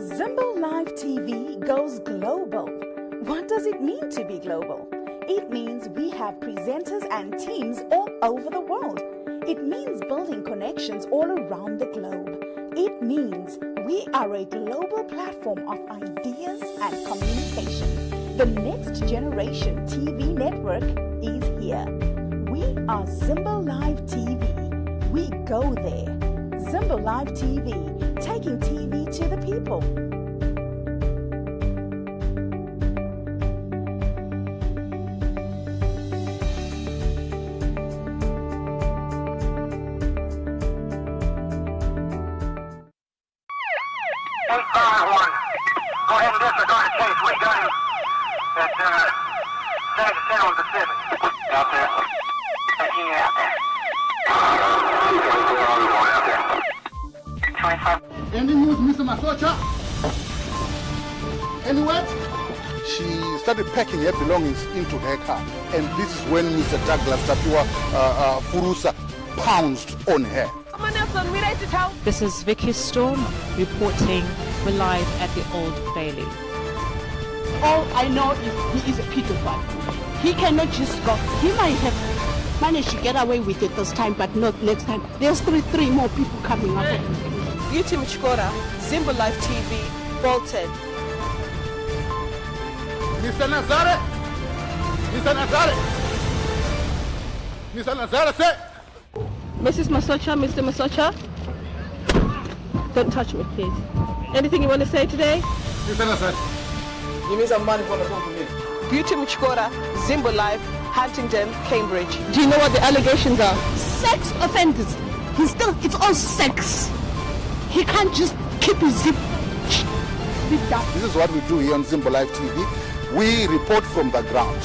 Zimbo Live TV goes global. What does it mean to be global? It means we have presenters and teams all over the world. It means building connections all around the globe. It means we are a global platform of ideas and communication. The next generation TV network is here. We are Zimbo Live TV. We go there. Zimbo Live TV, taking TV to the people. Go ahead and disregard the case. We got him at San Jacinto Pacific. Out there. Taking you out there. 25. Any news, Mr. Masocha? Any word? She started packing her belongings into her car, and this is when Mr. Douglas Tapiwa Furusa pounced on her. This is Vicky Storm reporting. We're live at the Old Bailey. All I know is he is a pedophile. He cannot just go. He might have managed to get away with it this time, but not next time. There's three more people coming up. Beauty Mchikora, Zimbo Live TV, Bolton. Mr. Nazare! Mr. Nazare! Mr. Nazare, say! Mrs. Masocha, Mr. Masocha. Don't touch me, please. Anything you want to say today? Mr. Nazare, give me some money for the phone to me. Beauty Mchikora, Zimbo Live, Huntingdon, Cambridge. Do you know what the allegations are? Sex offenders. It's all sex. He can't just keep his zip down. This is what we do here on Zimbo Live TV. We report from the ground.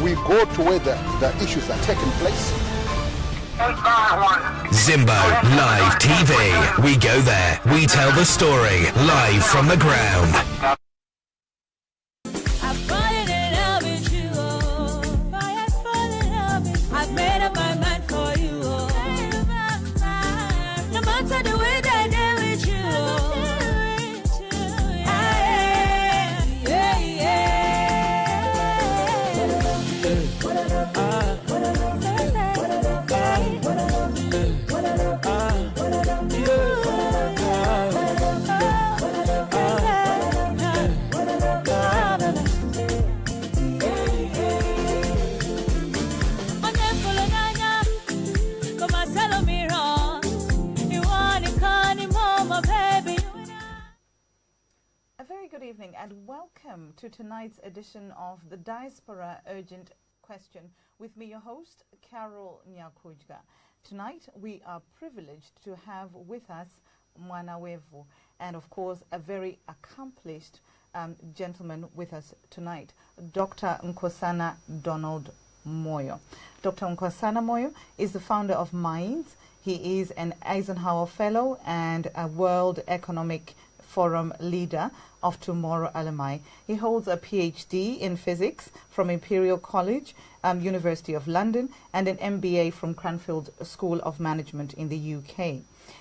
We go to where the issues are taking place. Zimbo Live TV. We go there. We tell the story live from the ground. Good evening and welcome to tonight's edition of the Diaspora Urgent Question with me, your host, Carol Nyakujga. Tonight we are privileged to have with us Mwanawevu and of course a very accomplished gentleman with us tonight, Dr. Nkosana Donald Moyo. Dr. Nkosana Moyo is the founder of Minds. He is an Eisenhower Fellow and a World Economic Forum leader of Tomorrow alumni. He holds a PhD in physics from Imperial College, University of London, and an MBA from Cranfield School of Management in the UK.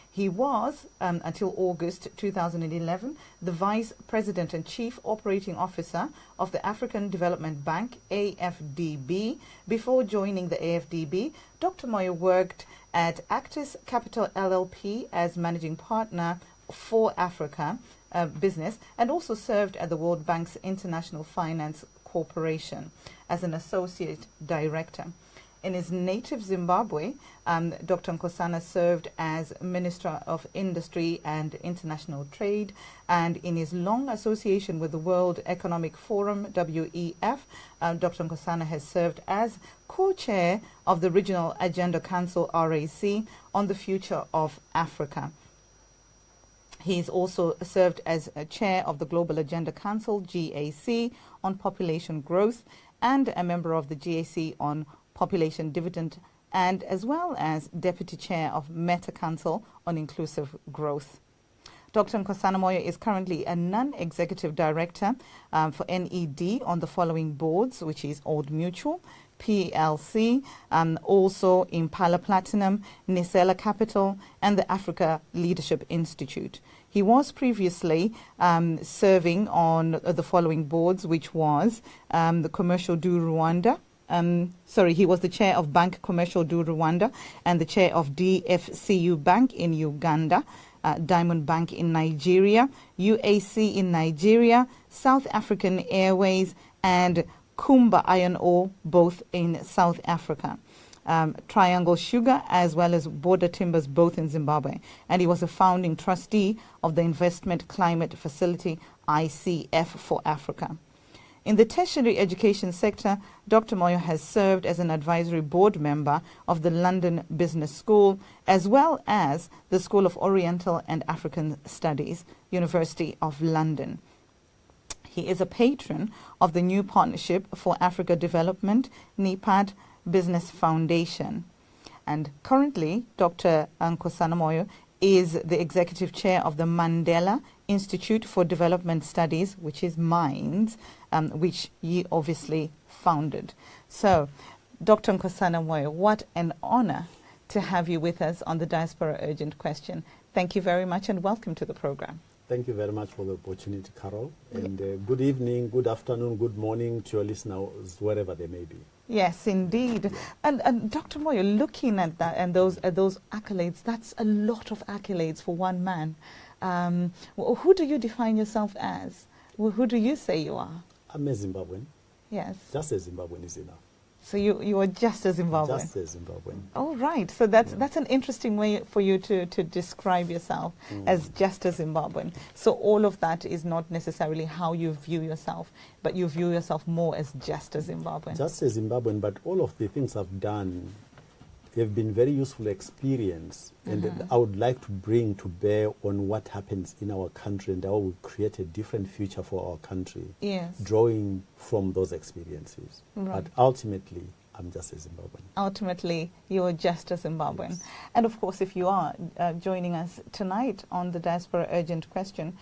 He was, until August 2011, the Vice President and Chief Operating Officer of the African Development Bank, AFDB. Before joining the AFDB, Dr. Moyo worked at Actis Capital LLP as Managing Partner for Africa business, and also served at the World Bank's International Finance Corporation as an associate director. In his native Zimbabwe, Dr. Nkosana served as Minister of Industry and International Trade, and in his long association with the World Economic Forum, WEF, Dr. Nkosana has served as co-chair of the Regional Agenda Council, RAC, on the future of Africa. He's also served as a chair of the Global Agenda Council, GAC, on population growth, and a member of the GAC on population dividend, and as well as deputy chair of Meta Council on inclusive growth. Dr. Nkosana Moyo is currently a non-executive director for NED on the following boards, which is Old Mutual, PLC, also Impala Platinum, Nisela Capital, and the Africa Leadership Institute. He was previously serving on the following boards, which was the Commercial du Rwanda. He was the chair of Bank Commercial du Rwanda and the chair of DFCU Bank in Uganda, Diamond Bank in Nigeria, UAC in Nigeria, South African Airways, and Kumba Iron Ore, both in South Africa. Triangle Sugar, as well as Border Timbers, both in Zimbabwe. And he was a founding trustee of the Investment Climate Facility, ICF, for Africa. In the tertiary education sector, Dr. Moyo has served as an advisory board member of the London Business School, as well as the School of Oriental and African Studies, University of London. He is a patron of the New Partnership for Africa Development, NEPAD, Business Foundation. And currently, Dr. Nkosana Moyo is the executive chair of the Mandela Institute for Development Studies, which is MINDS, which he obviously founded. So, Dr. Nkosana Moyo, what an honor to have you with us on the Diaspora Urgent Question. Thank you very much and welcome to the program. Thank you very much for the opportunity, Carol. And good evening, good afternoon, good morning to your listeners, wherever they may be. Yes, indeed. And Dr. Moyo, looking at that and those accolades, that's a lot of accolades for one man. Who do you define yourself as? Who do you say you are? I'm a Zimbabwean. Yes. Just a Zimbabwean is enough. So you are just a Zimbabwean? Just a Zimbabwean. Oh, right. So that's an interesting way for you to describe yourself as just a Zimbabwean. So all of that is not necessarily how you view yourself, but you view yourself more as just a Zimbabwean. Just a Zimbabwean, but all of the things I've done have been very useful experience, and I would like to bring to bear on what happens in our country and how we create a different future for our country, drawing from those experiences. Right. But ultimately, I'm just a Zimbabwean. Ultimately, you are just a Zimbabwean. Yes. And of course, if you are joining us tonight on the Diaspora Urgent Question,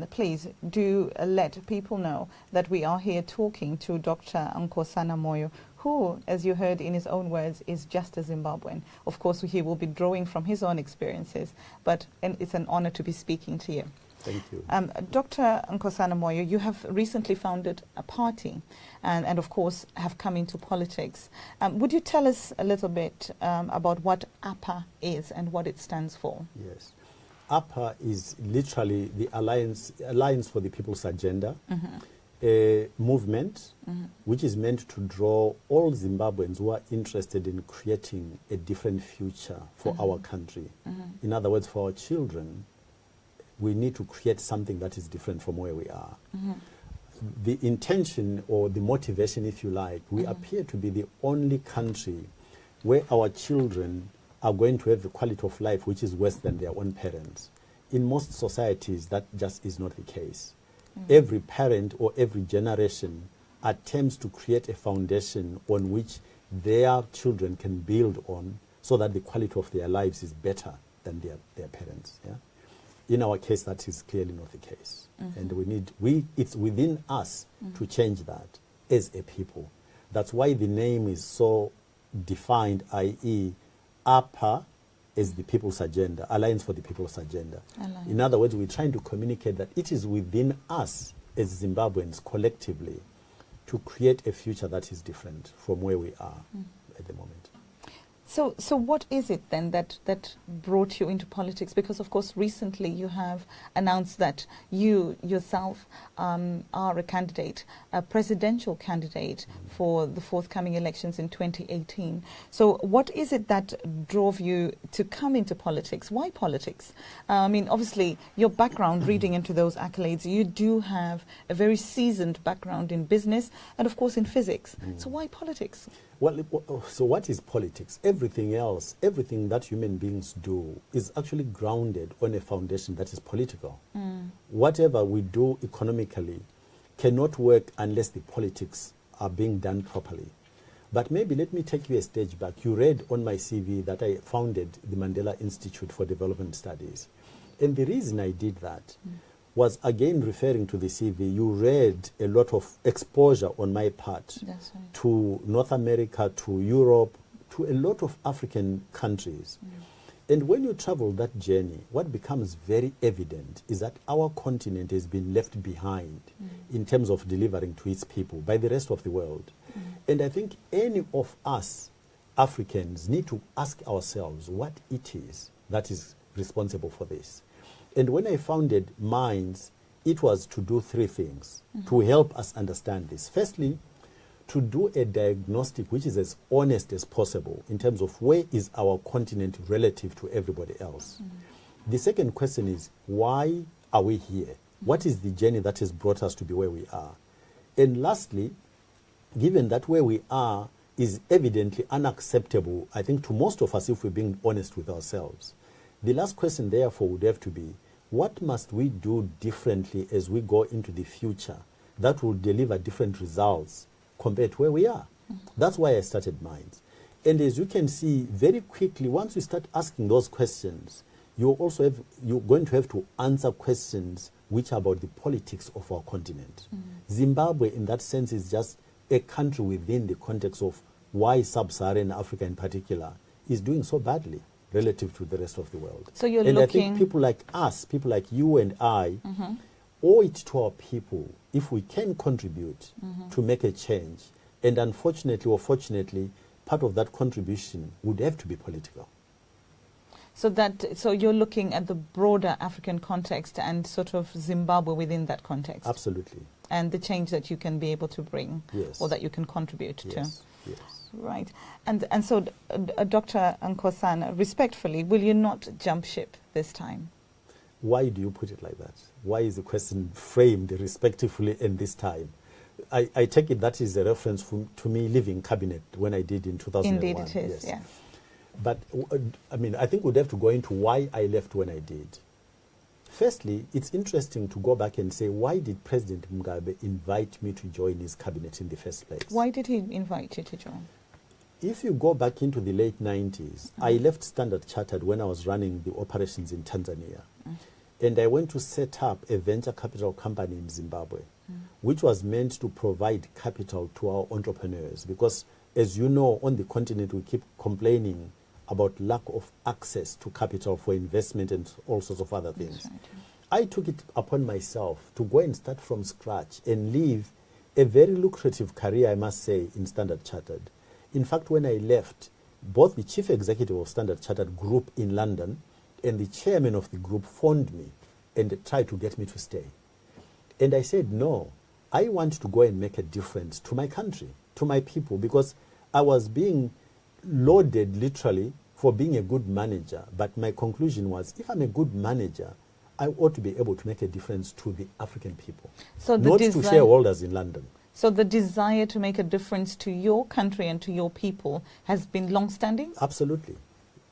please do let people know that we are here talking to Dr. Nkosana Moyo, who, as you heard in his own words, is just a Zimbabwean. Of course, he will be drawing from his own experiences, but it's an honor to be speaking to you. Thank you. Dr. Nkosana Moyo, you have recently founded a party and of course, have come into politics. Would you tell us a little bit about what APA is and what it stands for? Yes. APA is literally the Alliance for the People's Agenda, a movement which is meant to draw all Zimbabweans who are interested in creating a different future for our country. In other words, for our children, we need to create something that is different from where we are. The intention or the motivation, if you like, we appear to be the only country where our children are going to have a quality of life which is worse than their own parents. In most societies, that just is not the case. Every parent or every generation attempts to create a foundation on which their children can build on so that the quality of their lives is better than their parents. Yeah? In our case, that is clearly not the case. And it's within us to change that as a people. That's why the name is so defined, i.e. APA is the People's Agenda, Alliance for the People's Agenda. In other words, we're trying to communicate that it is within us as Zimbabweans collectively to create a future that is different from where we are at the moment. So what is it then that brought you into politics? Because, of course, recently you have announced that you yourself are a candidate, a presidential candidate for the forthcoming elections in 2018. So what is it that drove you to come into politics? Why politics? I mean, obviously, your background, reading into those accolades, you do have a very seasoned background in business and, of course, in physics. So why politics? Well, so what is politics? Everything else, everything that human beings do is actually grounded on a foundation that is political. Whatever we do economically cannot work unless the politics are being done properly. But maybe let me take you a stage back. You read on my CV that I founded the Mandela Institute for Development Studies. And the reason I did that was again referring to the CV. You read a lot of exposure on my part to North America, to Europe, to a lot of African countries. And when you travel that journey, what becomes very evident is that our continent has been left behind in terms of delivering to its people by the rest of the world. And I think any of us Africans need to ask ourselves what it is that is responsible for this. And when I founded Minds, it was to do three things to help us understand this. Firstly, to do a diagnostic which is as honest as possible in terms of where is our continent relative to everybody else. The second question is, why are we here? What is the journey that has brought us to be where we are? And lastly, given that where we are is evidently unacceptable, I think, to most of us if we're being honest with ourselves, the last question therefore would have to be, what must we do differently as we go into the future that will deliver different results compared to where we are? That's why I started Minds. And as you can see very quickly, once you start asking those questions, you're going to have to answer questions which are about the politics of our continent. Zimbabwe, in that sense, is just a country within the context of why sub-Saharan Africa in particular is doing so badly relative to the rest of the world. So you're and I think people like us, people like you and I, owe it to our people if we can contribute to make a change. And unfortunately or fortunately, part of that contribution would have to be political. So you're looking at the broader African context and sort of Zimbabwe within that context. Absolutely. And the change that you can be able to bring, or that you can contribute to. Yes. Right. And so, Dr. Nkosana, respectfully, will you not jump ship this time? Why do you put it like that? Why is the question framed respectively in this time? I take it that is a reference to me leaving cabinet when I did in 2001. Indeed it is, yes. But, I mean, I think we'd have to go into why I left when I did. Firstly, it's interesting to go back and say, why did President Mugabe invite me to join his cabinet in the first place? Why did he invite you to join? If you go back into the late 90s, I left Standard Chartered when I was running the operations in Tanzania. And I went to set up a venture capital company in Zimbabwe, which was meant to provide capital to our entrepreneurs. Because, as you know, on the continent, we keep complaining about lack of access to capital for investment and all sorts of other things. Right. I took it upon myself to go and start from scratch and leave a very lucrative career, I must say, in Standard Chartered. In fact, when I left, both the chief executive of Standard Chartered Group in London and the chairman of the group phoned me and tried to get me to stay. And I said, no, I want to go and make a difference to my country, to my people, because I was being lauded literally for being a good manager. But my conclusion was, if I'm a good manager, I ought to be able to make a difference to the African people, not to shareholders in London. So the desire to make a difference to your country and to your people has been long-standing? Absolutely.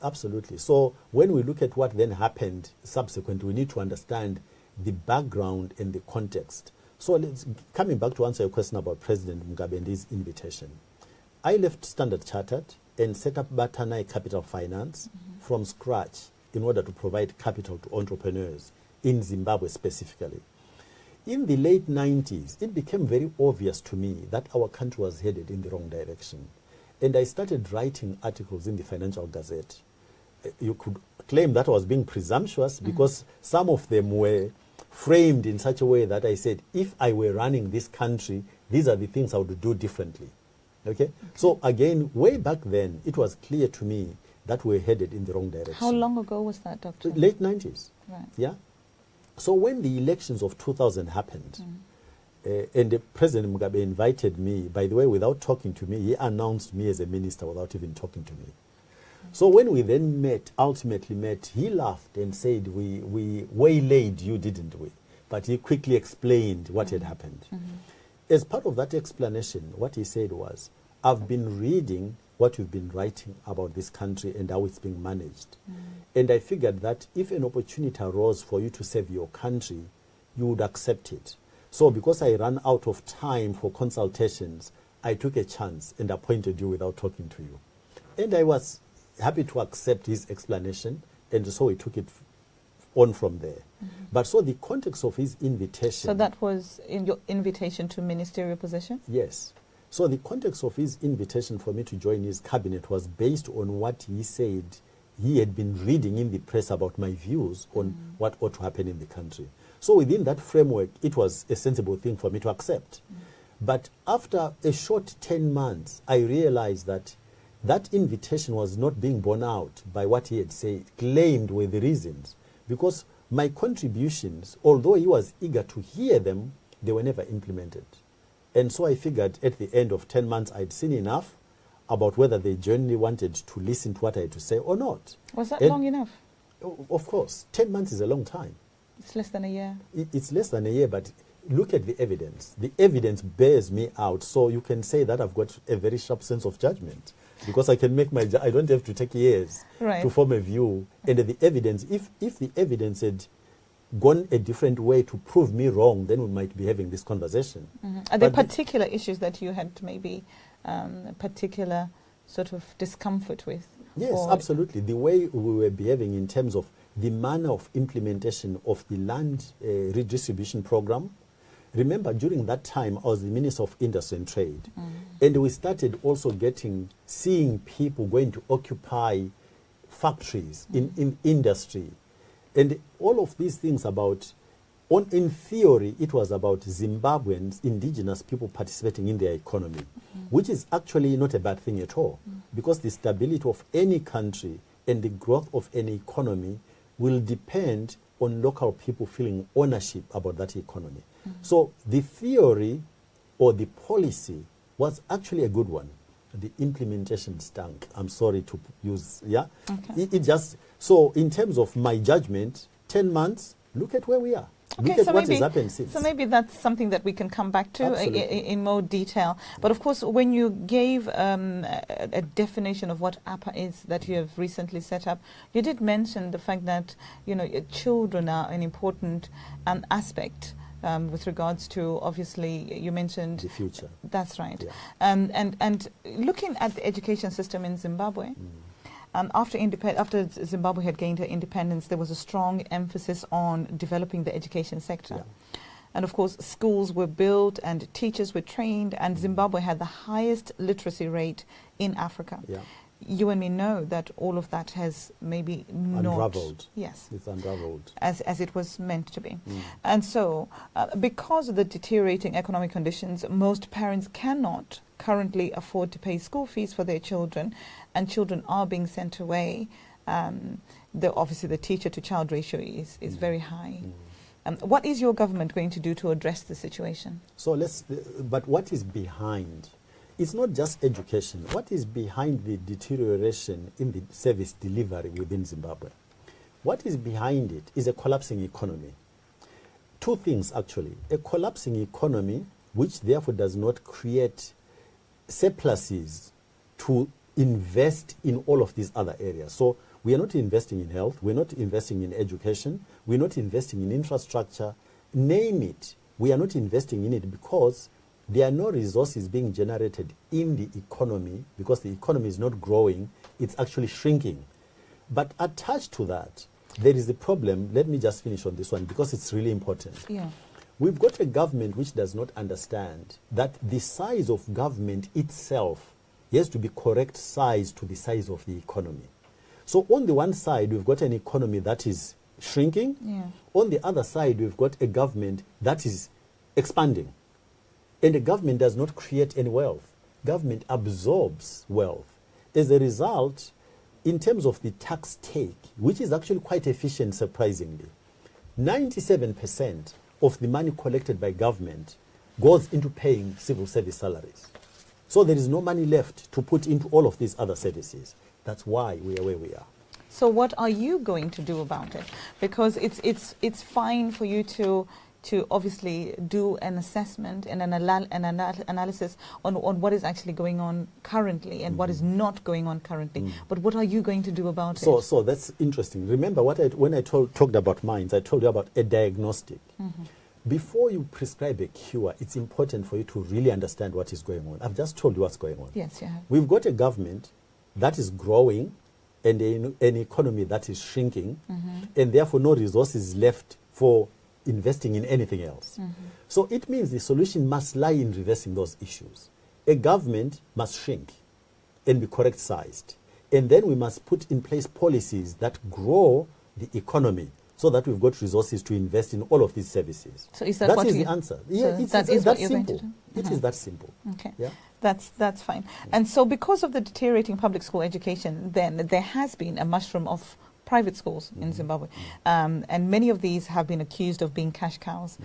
Absolutely. So when we look at what then happened subsequently, we need to understand the background and the context. So coming back to answer your question about President Mugabe and his invitation. I left Standard Chartered and set up Batanai Capital Finance from scratch in order to provide capital to entrepreneurs in Zimbabwe specifically. In the late 90s, it became very obvious to me that our country was headed in the wrong direction. And I started writing articles in the Financial Gazette. You could claim that I was being presumptuous because some of them were framed in such a way that I said, if I were running this country, these are the things I would do differently. Okay? So again, way back then, it was clear to me that we're headed in the wrong direction. How long ago was that, Doctor? Late 90s. Right. Yeah. So when the elections of 2000 happened, and President Mugabe invited me, by the way, without talking to me, he announced me as a minister without even talking to me. So when we then ultimately met, he laughed and said, we waylaid you, didn't we? But he quickly explained what had happened. As part of that explanation, what he said was, I've been reading what you've been writing about this country and how it's being managed. And I figured that if an opportunity arose for you to serve your country, you would accept it. So because I ran out of time for consultations, I took a chance and appointed you without talking to you. And I was happy to accept his explanation, and so we took it on from there. But so the context of his invitation... So that was in your invitation to ministerial position? Yes. So the context of his invitation for me to join his cabinet was based on what he said he had been reading in the press about my views on what ought to happen in the country. So within that framework, it was a sensible thing for me to accept. But after a short 10 months, I realized that that invitation was not being borne out by what he had said, claimed were the reasons. Because my contributions, although he was eager to hear them, they were never implemented. And so I figured at the end of 10 months, I'd seen enough about whether they genuinely wanted to listen to what I had to say or not. Was that long enough? Of course. 10 months is a long time. It's less than a year. It's less than a year, but look at the evidence. The evidence bears me out, so you can say that I've got a very sharp sense of judgment because I can make my... I don't have to take years to form a view. And the evidence, if the evidence had gone a different way to prove me wrong, then we might be having this conversation. Are there particular issues that you had maybe particular sort of discomfort with? Yes, absolutely. The way we were behaving in terms of the manner of implementation of the land redistribution program. Remember, during that time, I was the Minister of Industry and Trade. And we started also seeing people going to occupy factories in industry. And all of these things in theory, it was about Zimbabweans, indigenous people participating in their economy, which is actually not a bad thing at all, because the stability of any country and the growth of any economy will depend on local people feeling ownership about that economy. So the theory or the policy was actually a good one. The implementation stunk. I'm sorry to use, so in terms of my judgment, 10 months, look at where we are. Okay, look at what has happened since. So maybe that's something that we can come back to in more detail. But of course, when you gave a definition of what APA is that you have recently set up, you did mention the fact that children are an important aspect with regards to, obviously, you mentioned the future. That's right. Yeah. And looking at the education system in Zimbabwe. After Zimbabwe had gained her independence, there was a strong emphasis on developing the education sector. Yeah. And of course, schools were built and teachers were trained, and Zimbabwe had the highest literacy rate in Africa. Yeah. You and me know that all of that has maybe unraveled. Yes. It's unraveled. As it was meant to be. And so, because of the deteriorating economic conditions, most parents cannot currently afford to pay school fees for their children, and children are being sent away. Obviously, the teacher-to-child ratio is very high. What is your government going to do to address the situation? So but what is behind? It's not just education. What is behind the deterioration in the service delivery within Zimbabwe? What is behind it is a collapsing economy. Two things, actually. A collapsing economy, which therefore does not create surpluses to invest in all of these other areas. So we are not investing in health, we're not investing in education, we're not investing in infrastructure, name it. We are not investing in it because there are no resources being generated in the economy, because the economy is not growing, it's actually shrinking. But attached to that, there is a problem. Let me just finish on this one because it's really important. Yeah. We've got a government which does not understand that the size of government itself has to be correct size to the size of the economy. So on the one side, we've got an economy that is shrinking. Yeah. On the other side, we've got a government that is expanding. And the government does not create any wealth. Government absorbs wealth. As a result, in terms of the tax take, which is actually quite efficient, surprisingly, 97% of the money collected by government goes into paying civil service salaries. So there is no money left to put into all of these other services. That's why we are where we are. So what are you going to do about it? Because it's fine for you to obviously do an assessment and an analysis on what is actually going on currently and what is not going on currently. But what are you going to do about it? So that's interesting. Remember when I talked about minds, I told you about a diagnostic. Before you prescribe a cure, it's important for you to really understand what is going on. I've just told you what's going on. Yes, you have. We've got a government that is growing and an economy that is shrinking, and therefore no resources left for investing in anything else. So it means the solution must lie in reversing those issues. A government must shrink and be correct sized. And then we must put in place policies that grow the economy so that we've got resources to invest in all of these services. So is that what the answer. Yeah, so it's that is what you're going simple. to do? It is that simple. Okay. Yeah. That's fine. And so because of the deteriorating public school education, then there has been a mushroom of private schools in Zimbabwe. And many of these have been accused of being cash cows.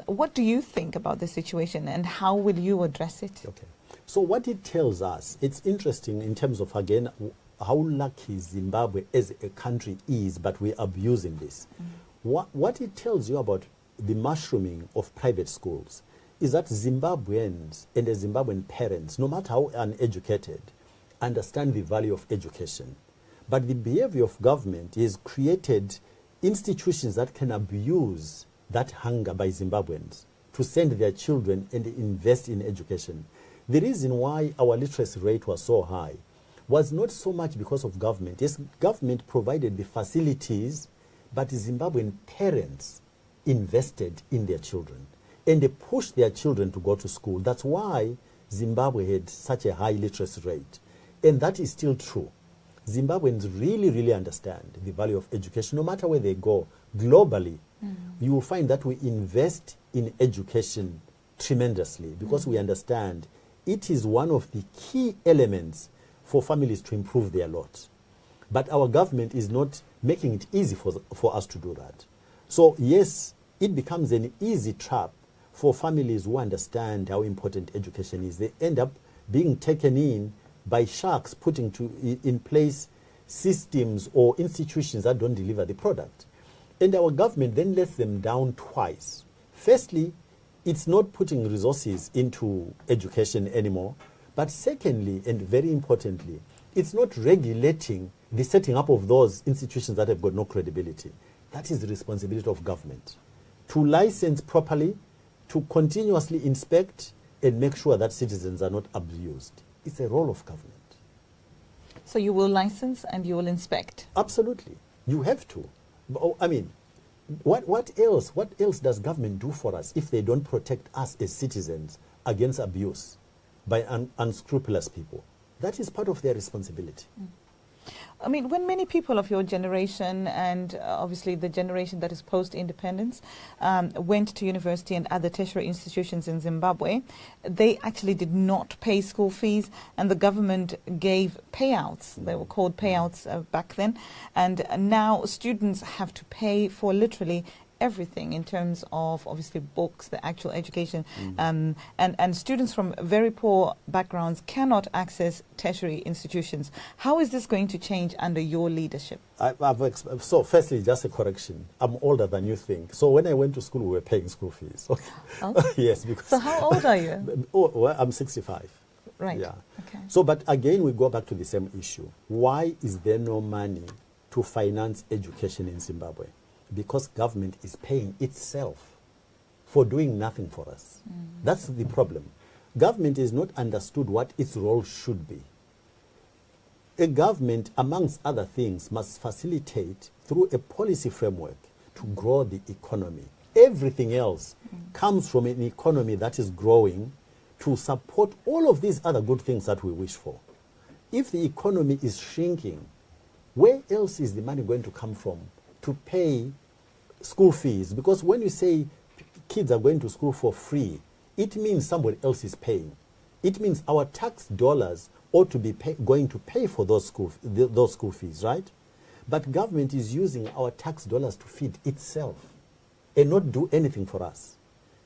What do you think about this situation and how will you address it? Okay. So what it tells us, it's interesting in terms of, again, how lucky Zimbabwe as a country is, but we're abusing this. What it tells you about the mushrooming of private schools is that Zimbabweans and the Zimbabwean parents, no matter how uneducated, understand the value of education. But the behavior of government has created institutions that can abuse that hunger by Zimbabweans to send their children and invest in education. The reason why our literacy rate was so high was not so much because of government. Yes, government provided the facilities, but Zimbabwean parents invested in their children and they pushed their children to go to school. That's why Zimbabwe had such a high literacy rate. And that is still true. Zimbabweans really, really understand the value of education. No matter where they go, globally, you will find that we invest in education tremendously because we understand it is one of the key elements for families to improve their lot. But our government is not making it easy for us to do that. So yes, it becomes an easy trap for families who understand how important education is. They end up being taken in by sharks, putting in place systems or institutions that don't deliver the product. And our government then lets them down twice. Firstly, it's not putting resources into education anymore. But secondly, and very importantly, it's not regulating the setting up of those institutions that have got no credibility. That is the responsibility of government. To license properly, to continuously inspect and make sure that citizens are not abused. It's a role of government. So you will license and you will inspect? Absolutely. You have to. I mean, what else does government do for us if they don't protect us as citizens against abuse by unscrupulous people? That is part of their responsibility. I mean, when many people of your generation and obviously the generation that is post-independence went to university and other tertiary institutions in Zimbabwe, they actually did not pay school fees and the government gave payouts. They were called payouts back then. And now students have to pay for literally everything in terms of obviously books, the actual education, and students from very poor backgrounds cannot access tertiary institutions. How is this going to change under your leadership? So firstly, just a correction. I'm older than you think. So when I went to school, we were paying school fees. Oh? Yes. Because so how old are you? Well, I'm 65. Right. Yeah. Okay. So, but again, we go back to the same issue. Why is there no money to finance education in Zimbabwe? Because government is paying itself for doing nothing for us. That's the problem. Government is not understood what its role should be. A government, amongst other things, must facilitate through a policy framework to grow the economy. Everything else comes from an economy that is growing to support all of these other good things that we wish for. If the economy is shrinking, where else is the money going to come from to pay school fees? Because when you say kids are going to school for free, it means somebody else is paying. It means our tax dollars ought to be going to pay for those school fees, right? But government is using our tax dollars to feed itself and not do anything for us.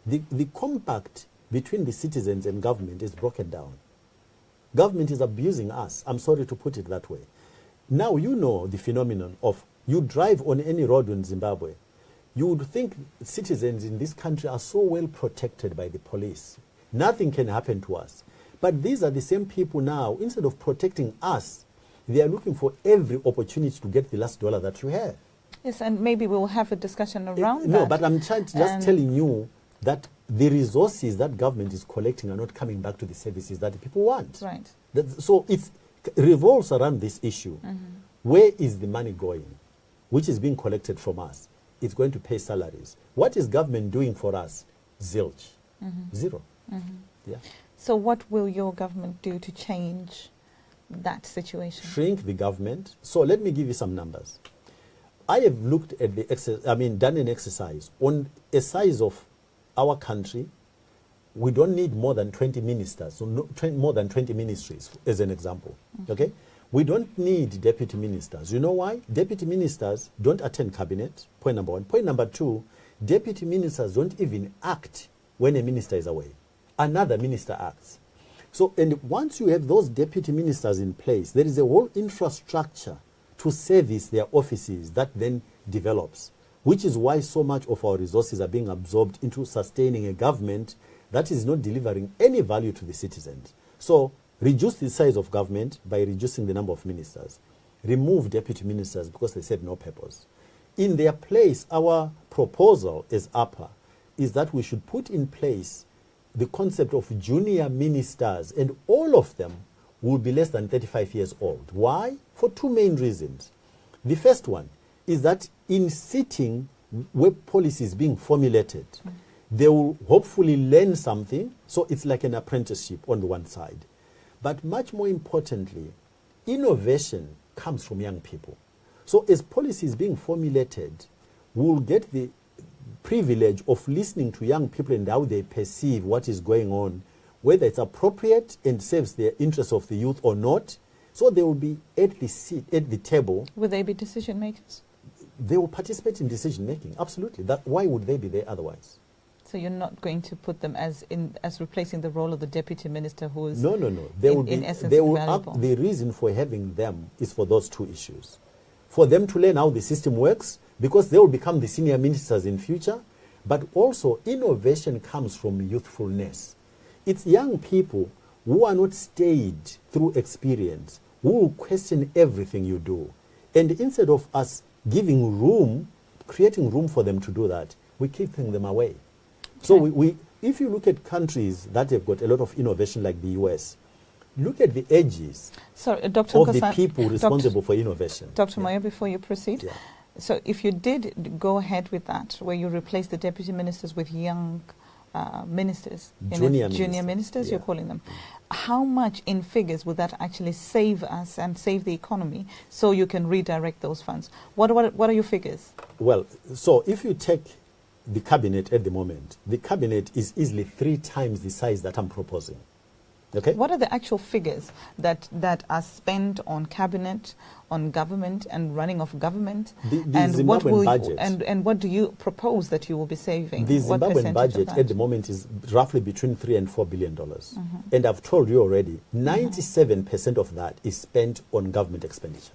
The compact between the citizens and government is broken down. Government is abusing us. I'm sorry to put it that way. Now you know the phenomenon of you drive on any road in Zimbabwe, you would think citizens in this country are so well protected by the police. Nothing can happen to us. But these are the same people now, instead of protecting us, they are looking for every opportunity to get the last dollar that you have. Yes, and maybe we'll have a discussion around that. No, but I'm just telling you that the resources that government is collecting are not coming back to the services that the people want. Right. So it revolves around this issue. where is the money going, which is being collected from us? It's going to pay salaries. What is government doing for us? Zilch. Zero. Yeah. So what will your government do to change that situation? Shrink the government. So let me give you some numbers. I have looked at done an exercise on a size of our country. We don't need more than 20 ministers, so more than 20 ministries, as an example. Okay? We don't need deputy ministers. You know why? Deputy ministers don't attend cabinet, point number one. Point number two, deputy ministers don't even act when a minister is away. Another minister acts. So, and once you have those deputy ministers in place, there is a whole infrastructure to service their offices that then develops, which is why so much of our resources are being absorbed into sustaining a government that is not delivering any value to the citizens. So, reduce the size of government by reducing the number of ministers. Remove deputy ministers because they serve no purpose. In their place, our proposal as APA is that we should put in place the concept of junior ministers, and all of them will be less than 35 years old. Why? For two main reasons. The first one is that in sitting where policy is being formulated, they will hopefully learn something, so it's like an apprenticeship on the one side. But much more importantly, innovation comes from young people. So as policy is being formulated, we'll get the privilege of listening to young people and how they perceive what is going on, whether it's appropriate and serves the interests of the youth or not. So they will be at the seat, at the table. Will they be decision makers? They will participate in decision making, absolutely. Why would they be there otherwise? So you're not going to put them as replacing the role of the deputy minister who is no. in essence invaluable. The reason for having them is for those two issues. For them to learn how the system works, because they will become the senior ministers in future, but also innovation comes from youthfulness. It's young people who are not stayed through experience, who will question everything you do. And instead of us giving room, creating room for them to do that, we keep them away. So if you look at countries that have got a lot of innovation like the US, look at the ages of the people responsible for innovation. Dr. Moyo, before you proceed, so if you did go ahead with that, where you replace the deputy ministers with young ministers, junior ministers, you're calling them, how much in figures would that actually save us and save the economy so you can redirect those funds? What are your figures? Well, so if you take the cabinet at the moment, the cabinet is easily 3 times the size that I'm proposing. Okay. What are the actual figures that are spent on cabinet, on government and running of government? And what do you propose that you will be saving? The Zimbabwean budget at the moment is roughly between $3 and $4 billion. And I've told you already, 97% of that is spent on government expenditure.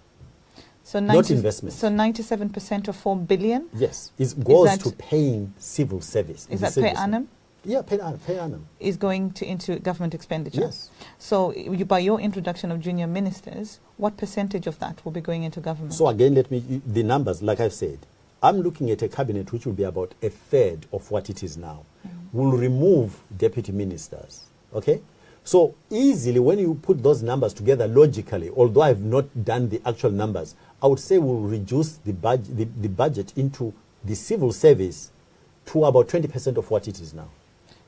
So not investment. So 97% of 4 billion? Yes, it goes to paying civil service. Is that per annum? Yeah, per annum. Is going into government expenditure? Yes. So by your introduction of junior ministers, what percentage of that will be going into government? So again, the numbers, like I've said, I'm looking at a cabinet which will be about 1/3 of what it is now. We'll remove deputy ministers, okay? So easily, when you put those numbers together logically, although I've not done the actual numbers, I would say we'll reduce the budget into the civil service to about 20% of what it is now.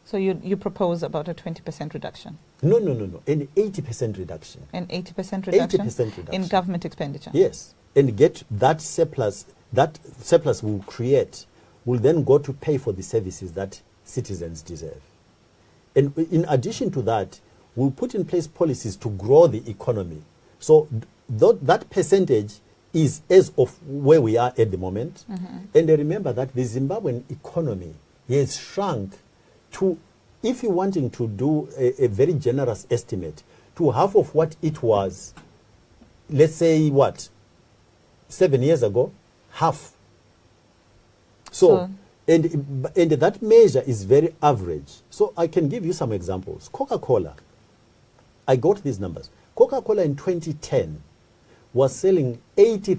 So you propose about a 20% reduction? No. An 80% reduction. An 80% reduction? 80% reduction. In government expenditure? Yes. And get that surplus we'll create will then go to pay for the services that citizens deserve. And in addition to that, we'll put in place policies to grow the economy. So that percentage is as of where we are at the moment. And remember that the Zimbabwean economy has shrunk to, if you're wanting to do a very generous estimate, to half of what it was, let's say, 7 years ago, half. So and that measure is very average. So I can give you some examples. Coca-Cola, I got these numbers. Coca-Cola in 2010 was selling 80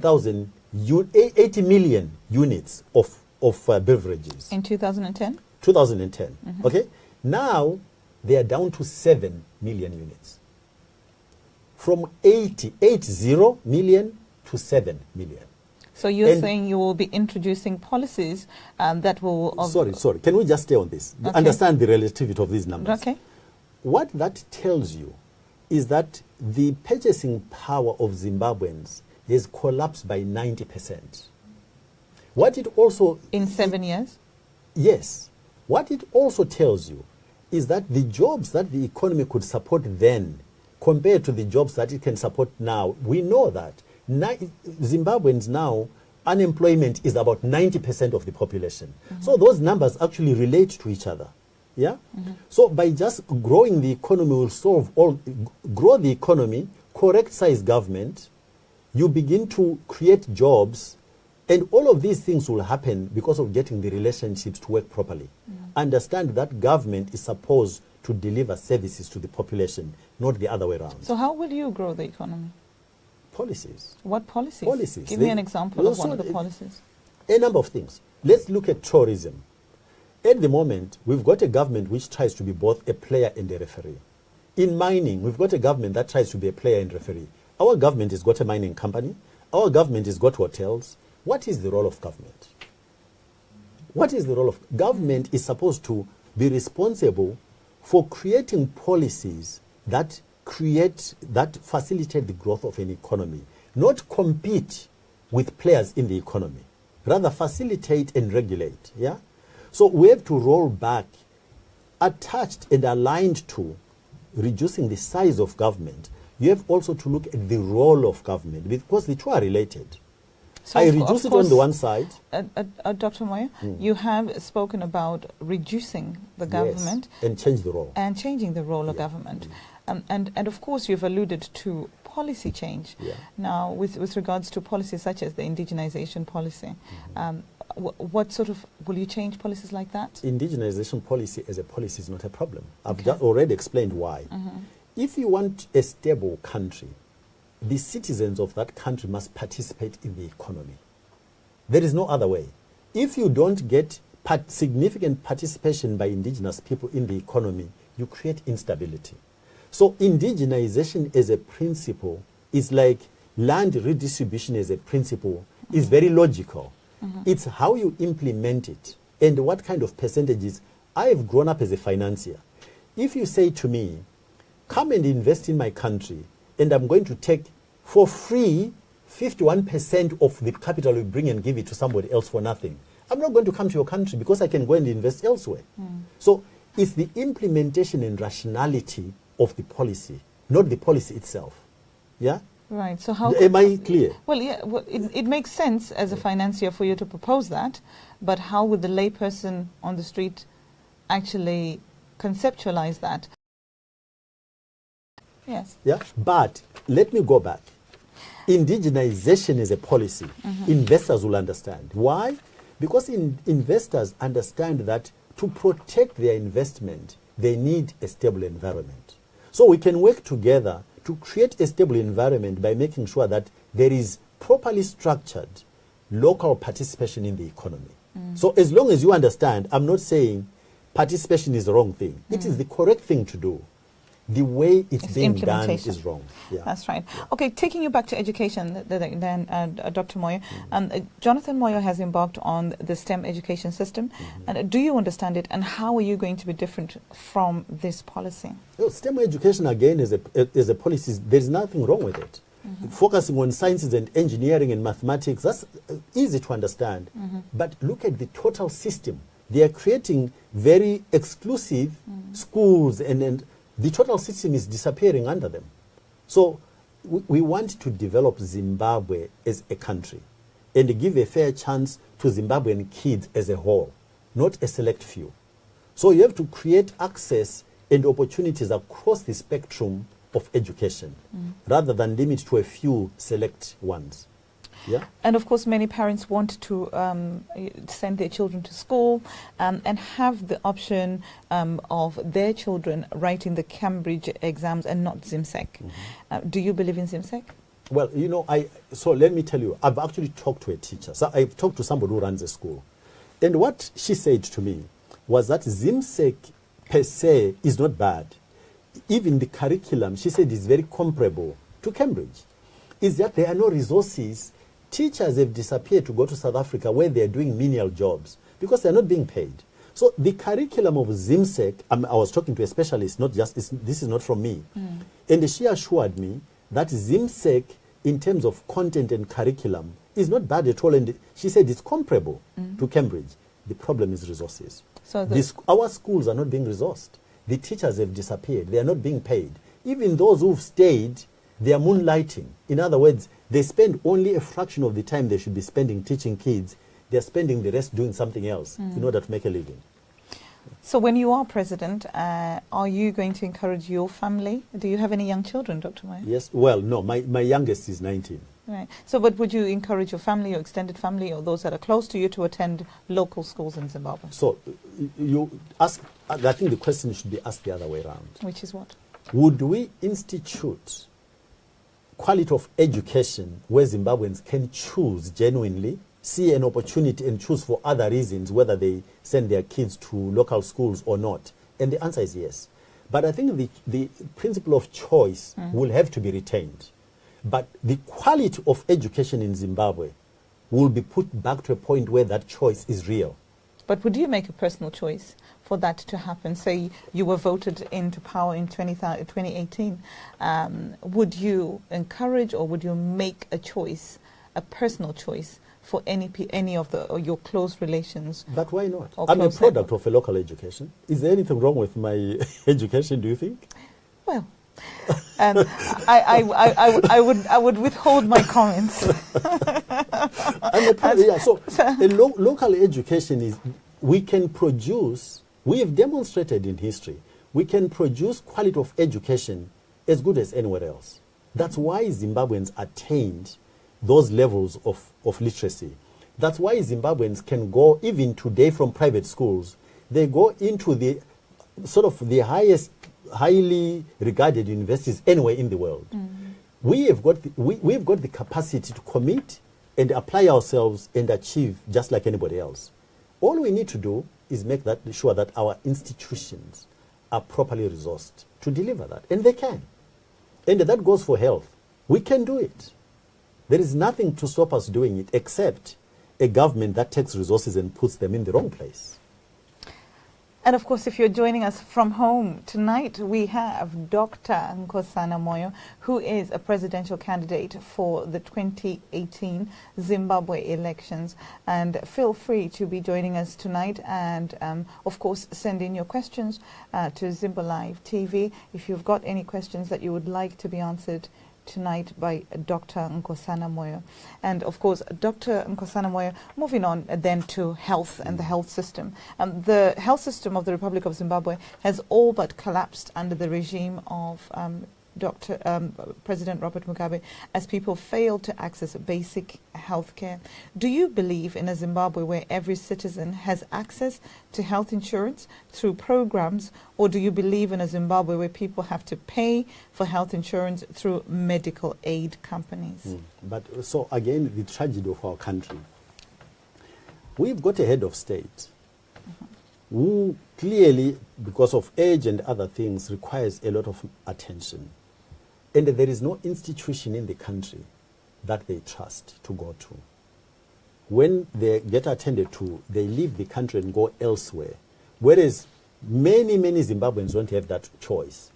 million units of beverages. In 2010? 2010, okay? Now, they are down to 7 million units. From 80 million to 7 million. So you're saying you will be introducing policies that will... Sorry. Can we just stay on this? Okay. Understand the relativity of these numbers. Okay. What that tells you is that the purchasing power of Zimbabweans has collapsed by 90%. What it also... In 7 years? Yes. What it also tells you is that the jobs that the economy could support then compared to the jobs that it can support now, we know that Zimbabweans now, unemployment is about 90% of the population. So those numbers actually relate to each other. Yeah? So by just growing the economy will grow the economy, correct size government, you begin to create jobs, and all of these things will happen because of getting the relationships to work properly. Understand that government is supposed to deliver services to the population, not the other way around. So how will you grow the economy? Policies. What policies? Policies. Give me an example of one of the policies. A number of things. Let's look at tourism. At the moment, we've got a government which tries to be both a player and a referee. In mining, we've got a government that tries to be a player and referee. Our government has got a mining company. Our government has got hotels. What is the role of government? What is the role of government? Is supposed to be responsible for creating policies that facilitate the growth of an economy, not compete with players in the economy, rather facilitate and regulate. Yeah? So we have to roll back, attached and aligned to reducing the size of government. You have also to look at the role of government, because the two are related. So I reduce it on the one side. Dr. Moyo, you have spoken about reducing the government. Yes, and change the role. And changing the role of government. And of course, you've alluded to policy change. Yeah. Now, with regards to policies such as the indigenization policy, what sort of, will you change policies like that? Indigenization policy as a policy is not a problem. I've already explained why. If you want a stable country, the citizens of that country must participate in the economy. There is no other way. If you don't get significant participation by indigenous people in the economy, you create instability. So indigenization as a principle is like land redistribution as a principle is very logical. It's how you implement it and what kind of percentages. I've grown up as a financier. If you say to me, come and invest in my country, and I'm going to take for free 51% of the capital you bring and give it to somebody else for nothing, I'm not going to come to your country because I can go and invest elsewhere. So it's the implementation and rationality of the policy, not the policy itself. Yeah? Right. So how... Am I clear? Well, yeah. Well, it makes sense as a financier for you to propose that, but how would the layperson on the street actually conceptualize that? Yes. Yeah. But let me go back. Indigenization is a policy. Investors will understand. Why? Because investors understand that to protect their investment, they need a stable environment. So we can work together to create a stable environment by making sure that there is properly structured local participation in the economy. So as long as you understand, I'm not saying participation is the wrong thing. It is the correct thing to do. The way it's being done is wrong. Yeah. That's right. Yeah. Okay, taking you back to education, then Dr. Moyo, Jonathan Moyo has embarked on the STEM education system. And do you understand it, and how are you going to be different from this policy? STEM education, again, is a policy. There's nothing wrong with it. Focusing on sciences and engineering and mathematics, that's easy to understand. But look at the total system. They are creating very exclusive schools, and the total system is disappearing under them. So we want to develop Zimbabwe as a country and give a fair chance to Zimbabwean kids as a whole, not a select few. So you have to create access and opportunities across the spectrum of education rather than limit to a few select ones. Yeah. And of course, many parents want to send their children to school and have the option of their children writing the Cambridge exams and not ZimSec. Do you believe in ZimSec? Well, you know, so let me tell you, I've actually talked to a teacher. So I've talked to somebody who runs a school. And what she said to me was that ZimSec per se is not bad. Even the curriculum, she said, is very comparable to Cambridge. is that there are no resources. Teachers have disappeared to go to South Africa where they are doing menial jobs because they are not being paid. So the curriculum of ZIMSEC, I was talking to a specialist, not just, this is not from me, and she assured me that ZIMSEC, in terms of content and curriculum, is not bad at all. And she said it's comparable to Cambridge. The problem is resources. So our schools are not being resourced. The teachers have disappeared. They are not being paid. Even those who've stayed, they are moonlighting. In other words, they spend only a fraction of the time they should be spending teaching kids. They're spending the rest doing something else in order to make a living. So when you are president, are you going to encourage your family? Do you have any young children, Dr. Moyo? Yes. Well, no. My youngest is 19. Right. So, but would you encourage your family, your extended family, or those that are close to you to attend local schools in Zimbabwe? So, you ask, I think the question should be asked the other way around. Which is what? Would we institute quality of education where Zimbabweans can choose genuinely, see an opportunity and choose for other reasons whether they send their kids to local schools or not? And the answer is yes. But I think the principle of choice will have to be retained. But the quality of education in Zimbabwe will be put back to a point where that choice is real. But would you make a personal choice for that to happen? Say you were voted into power in 2018. Would you encourage or would you make a choice, a personal choice, for any of your close relations? But why not? I'm a product of a local education. Is there anything wrong with my education, do you think? Well, I would withhold my comments. So local education is, we can produce, we have demonstrated in history, we can produce quality of education as good as anywhere else. That's why Zimbabweans attained those levels of literacy. That's why Zimbabweans can go, even today from private schools, they go into the sort of the highly regarded universities anywhere in the world. We've got the capacity to commit and apply ourselves and achieve just like anybody else. All we need to do is make sure that our institutions are properly resourced to deliver that. And they can. And that goes for health. We can do it. There is nothing to stop us doing it except a government that takes resources and puts them in the wrong place. And of course, if you're joining us from home tonight, we have Dr. Nkosana Moyo, who is a presidential candidate for the 2018 Zimbabwe elections. And feel free to be joining us tonight and, of course, send in your questions to Zimbo Live TV. If you've got any questions that you would like to be answered tonight by Dr. Nkosana Moyo. And of course, Dr. Nkosana Moyo, moving on then to health and the health system. The health system of the Republic of Zimbabwe has all but collapsed under the regime of President Robert Mugabe, as people fail to access basic health care. Do you believe in a Zimbabwe where every citizen has access to health insurance through programs, or do you believe in a Zimbabwe where people have to pay for health insurance through medical aid companies? But so again, the tragedy of our country. We've got a head of state who clearly, because of age and other things, requires a lot of attention. And there is no institution in the country that they trust to go to. When they get attended to, they leave the country and go elsewhere. Whereas many Zimbabweans don't have that choice.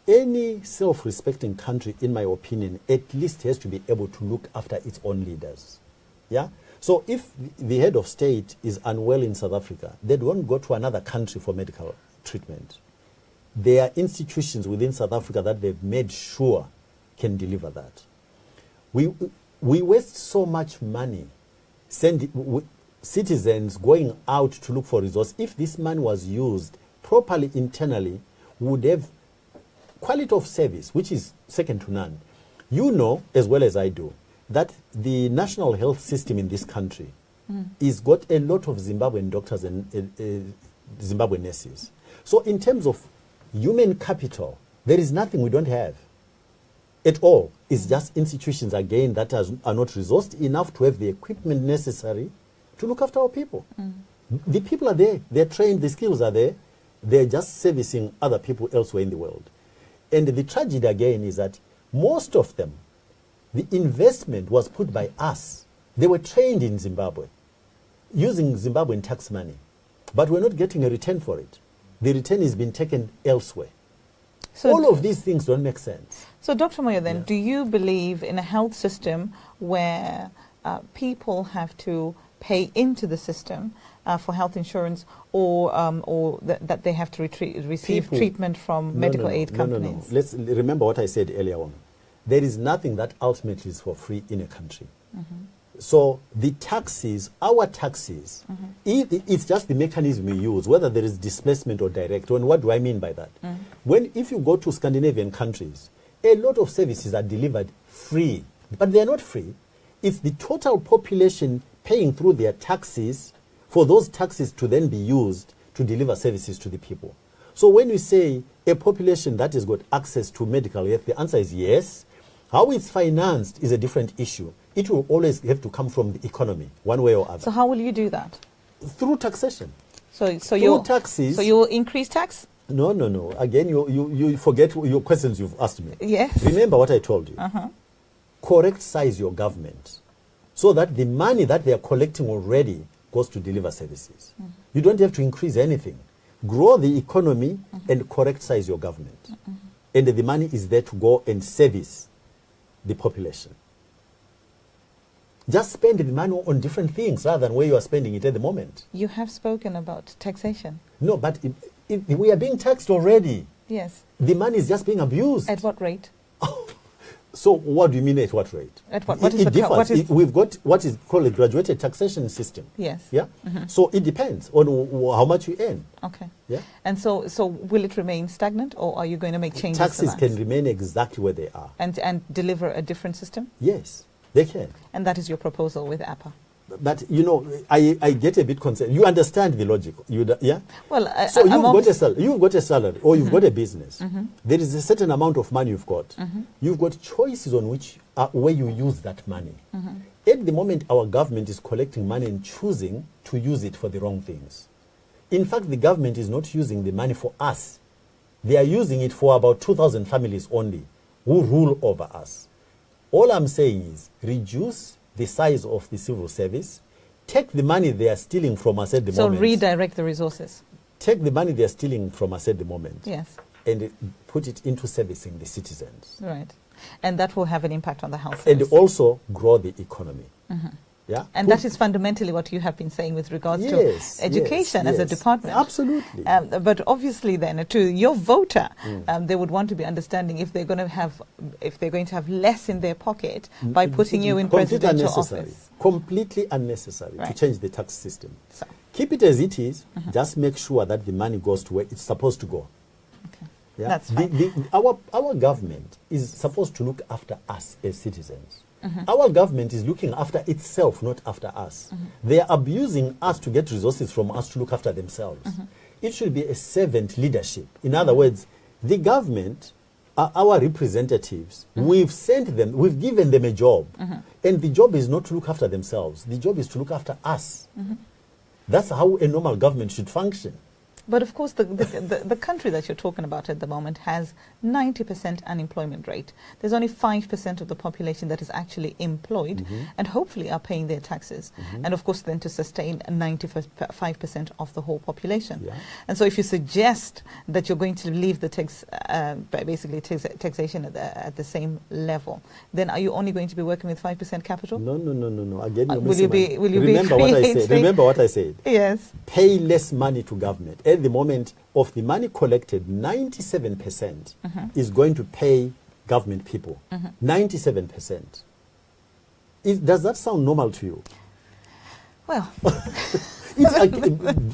Any self-respecting country, in my opinion, at least has to be able to look after its own leaders. Yeah? So if the head of state is unwell in South Africa, they don't go to another country for medical treatment. There are institutions within South Africa that they've made sure can deliver that. We waste so much money citizens going out to look for resources. If this money was used properly internally, we would have quality of service, which is second to none. You know, as well as I do, that the national health system in this country is got a lot of Zimbabwean doctors and Zimbabwean nurses. So in terms of human capital, there is nothing we don't have at all. It's just institutions, again, that are not resourced enough to have the equipment necessary to look after our people. The people are there. They're trained. The skills are there. They're just servicing other people elsewhere in the world. And the tragedy, again, is that most of them The investment was put by us. They were trained in Zimbabwe, using Zimbabwean tax money. But we're not getting a return for it. The return is being taken elsewhere. So all of these things don't make sense. So, Dr. Moyo, then, do you believe in a health system where people have to pay into the system for health insurance, or that they have to receive treatment from medical aid companies? No. Let's remember what I said earlier on. There is nothing that ultimately is for free in a country. So the taxes, our taxes, it's just the mechanism we use, whether there is displacement or direct. And what do I mean by that? If you go to Scandinavian countries, a lot of services are delivered free, but they are not free. It's the total population paying through their taxes for those taxes to then be used to deliver services to the people. So when you say a population that has got access to medical health, the answer is yes. How it's financed is a different issue. It will always have to come from the economy, one way or other. So how will you do that? Through taxation. So taxes. So you will increase tax? No. Again, you forget your questions you've asked me. Yes. Remember what I told you. Correct size your government so that the money that they are collecting already goes to deliver services. You don't have to increase anything. Grow the economy and correct size your government. And the money is there to go and service the population. Just spend the money on different things rather than where you are spending it at the moment. You have spoken about taxation. No, but we are being taxed already. Yes. The money is just being abused. At what rate? So what do you mean at what rate? At what? It differs. We've got what is called a graduated taxation system. Yes. Yeah. So it depends on how much you earn. Okay. Yeah. And so will it remain stagnant, or are you going to make changes? Taxes can remain exactly where they are. And deliver a different system? Yes, they can. And that is your proposal with APA? But, you know, I get a bit concerned. You understand the logic, yeah? Well, so you've got a salary, or you've got a business. There is a certain amount of money you've got. You've got choices on where you use that money. At the moment, our government is collecting money and choosing to use it for the wrong things. In fact, the government is not using the money for us. They are using it for about 2,000 families only who rule over us. All I'm saying is reduce the size of the civil service, take the money they are stealing from us at the moment. So redirect the resources. Take the money they are stealing from us at the moment. Yes. And put it into servicing the citizens. Right. And that will have an impact on the health service. And also grow the economy. Yeah? And that is fundamentally what you have been saying with regards to education as a department. Absolutely. But obviously then, to your voter, they would want to be understanding if they're going to have less in their pocket by putting you in presidential office. Completely unnecessary to change the tax system. So. Keep it as it is. Just make sure that the money goes to where it's supposed to go. Okay. Yeah? That's fine. Our government is supposed to look after us as citizens. Our government is looking after itself, not after us. They are abusing us to get resources from us to look after themselves. It should be a servant leadership. In other words, the government are our representatives. We've sent them, we've given them a job. And the job is not to look after themselves. The job is to look after us. That's how a normal government should function. But of course, the country that you're talking about at the moment has 90% unemployment rate. There's only 5% of the population that is actually employed and hopefully are paying their taxes. And of course, then to sustain 95% of the whole population. Yeah. And so if you suggest that you're going to leave the taxation at the same level, then are you only going to be working with 5% capital? No. Again, Remember what I said. Yes. Pay less money to government. At the moment, of the money collected, 97% is going to pay government people. 97%. Does that sound normal to you? Well,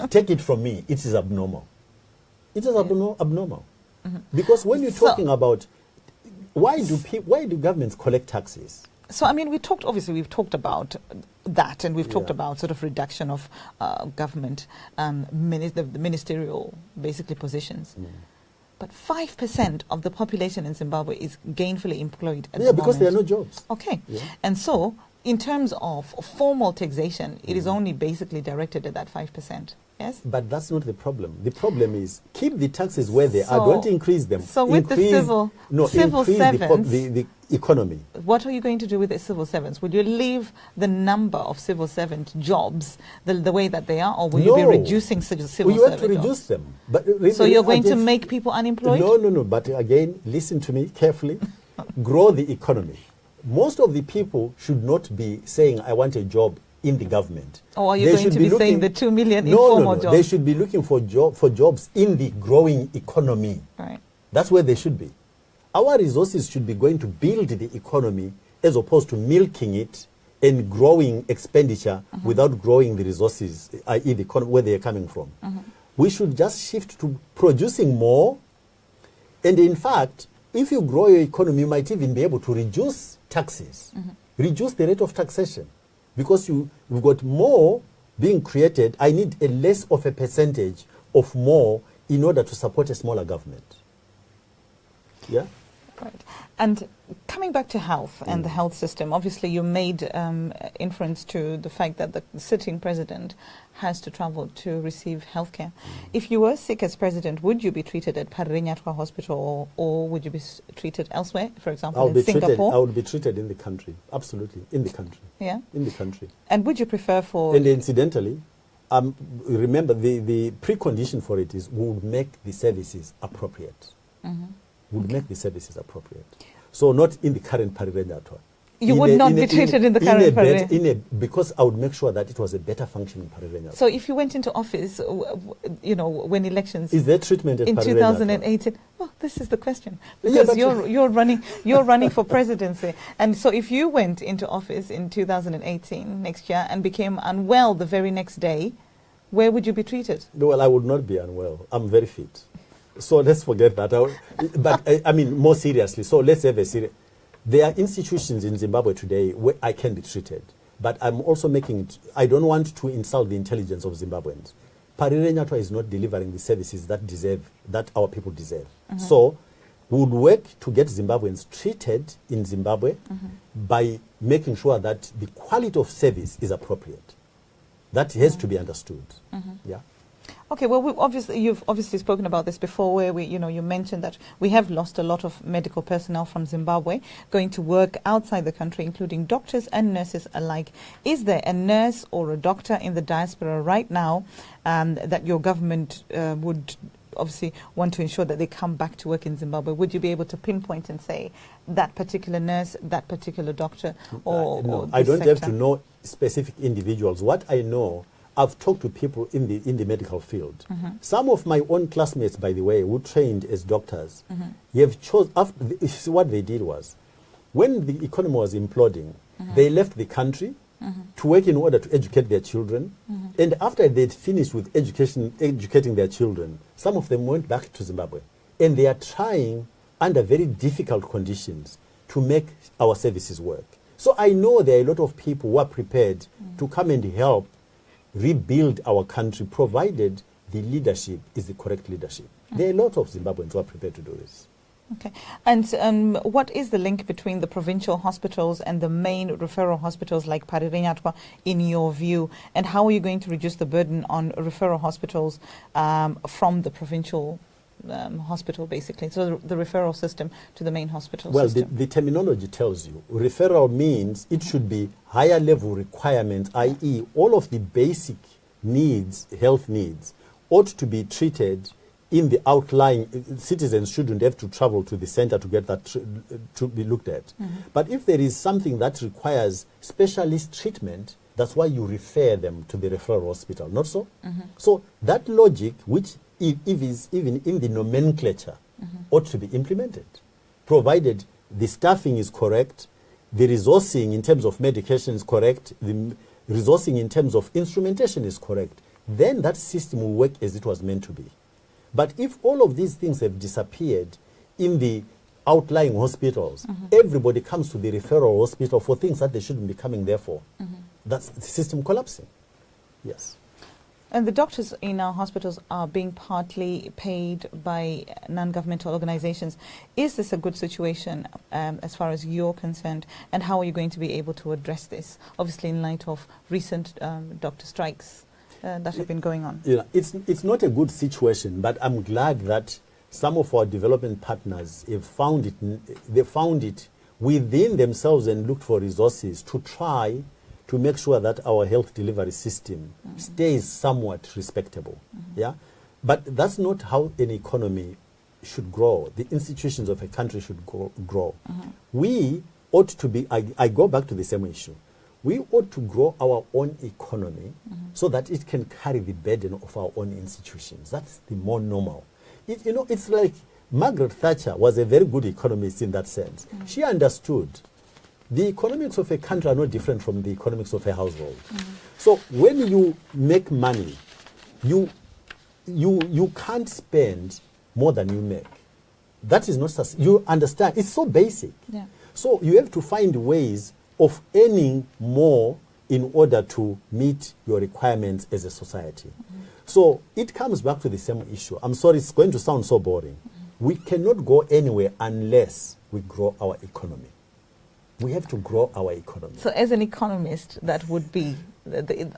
take it from me, it is abnormal. It is abnormal. Because when you're talking about why do governments collect taxes? So, I mean, we've talked about that, and we've talked about sort of reduction of government, the ministerial, basically, positions. But 5% of the population in Zimbabwe is gainfully employed at the moment. Because there are no jobs. Okay. And so, in terms of formal taxation, it is only basically directed at that 5%. Yes? But that's not the problem. The problem is keep the taxes where they are. Don't increase them. So with the civil servants, the economy. What are you going to do with the civil servants? Would you leave the number of civil servant jobs the way that they are, or will you be reducing civil servant jobs? You have to reduce them. But really, so you're going to make people unemployed? No. But again, listen to me carefully. Grow the economy. Most of the people should not be saying, I want a job in the government. Or are you going to be saying the 2 million informal jobs? They should be looking for jobs in the growing economy. Right. That's where they should be. Our resources should be going to build the economy as opposed to milking it and growing expenditure without growing the resources, i.e. the economy, where they are coming from. We should just shift to producing more. And in fact, if you grow your economy, you might even be able to reduce taxes, reduce the rate of taxation. Because you've got more being created, I need a less of a percentage of more in order to support a smaller government. Yeah? Right. And coming back to health and the health system, obviously you made inference to the fact that the sitting president has to travel to receive healthcare. If you were sick as president, would you be treated at Parirenyatwa Hospital or would you be treated elsewhere, for example, in Singapore? I would be treated in the country, absolutely, in the country. Yeah? In the country. And would you prefer for... And incidentally, remember the precondition for it is we would make the services appropriate. Would make the services appropriate. So not in the current Parirenyatwa. You would not be treated in the current Parirenyatwa? Because I would make sure that it was a better functioning Parirenyatwa. So if you went into office, you know, when elections... Is there treatment at in 2018? Well, this is the question. Because you're running for presidency. And so if you went into office in 2018, next year, and became unwell the very next day, where would you be treated? Well, I would not be unwell. I'm very fit. So let's forget that. But I mean, more seriously, so let's have a serious... There are institutions in Zimbabwe today where I can be treated. But I'm also making it... I don't want to insult the intelligence of Zimbabweans. Parirenyatwa is not delivering the services that our people deserve. So we would work to get Zimbabweans treated in Zimbabwe by making sure that the quality of service is appropriate. That has to be understood. Yeah. Okay, well, you've obviously spoken about this before, where you mentioned that we have lost a lot of medical personnel from Zimbabwe going to work outside the country, including doctors and nurses alike. Is there a nurse or a doctor in the diaspora right now that your government would obviously want to ensure that they come back to work in Zimbabwe? Would you be able to pinpoint and say that particular nurse, that particular doctor, or no, I don't have to know specific individuals. What I know, I've talked to people in the medical field. Some of my own classmates, by the way, who trained as doctors, what they did was, when the economy was imploding, they left the country to work in order to educate their children. And after they'd finished with educating their children, some of them went back to Zimbabwe. And they are trying, under very difficult conditions, to make our services work. So I know there are a lot of people who are prepared to come and help rebuild our country, provided the leadership is the correct leadership. There are a lot of Zimbabweans who are prepared to do this. Okay. And what is the link between the provincial hospitals and the main referral hospitals like Parirenyatwa in your view? And how are you going to reduce the burden on referral hospitals from the provincial hospital, basically, so the referral system to the main hospital system? The terminology tells you referral means it should be higher level requirements, i.e. all of the basic needs, health needs, ought to be treated in the outlying. Citizens shouldn't have to travel to the center to get that to be looked at. But if there is something that requires specialist treatment, that's why you refer them to the referral hospital, not so? So that logic, which is even in the nomenclature, ought to be implemented, provided the staffing is correct, the resourcing in terms of medication is correct, the resourcing in terms of instrumentation is correct. Then that system will work as it was meant to be. But if all of these things have disappeared in the outlying hospitals, everybody comes to the referral hospital for things that they shouldn't be coming there for. That's the system collapsing. Yes. And the doctors in our hospitals are being partly paid by non-governmental organizations. Is this a good situation as far as you're concerned? And how are you going to be able to address this, obviously in light of recent doctor strikes that have been going on? Yeah, it's not a good situation, but I'm glad that some of our development partners have found it within themselves and looked for resources to try to make sure that our health delivery system stays somewhat respectable. Yeah, but that's not how an economy should grow. The institutions of a country should grow. We ought to be, I go back to the same issue. We ought to grow our own economy so that it can carry the burden of our own institutions. That's the more normal. You know, it's like Margaret Thatcher was a very good economist in that sense. She understood the economics of a country are not different from the economics of a household. So when you make money, you can't spend more than you make. That is not, you understand, it's so basic. Yeah. So you have to find ways of earning more in order to meet your requirements as a society. So it comes back to the same issue. I'm sorry, it's going to sound so boring. We cannot go anywhere unless we grow our economy. We have to grow our economy. So as an economist, that would be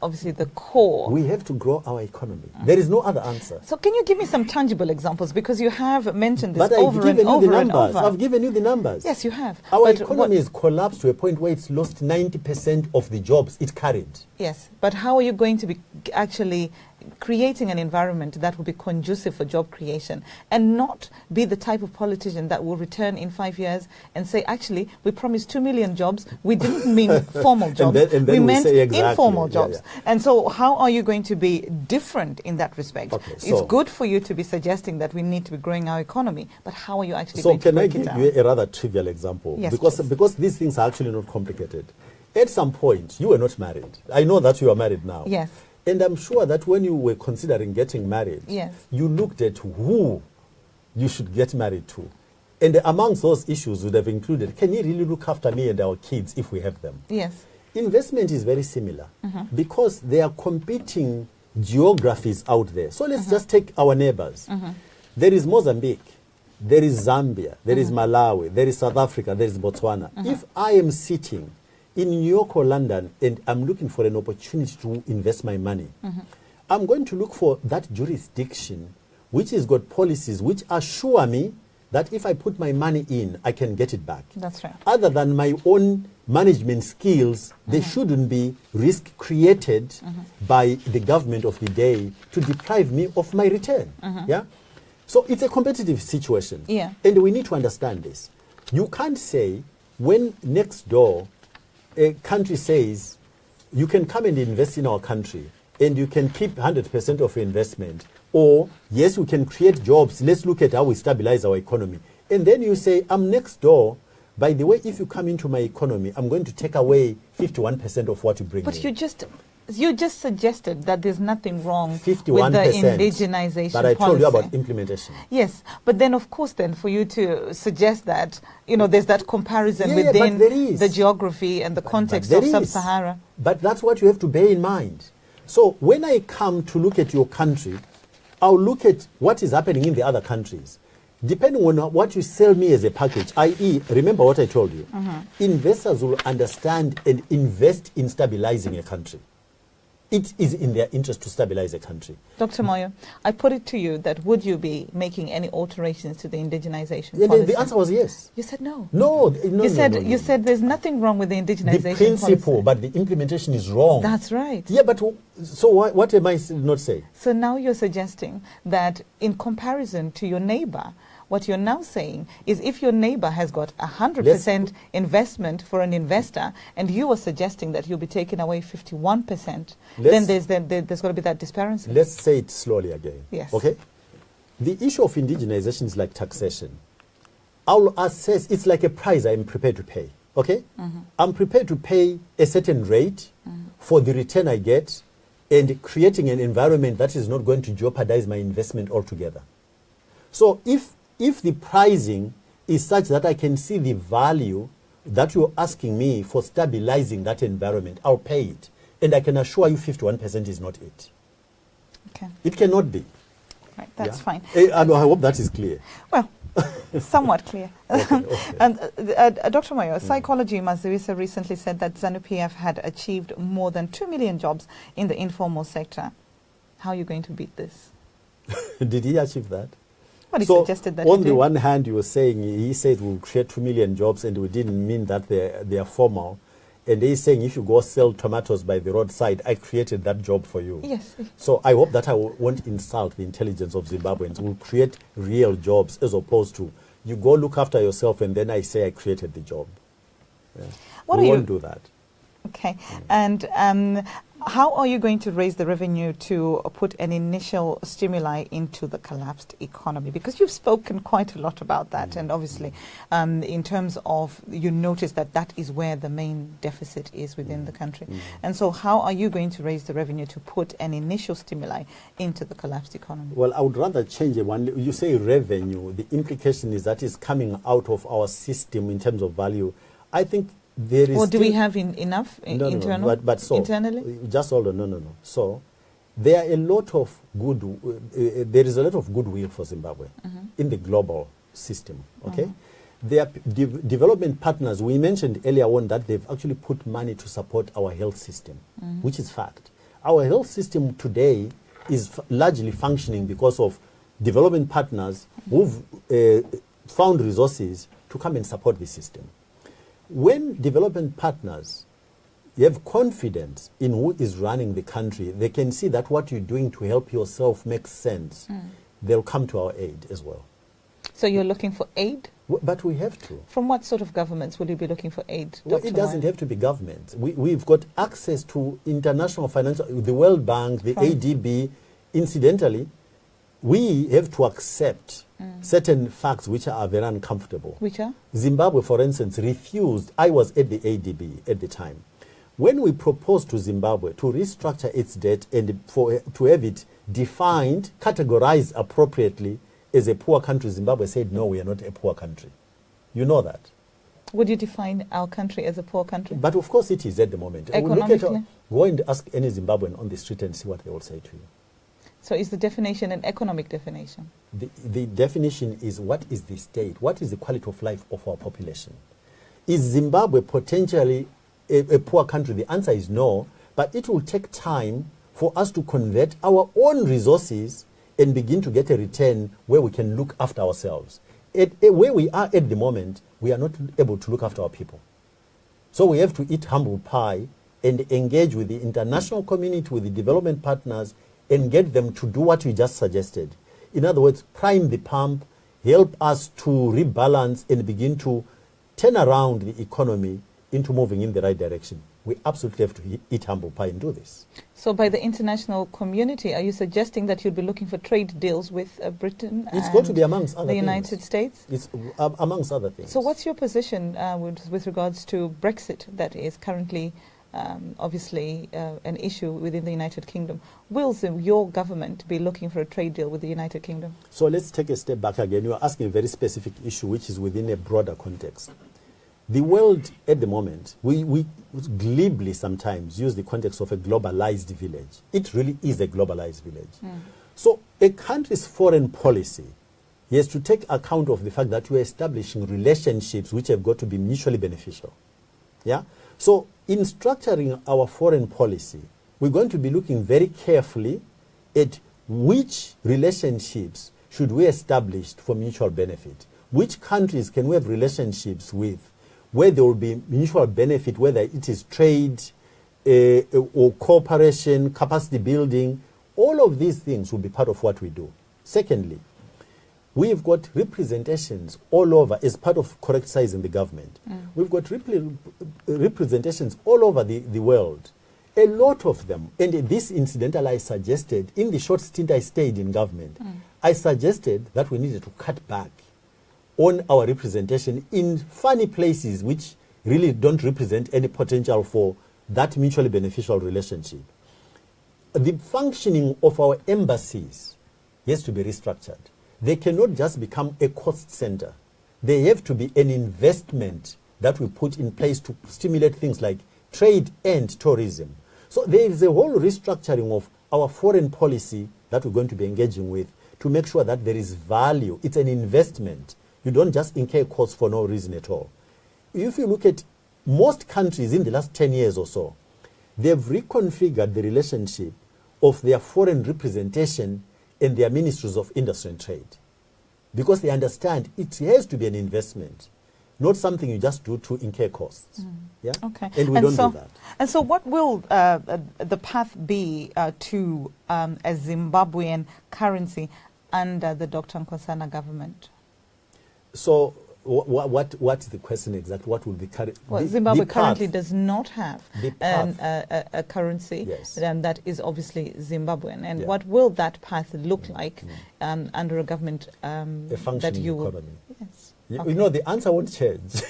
obviously the core. We have to grow our economy. There is no other answer. So can you give me some tangible examples? Because you have mentioned this but over and over and over. I've given you the numbers. Yes, you have. Our economy has collapsed to a point where it's lost 90% of the jobs it carried. Yes, but how are you going to be actually creating an environment that will be conducive for job creation and not be the type of politician that will return in 5 years and say, actually, we promised 2 million jobs. We didn't mean formal jobs. and then we meant exactly, informal jobs. Yeah. And so how are you going to be different in that respect? Okay, it's good for you to be suggesting that we need to be growing our economy, but how are you actually so going to break can it I down? give you a rather trivial example? Yes, because these things are actually not complicated. At some point, you were not married. I know that you are married now. Yes. And I'm sure that when you were considering getting married, yes, you looked at who you should get married to. And amongst those issues would have included, can you really look after me and our kids if we have them? Yes. Investment is very similar because there are competing geographies out there. So let's just take our neighbors. There is Mozambique, there is Zambia, there is Malawi, there is South Africa, there is Botswana. If I am sitting in New York or London and I'm looking for an opportunity to invest my money, I'm going to look for that jurisdiction which has got policies which assure me that if I put my money in, I can get it back. That's right. Other than my own management skills, there shouldn't be risk created by the government of the day to deprive me of my return. Yeah? So it's a competitive situation. Yeah. And we need to understand this. You can't say when next door a country says you can come and invest in our country and you can keep 100% of your investment, or yes, we can create jobs, let's look at how we stabilize our economy. And then you say, I'm next door. By the way, if you come into my economy, I'm going to take away 51% of what you bring in. But you just suggested that there's nothing wrong 51%, with the indigenization but I told you policy. about implementation. Yes, but then of course then for you to suggest that, you know, there's that comparison Yeah, within but there is. the geography and the context But of there is. Sub-Sahara. But that's what you have to bear in mind. So when I come to look at your country, I'll look at what is happening in the other countries. Depending on what you sell me as a package, i.e., remember what I told you, investors will understand and invest in stabilizing a country. It is in their interest to stabilize a country. Dr. Moyo, I put it to you that would you be making any alterations to the indigenization Yeah, policy? the answer was yes. You said no. No, You said there's nothing wrong with the indigenization The principle, policy. but the implementation is wrong. That's right. Yeah, but so what am I not saying? So now you're suggesting that in comparison to your neighbor, what you're now saying is if your neighbor has got 100% investment for an investor and you are suggesting that you'll be taking away 51%, then there's got to be that disparity. Let's say it slowly again. Yes. Okay? The issue of indigenization is like taxation. I'll assess, it's like a price I'm prepared to pay. Okay? I'm prepared to pay a certain rate for the return I get and creating an environment that is not going to jeopardize my investment altogether. So if the pricing is such that I can see the value that you're asking me for stabilizing that environment, I'll pay it. And I can assure you 51% is not it. Okay. It cannot be. Right, that's fine. I hope that is clear. Well, somewhat clear. Okay. And Dr. Moyo, Psychology Mazirisa recently said that ZANU-PF had achieved more than 2 million jobs in the informal sector. How are you going to beat this? Did he achieve that? Well, he so suggested that on the one hand, you were saying, he said we'll create 2 million jobs, and we didn't mean that they are formal. And he's saying if you go sell tomatoes by the roadside, I created that job for you. Yes. So I hope that I won't insult the intelligence of Zimbabweans. We'll create real jobs as opposed to you go look after yourself and then I say I created the job. Yeah. We won't do that. Okay. And how are you going to raise the revenue to put an initial stimuli into the collapsed economy? Because you've spoken quite a lot about that, and obviously in terms of, you notice that that is where the main deficit is within the country. And so how are you going to raise the revenue to put an initial stimuli into the collapsed economy? Well, I would rather change it. When you say revenue, the implication is that it's coming out of our system in terms of value. I think there is. Or do we have enough internal? But so, internally? Just hold on. No. So there are a lot of there is a lot of goodwill for Zimbabwe in the global system. Okay, there are development partners. We mentioned earlier on that they've actually put money to support our health system, which is fact. Our health system today is largely functioning because of development partners who've found resources to come and support the system. When development partners have confidence in who is running the country, they can see that what you're doing to help yourself makes sense. They'll come to our aid as well. So you're looking for aid? But we have to. From what sort of governments will you be looking for aid, Well, it doesn't have to be government. We've got access to international financial, the World Bank, the ADB. Incidentally, we have to accept certain facts which are very uncomfortable. Which are? Zimbabwe, for instance, refused. I was at the ADB at the time. When we proposed to Zimbabwe to restructure its debt and to have it defined, categorized appropriately as a poor country, Zimbabwe said, no, we are not a poor country. You know that. Would you define our country as a poor country? But of course it is at the moment. Economically? Go and ask any Zimbabwean on the street and see what they will say to you. So is the definition an economic definition? The definition is what is the state, what is the quality of life of our population. Is Zimbabwe potentially a poor country? The answer is no, but it will take time for us to convert our own resources and begin to get a return where we can look after ourselves. Where we are at the moment, we are not able to look after our people. So we have to eat humble pie and engage with the international community, with the development partners, and get them to do what we just suggested. In other words, prime the pump, help us to rebalance and begin to turn around the economy into moving in the right direction. We absolutely have to eat humble pie and do this. So by the international community, are you suggesting that you'll be looking for trade deals with Britain It's going to be amongst other the things. United States? It's amongst other things. So what's your position with regards to Brexit that is currently obviously an issue within the United Kingdom? Will your government be looking for a trade deal with the United Kingdom? So let's take a step back again. You are asking a very specific issue which is within a broader context. The world at the moment, we glibly sometimes use the context of a globalized village. It really is a globalized village. So a country's foreign policy has to take account of the fact that you are establishing relationships which have got to be mutually beneficial. Yeah? So in structuring our foreign policy, we're going to be looking very carefully at which relationships should we establish for mutual benefit. Which countries can we have relationships with where there will be mutual benefit, whether it is trade or cooperation, capacity building. All of these things will be part of what we do. Secondly, we've got representations all over as part of correct sizing the government. We've got representations all over the world. A lot of them, and this incidental I suggested, in the short stint I stayed in government, I suggested that we needed to cut back on our representation in funny places which really don't represent any potential for that mutually beneficial relationship. The functioning of our embassies has to be restructured. They cannot just become a cost center. They have to be an investment that we put in place to stimulate things like trade and tourism. So there is a whole restructuring of our foreign policy that we're going to be engaging with to make sure that there is value. It's an investment. You don't just incur costs for no reason at all. If you look at most countries in the last 10 years or so, they've reconfigured the relationship of their foreign representation and their ministries of industry and trade, because they understand it has to be an investment, not something you just do to incur costs. Yeah? Okay. And we don't do that. And so what will the path be to a Zimbabwean currency under the Dr. Nkosana government? So what is the question exactly? What will the currency? Well, Zimbabwe currently does not have a currency, yes, that is obviously Zimbabwean. And what will that path look like under a government a functioning that you economy? Yes. You know, the answer won't change.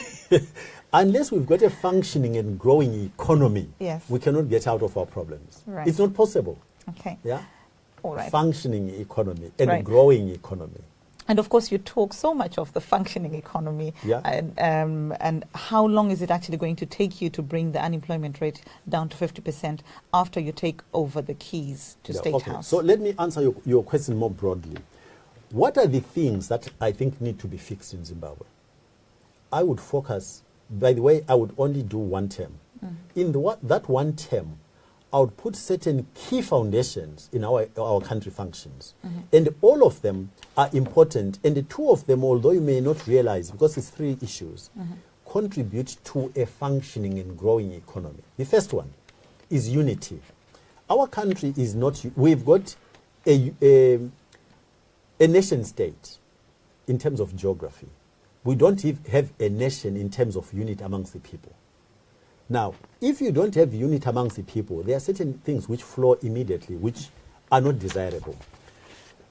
Unless we've got a functioning and growing economy, yes, we cannot get out of our problems. Right. It's not possible. Okay. Yeah? All right. Functioning economy and a growing economy. And of course, you talk so much of the functioning economy. Yeah. And how long is it actually going to take you to bring the unemployment rate down to 50% after you take over the keys to State House? So let me answer your question more broadly. What are the things that I think need to be fixed in Zimbabwe? I would focus, by the way, I would only do one term. In that one term, I would put certain key foundations in our country functions. And all of them are important. And the two of them, although you may not realize, because it's three issues, contribute to a functioning and growing economy. The first one is unity. Our country is not, we've got a nation state in terms of geography. We don't have a nation in terms of unity amongst the people. Now, if you don't have unity amongst the people, there are certain things which flow immediately, which are not desirable.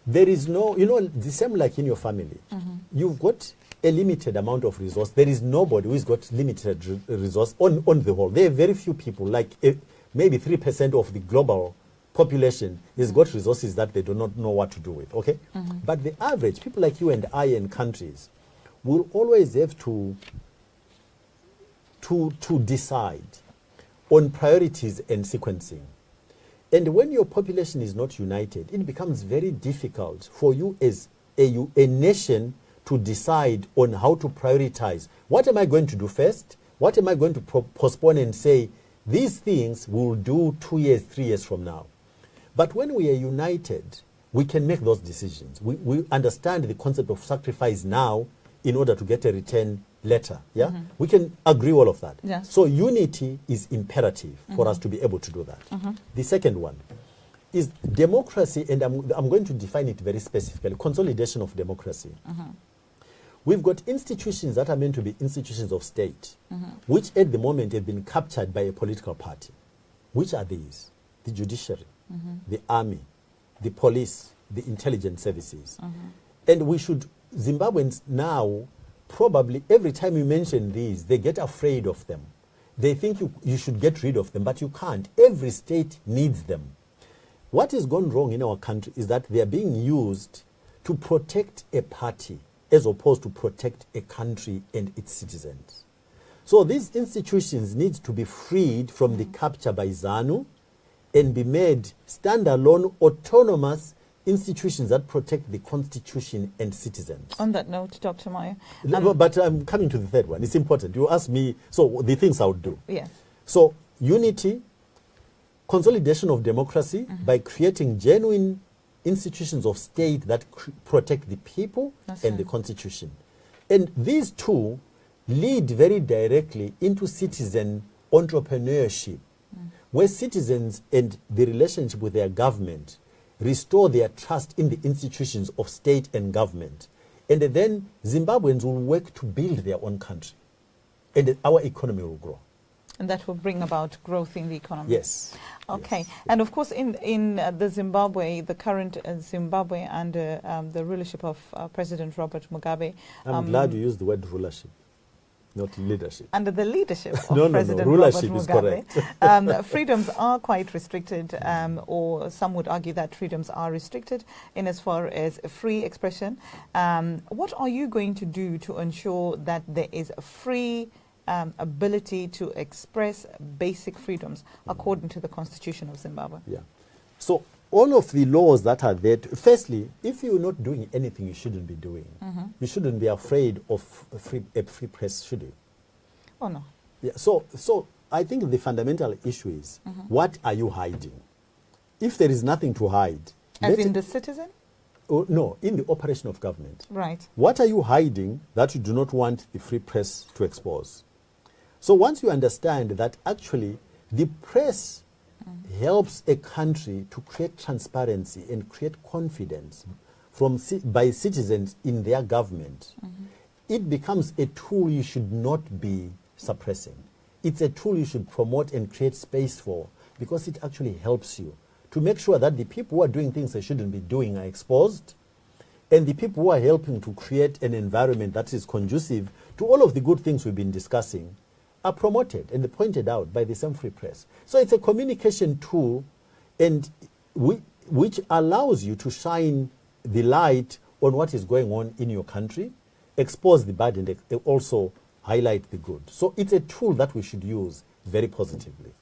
There is no, you know, the same like in your family. You've got a limited amount of resource. There is nobody who's got limited resource on the whole. There are very few people, like maybe 3% of the global population has got resources that they do not know what to do with, okay? But the average, people like you and I and countries, will always have to decide on priorities and sequencing. And when your population is not united, it becomes very difficult for you as a nation to decide on how to prioritize. What am I going to do first? What am I going to postpone and say, these things we'll do 2 years, 3 years from now? But when we are united, we can make those decisions. We understand the concept of sacrifice now in order to get a return later. Yeah, we can agree all of that. Yes. So unity is imperative for us to be able to do that. The second one is democracy, and I'm going to define it very specifically, consolidation of democracy. We've got institutions that are meant to be institutions of state, which at the moment have been captured by a political party. Which are these? The judiciary, the army, the police, the intelligence services. And we should, Zimbabweans now, probably every time you mention these, they get afraid of them. They think you should get rid of them, but you can't. Every state needs them. What has gone wrong in our country is that they are being used to protect a party as opposed to protect a country and its citizens. So these institutions need to be freed from the capture by ZANU and be made standalone, autonomous institutions that protect the constitution and citizens. On that note, Dr. Moyo. But I'm coming to the third one. It's important. You asked me, so the things I would do. Yes. So unity, consolidation of democracy by creating genuine institutions of state that protect the people and the constitution. And these two lead very directly into citizen entrepreneurship, where citizens and the relationship with their government restore their trust in the institutions of state and government. And then Zimbabweans will work to build their own country. And our economy will grow. And that will bring about growth in the economy. Yes. Okay. Yes. And of course, in the Zimbabwe, the current Zimbabwe under the rulership of President Robert Mugabe. I'm glad you used the word rulership, not leadership. Under the leadership of President rulership Robert Mugabe. Is correct. Freedoms are quite restricted, or some would argue that freedoms are restricted in as far as free expression. What are you going to do to ensure that there is a free ability to express basic freedoms according to the Constitution of Zimbabwe? Yeah. So all of the laws that are there, firstly, if you're not doing anything you shouldn't be doing, you shouldn't be afraid of a free press, should you? Oh, no. Yeah, so I think the fundamental issue is, what are you hiding? If there is nothing to hide... As in the citizen? Oh, no, in the operation of government. Right. What are you hiding that you do not want the free press to expose? So once you understand that actually the press helps a country to create transparency and create confidence by citizens in their government, it becomes a tool you should not be suppressing. It's a tool you should promote and create space for, because it actually helps you to make sure that the people who are doing things they shouldn't be doing are exposed, and the people who are helping to create an environment that is conducive to all of the good things we've been discussing are promoted and pointed out by the same free press. So it's a communication tool, and which allows you to shine the light on what is going on in your country, expose the bad, and also highlight the good. So it's a tool that we should use very positively.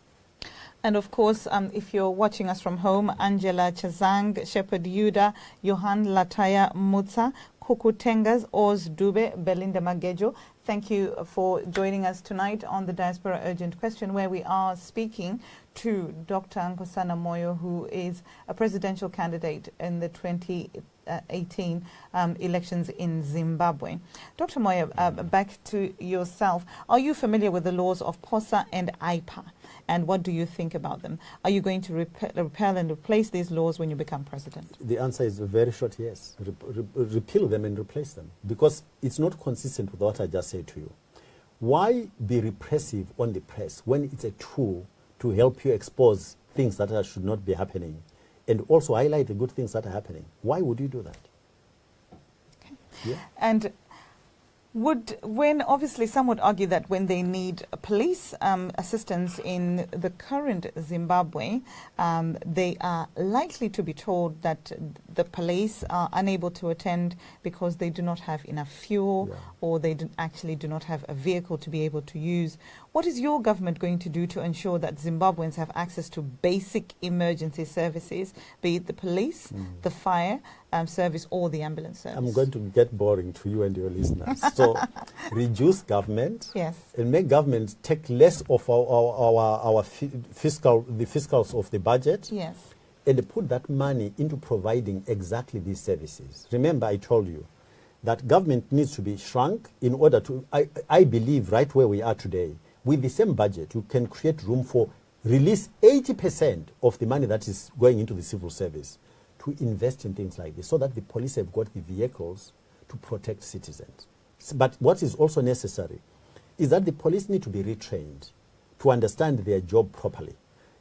And of course, if you're watching us from home, Angela Chazang, Shepherd Yuda, Johan Lataya Mutsa, Kuku Tengas, Oz Dube, Belinda Magejo, thank you for joining us tonight on the Diaspora Urgent Question, where we are speaking to Dr. Nkosana Moyo, who is a presidential candidate in the 2018 elections in Zimbabwe. Dr. Moyo, back to yourself. Are you familiar with the laws of POSA and IPA? And what do you think about them? Are you going to repeal and replace these laws when you become president? The answer is a very short yes. Repeal them and replace them, because it's not consistent with what I just said to you. Why be repressive on the press when it's a tool to help you expose things that should not be happening and also highlight the good things that are happening? Why would you do that? Okay. Yeah. And obviously some would argue that when they need police assistance in the current Zimbabwe, they are likely to be told that the police are unable to attend because they do not have enough fuel, or they actually do not have a vehicle to be able to use. What is your government going to do to ensure that Zimbabweans have access to basic emergency services, be it the police, the fire service, or the ambulance service? I'm going to get boring to you and your listeners. So reduce government, and make government take less of our fiscals of the budget, and put that money into providing exactly these services. Remember, I told you that government needs to be shrunk in order to, I believe right where we are today, with the same budget, you can create room for release 80% of the money that is going into the civil service to invest in things like this, so that the police have got the vehicles to protect citizens. But what is also necessary is that the police need to be retrained to understand their job properly.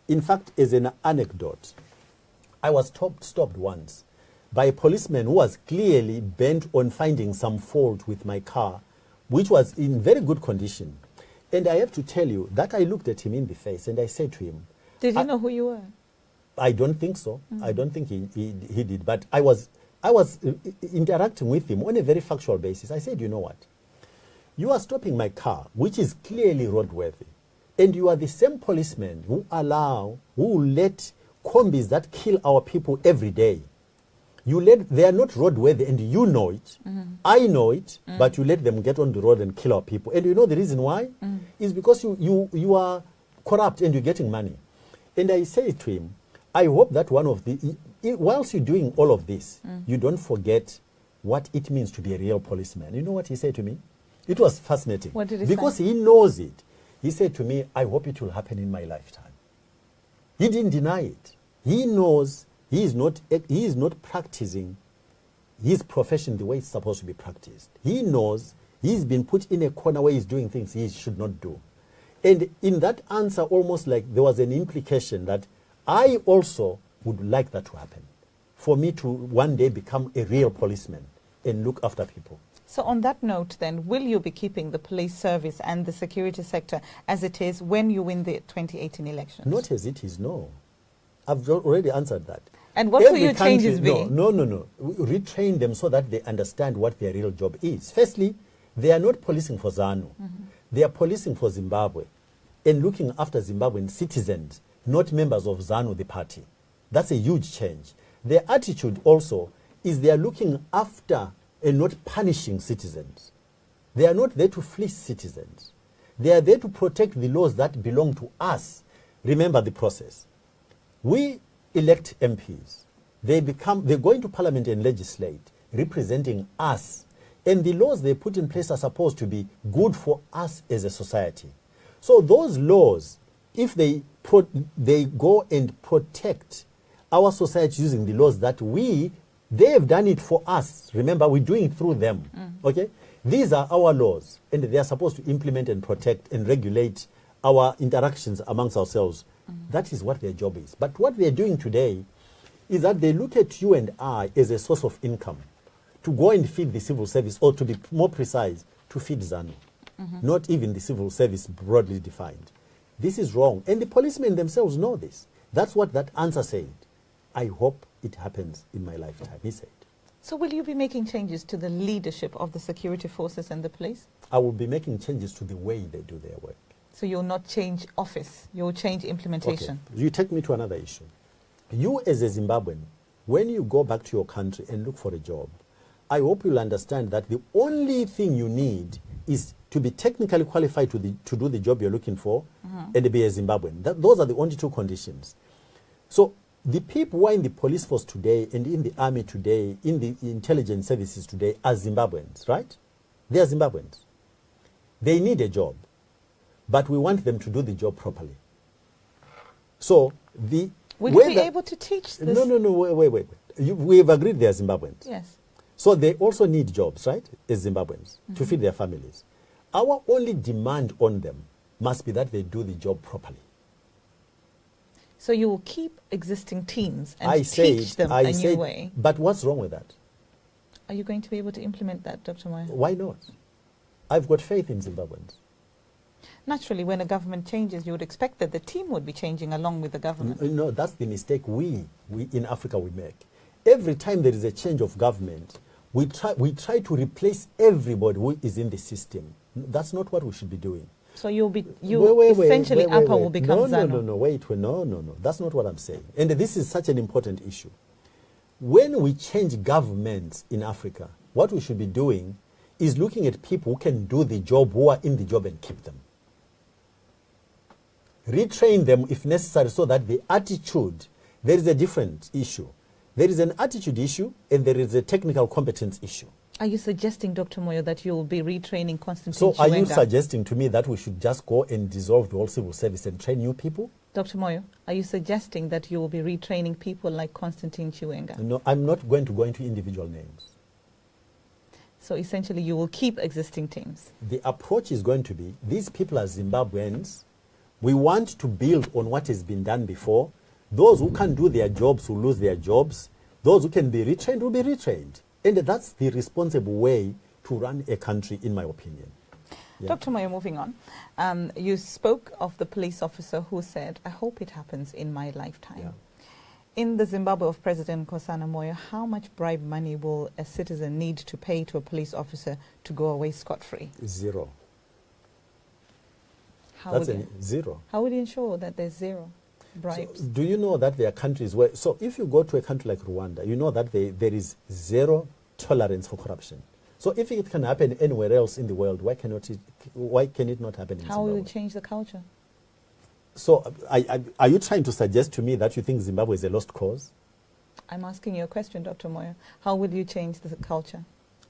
In fact, as an anecdote, I was stopped once by a policeman who was clearly bent on finding some fault with my car, which was in very good condition. And I have to tell you that I looked at him in the face and I said to him... Did he know who you were? I don't think so. I don't think he did. But I was interacting with him on a very factual basis. I said, you know what? You are stopping my car, which is clearly roadworthy. And you are the same policeman who let combis that kill our people every day. They are not roadworthy, and you know it. I know it, but you let them get on the road and kill our people. And you know the reason why? Is because you are corrupt and you're getting money. And I say to him, I hope that whilst you're doing all of this, you don't forget what it means to be a real policeman. You know what he said to me? It was fascinating. What did he say? Because he knows it. He said to me, I hope it will happen in my lifetime. He didn't deny it. He knows he is not practicing his profession the way it's supposed to be practiced. He knows he's been put in a corner where he's doing things he should not do. And in that answer, almost like there was an implication that I also would like that to happen, for me to one day become a real policeman and look after people. So on that note then, will you be keeping the police service and the security sector as it is when you win the 2018 elections? Not as it is, no. I've already answered that. And what will your changes be? No. We retrain them so that they understand what their real job is. Firstly, they are not policing for ZANU. They are policing for Zimbabwe and looking after Zimbabwean citizens, not members of ZANU, the party. That's a huge change. Their attitude also is they are looking after and not punishing citizens. They are not there to fleece citizens. They are there to protect the laws that belong to us. Remember the process. We elect MPs. They go into parliament and legislate, representing us. And the laws they put in place are supposed to be good for us as a society. So those laws, if they go and protect our society using the laws that they have done it for us. Remember, we're doing it through them. Okay? These are our laws, and they are supposed to implement and protect and regulate our interactions amongst ourselves. That is what their job is. But what they're doing today is that they look at you and I as a source of income to go and feed the civil service, or to be more precise, to feed ZANU. Not even the civil service broadly defined. This is wrong. And the policemen themselves know this. That's what that answer said. I hope it happens in my lifetime, he said. So will you be making changes to the leadership of the security forces and the police? I will be making changes to the way they do their work. So you'll not change office, you'll change implementation. Okay. You take me to another issue. You as a Zimbabwean, when you go back to your country and look for a job, I hope you'll understand that the only thing you need is to be technically qualified to do the job you're looking for, and be a Zimbabwean. Those are the only two conditions. So the people who are in the police force today, and in the army today, in the intelligence services today, are Zimbabweans, right? They are Zimbabweans. They need a job, but we want them to do the job properly. So will you be able to teach this? No, wait. We've agreed they are Zimbabweans. Yes. So they also need jobs, right, as Zimbabweans, to feed their families. Our only demand on them must be that they do the job properly. So you will keep existing teams and teach them a new way. But what's wrong with that? Are you going to be able to implement that, Dr. Moyo? Why not? I've got faith in Zimbabweans. Naturally, when a government changes, you would expect that the team would be changing along with the government. No, that's the mistake we in Africa we make. Every time there is a change of government, we try to replace everybody who is in the system. That's not what we should be doing. So essentially APA will become ZANU. No. That's not what I'm saying. And this is such an important issue. When we change governments in Africa, what we should be doing is looking at people who can do the job, who are in the job, and keep them. Retrain them if necessary, so that the attitude, there is a different issue. There is an attitude issue and there is a technical competence issue. Are you suggesting, Dr. Moyo, that you will be retraining Constantine So Chiwenga? are you suggesting to me that we should just go and dissolve the whole civil service and train new people? Dr. Moyo, are you suggesting that you will be retraining people like Constantine Chiwenga? No, I'm not going to go into individual names. So essentially you will keep existing teams? The approach is going to be, these people are Zimbabweans. We want to build on what has been done before. Those who can do their jobs will lose their jobs. Those who can be retrained will be retrained. And that's the responsible way to run a country, in my opinion. Yeah. Dr. Moyo, moving on. You spoke of the police officer who said, I hope it happens in my lifetime. Yeah. In the Zimbabwe of President Nkosana Moyo, how much bribe money will a citizen need to pay to a police officer to go away scot-free? Zero. Zero. How would you ensure that there's zero bribes? So, do you know that there are countries where, so if you go to a country like Rwanda, you know that there is zero tolerance for corruption. So if it can happen anywhere else in the world, why can it not happen in Zimbabwe? How will you change the culture? So are you trying to suggest to me that you think Zimbabwe is a lost cause? I'm asking you a question, Dr. Moyo. How will you change the culture?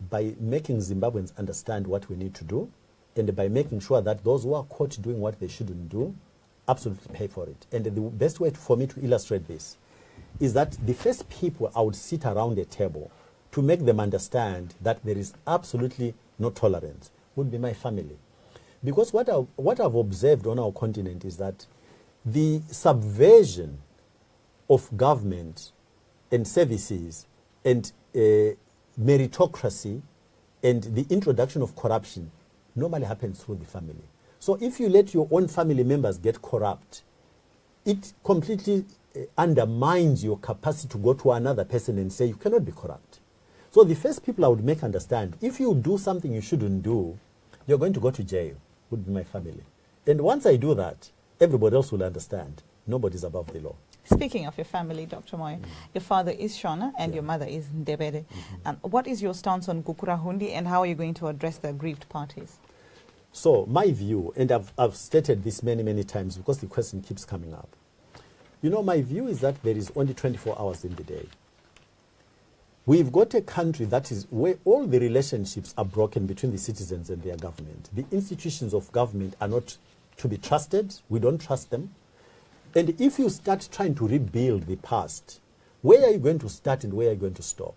By making Zimbabweans understand what we need to do, and by making sure that those who are caught doing what they shouldn't do absolutely pay for it. And the best way for me to illustrate this is that the first people I would sit around a table to make them understand that there is absolutely no tolerance would be my family. Because what I've observed on our continent is that the subversion of government and services and meritocracy and the introduction of corruption normally happens through the family. So if you let your own family members get corrupt, it completely undermines your capacity to go to another person and say you cannot be corrupt. So the first people I would make understand, if you do something you shouldn't do, you're going to go to jail, would be my family. And once I do that, everybody else will understand. Nobody's above the law. Speaking of your family, Dr. Moyo, your father is Shona and your mother is Ndebele. What is your stance on Gukurahundi and how are you going to address the aggrieved parties? So my view, and I've stated this many, many times because the question keeps coming up. You know, my view is that there is only 24 hours in the day. We've got a country that is where all the relationships are broken between the citizens and their government. The institutions of government are not to be trusted. We don't trust them. And if you start trying to rebuild the past, where are you going to start and where are you going to stop?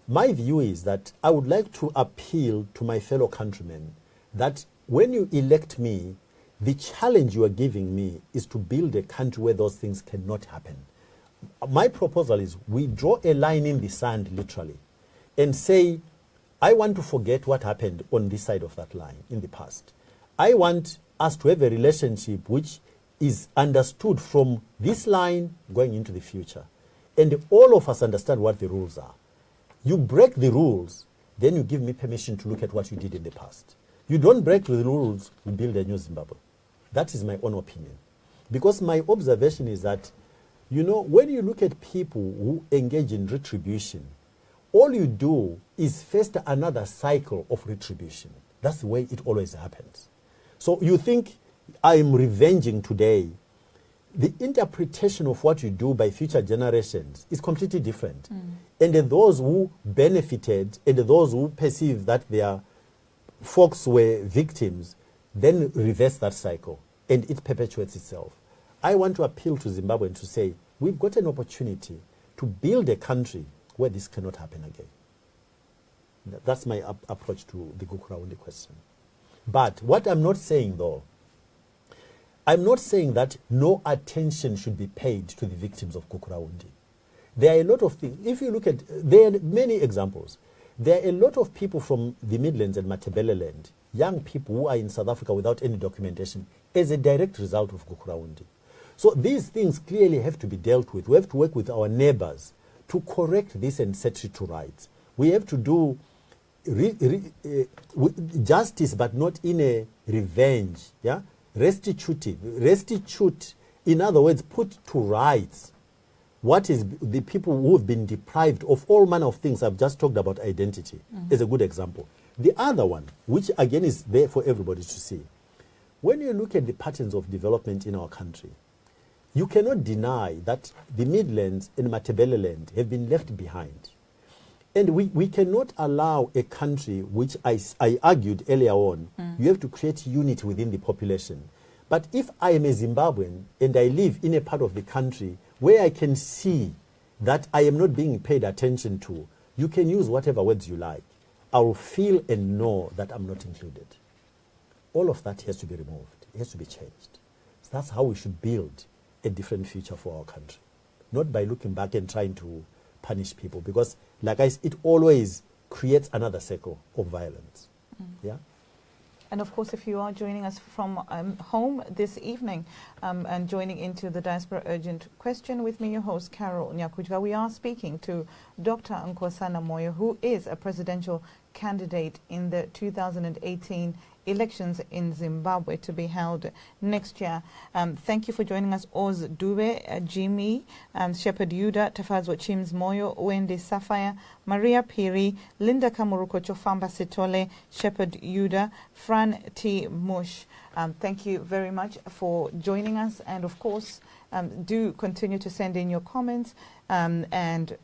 My view is that I would like to appeal to my fellow countrymen that when you elect me, the challenge you are giving me is to build a country where those things cannot happen. My proposal is we draw a line in the sand, literally, and say, I want to forget what happened on this side of that line in the past. I want us to have a relationship which is understood from this line going into the future. And all of us understand what the rules are. You break the rules, then you give me permission to look at what you did in the past. You don't break the rules, we build a new Zimbabwe. That is my own opinion. Because my observation is that, you know, when you look at people who engage in retribution, all you do is first another cycle of retribution. That's the way it always happens. So you think, I'm revenging today. The interpretation of what you do by future generations is completely different. And those who benefited and those who perceive that their folks were victims, then reverse that cycle and it perpetuates itself. I want to appeal to Zimbabweans to say, we've got an opportunity to build a country where this cannot happen again. That's my approach to the Gukurahundi question. But what I'm not saying, though, I'm not saying that no attention should be paid to the victims of Gukurahundi. There are a lot of things. If you look at, there are many examples. There are a lot of people from the Midlands and Matabele land, young people who are in South Africa without any documentation, as a direct result of Gukurahundi. So these things clearly have to be dealt with. We have to work with our neighbors to correct this and set it to rights. We have to do justice, but not in a revenge. Yeah, restitute. In other words, put to rights what is the people who have been deprived of all manner of things. I've just talked about identity as a good example. The other one, which again is there for everybody to see, when you look at the patterns of development in our country, you cannot deny that the Midlands and Matabele land have been left behind. And we cannot allow a country, which I argued earlier on, you have to create unity within the population. But if I am a Zimbabwean and I live in a part of the country where I can see that I am not being paid attention to, you can use whatever words you like. I will feel and know that I'm not included. All of that has to be removed. It has to be changed. So that's how we should build a different future for our country. Not by looking back and trying to punish people, because like I said, it always creates another cycle of violence. Yeah. And of course, if you are joining us from home this evening and joining into the Diaspora Urgent Question with me, your host, Carol Nyakujwa, we are speaking to Dr. Nkosana Moyo, who is a presidential candidate in the 2018 elections in Zimbabwe to be held next year. Thank you for joining us, Oz Dube, Jimmy, Shepherd Yuda, Tafazwa Chims Moyo, Wendy Sapphire, Maria Piri, Linda Kamuruko Chofamba Sitole, Shepherd Yuda, Fran T. Mush. Thank you very much for joining us, and of course, do continue to send in your comments and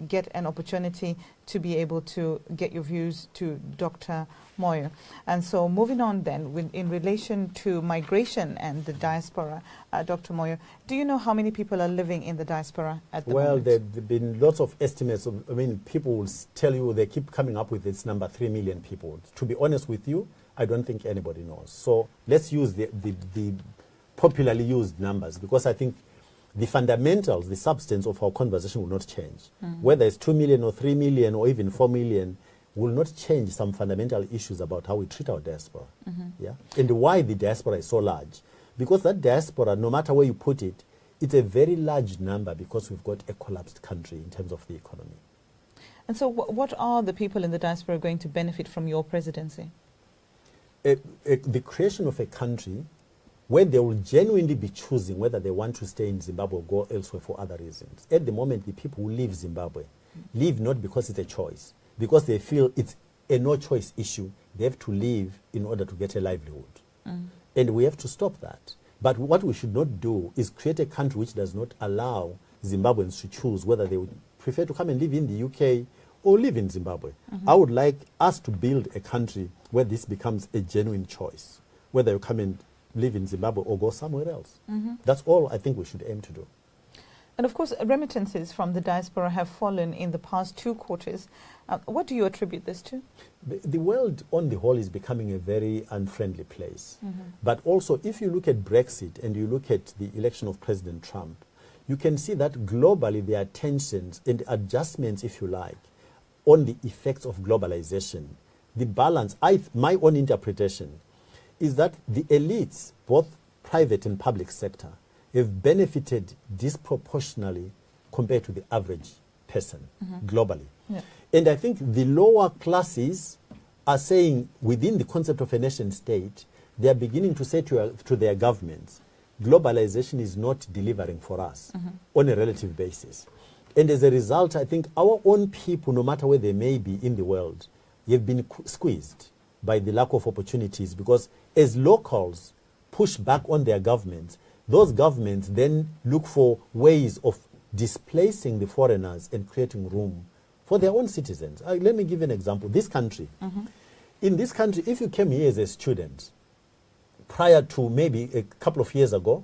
get an opportunity to be able to get your views to Dr. Moyo. And so moving on then, in relation to migration and the diaspora, Dr. Moyo, do you know how many people are living in the diaspora at the moment? Well, there have been lots of estimates. I mean, people will tell you, they keep coming up with this number, 3 million people. To be honest with you, I don't think anybody knows. So let's use the popularly used numbers, because I think the fundamentals, the substance of our conversation will not change. Whether it's 2 million or 3 million or even 4 million will not change some fundamental issues about how we treat our diaspora. Yeah? And why the diaspora is so large. Because that diaspora, no matter where you put it, it's a very large number, because we've got a collapsed country in terms of the economy. And so what are the people in the diaspora going to benefit from your presidency? The creation of a country where they will genuinely be choosing whether they want to stay in Zimbabwe or go elsewhere for other reasons. At the moment, the people who leave Zimbabwe leave not because it's a choice, because they feel it's a no-choice issue. They have to leave in order to get a livelihood. And we have to stop that. But what we should not do is create a country which does not allow Zimbabweans to choose whether they would prefer to come and live in the UK or live in Zimbabwe. I would like us to build a country where this becomes a genuine choice, whether you come and live in Zimbabwe or go somewhere else. That's all I think we should aim to do. And of course, remittances from the diaspora have fallen in the past 2 quarters. What do you attribute this to? The world on the whole is becoming a very unfriendly place. But also, if you look at Brexit and you look at the election of President Trump, you can see that globally there are tensions and adjustments, if you like, on the effects of globalization. The balance, my own interpretation, is that the elites, both private and public sector, have benefited disproportionately compared to the average person globally. And I think the lower classes are saying, within the concept of a nation state, they are beginning to say to their governments, globalization is not delivering for us on a relative basis. And as a result, I think our own people, no matter where they may be in the world, have been squeezed by the lack of opportunities, because as locals push back on their governments, those governments then look for ways of displacing the foreigners and creating room for their own citizens. Let me give an example. This country, in this country, if you came here as a student, prior to maybe a couple of years ago,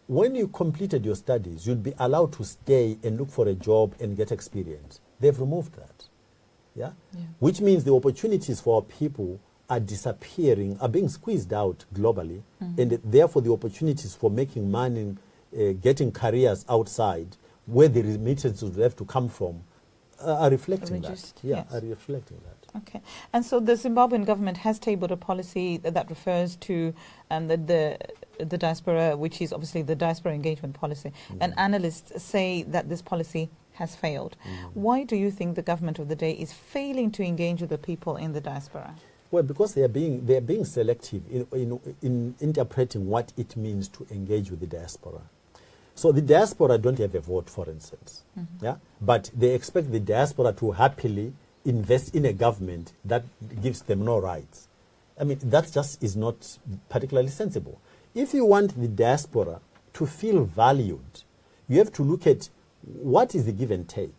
when you completed your studies, you'd be allowed to stay and look for a job and get experience. They've removed that. Which means the opportunities for our people are disappearing, are being squeezed out globally, and therefore the opportunities for making money, getting careers outside, where the remittances would have to come from, are reflecting that. Are reflecting that. Okay. And so the Zimbabwean government has tabled a policy that refers to the diaspora, which is obviously the diaspora engagement policy. And analysts say that this policy has failed. Why do you think the government of the day is failing to engage with the people in the diaspora? Well, because they are being selective in interpreting what it means to engage with the diaspora. So the diaspora don't have a vote, for instance, but they expect the diaspora to happily invest in a government that gives them no rights. I mean, that just is not particularly sensible. If you want the diaspora to feel valued, you have to look at what is the give and take.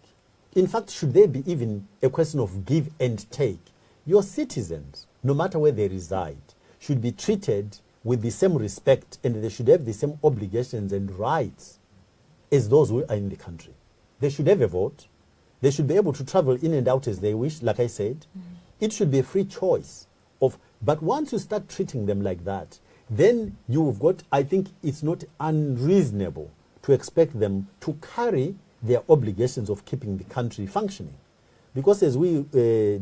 In fact, should there be even a question of give and take? Your citizens, no matter where they reside, should be treated with the same respect, and they should have the same obligations and rights as those who are in the country. They should have a vote. They should be able to travel in and out as they wish, like I said. It should be a free choice. But once you start treating them like that, then you've got, I think it's not unreasonable to expect them to carry their obligations of keeping the country functioning. Because as we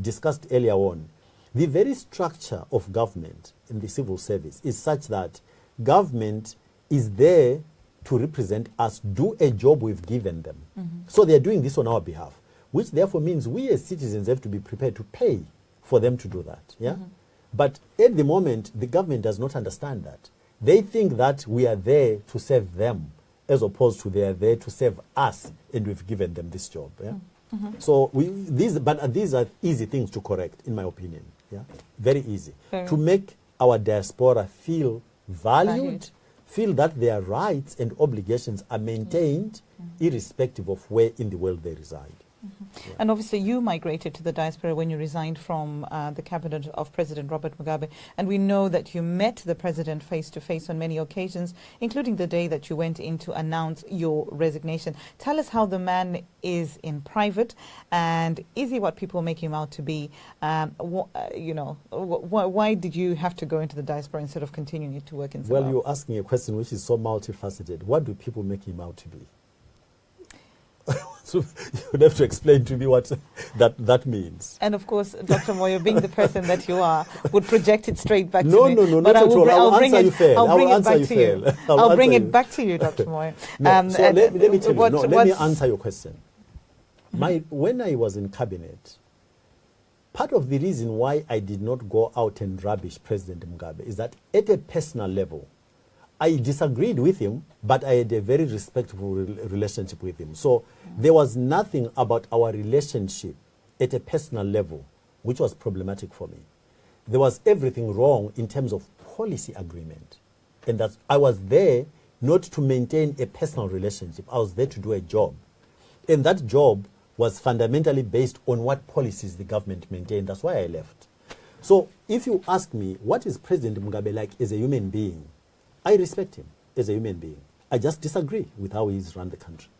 discussed earlier on, the very structure of government in the civil service is such that government is there to represent us, do a job we've given them. So they're doing this on our behalf, which therefore means we as citizens have to be prepared to pay for them to do that. But at the moment, the government does not understand that. They think that we are there to serve them, as opposed to they are there to serve us, and we've given them this job. So these are easy things to correct, in my opinion. Very easy. To make our diaspora feel valued, feel that their rights and obligations are maintained, irrespective of where in the world they reside. And obviously you migrated to the diaspora when you resigned from the cabinet of President Robert Mugabe, and we know that you met the president face to face on many occasions, including the day that you went in to announce your resignation. Tell us how the man is in private, and is he what people make him out to be? Why did you have to go into the diaspora instead of continuing to work in Zimbabwe? Well, you're asking a question which is so multifaceted. What do people make him out to be? So you would have to explain to me what that means. And of course, Dr. Moyo, being the person that you are, would project it straight back to me. No, not at all. I'll answer you fair. I'll bring it back to you, Dr. Moyo. So let me tell you. Let me answer your question. When I was in cabinet, part of the reason why I did not go out and rubbish President Mugabe is that at a personal level, I disagreed with him, but I had a very respectful relationship with him. So there was nothing about our relationship at a personal level which was problematic for me. There was everything wrong in terms of policy agreement. And that I was there not to maintain a personal relationship. I was there to do a job. And that job was fundamentally based on what policies the government maintained. That's why I left. So if you ask me, what is President Mugabe like as a human being? I respect him as a human being. I just disagree with how he's run the country.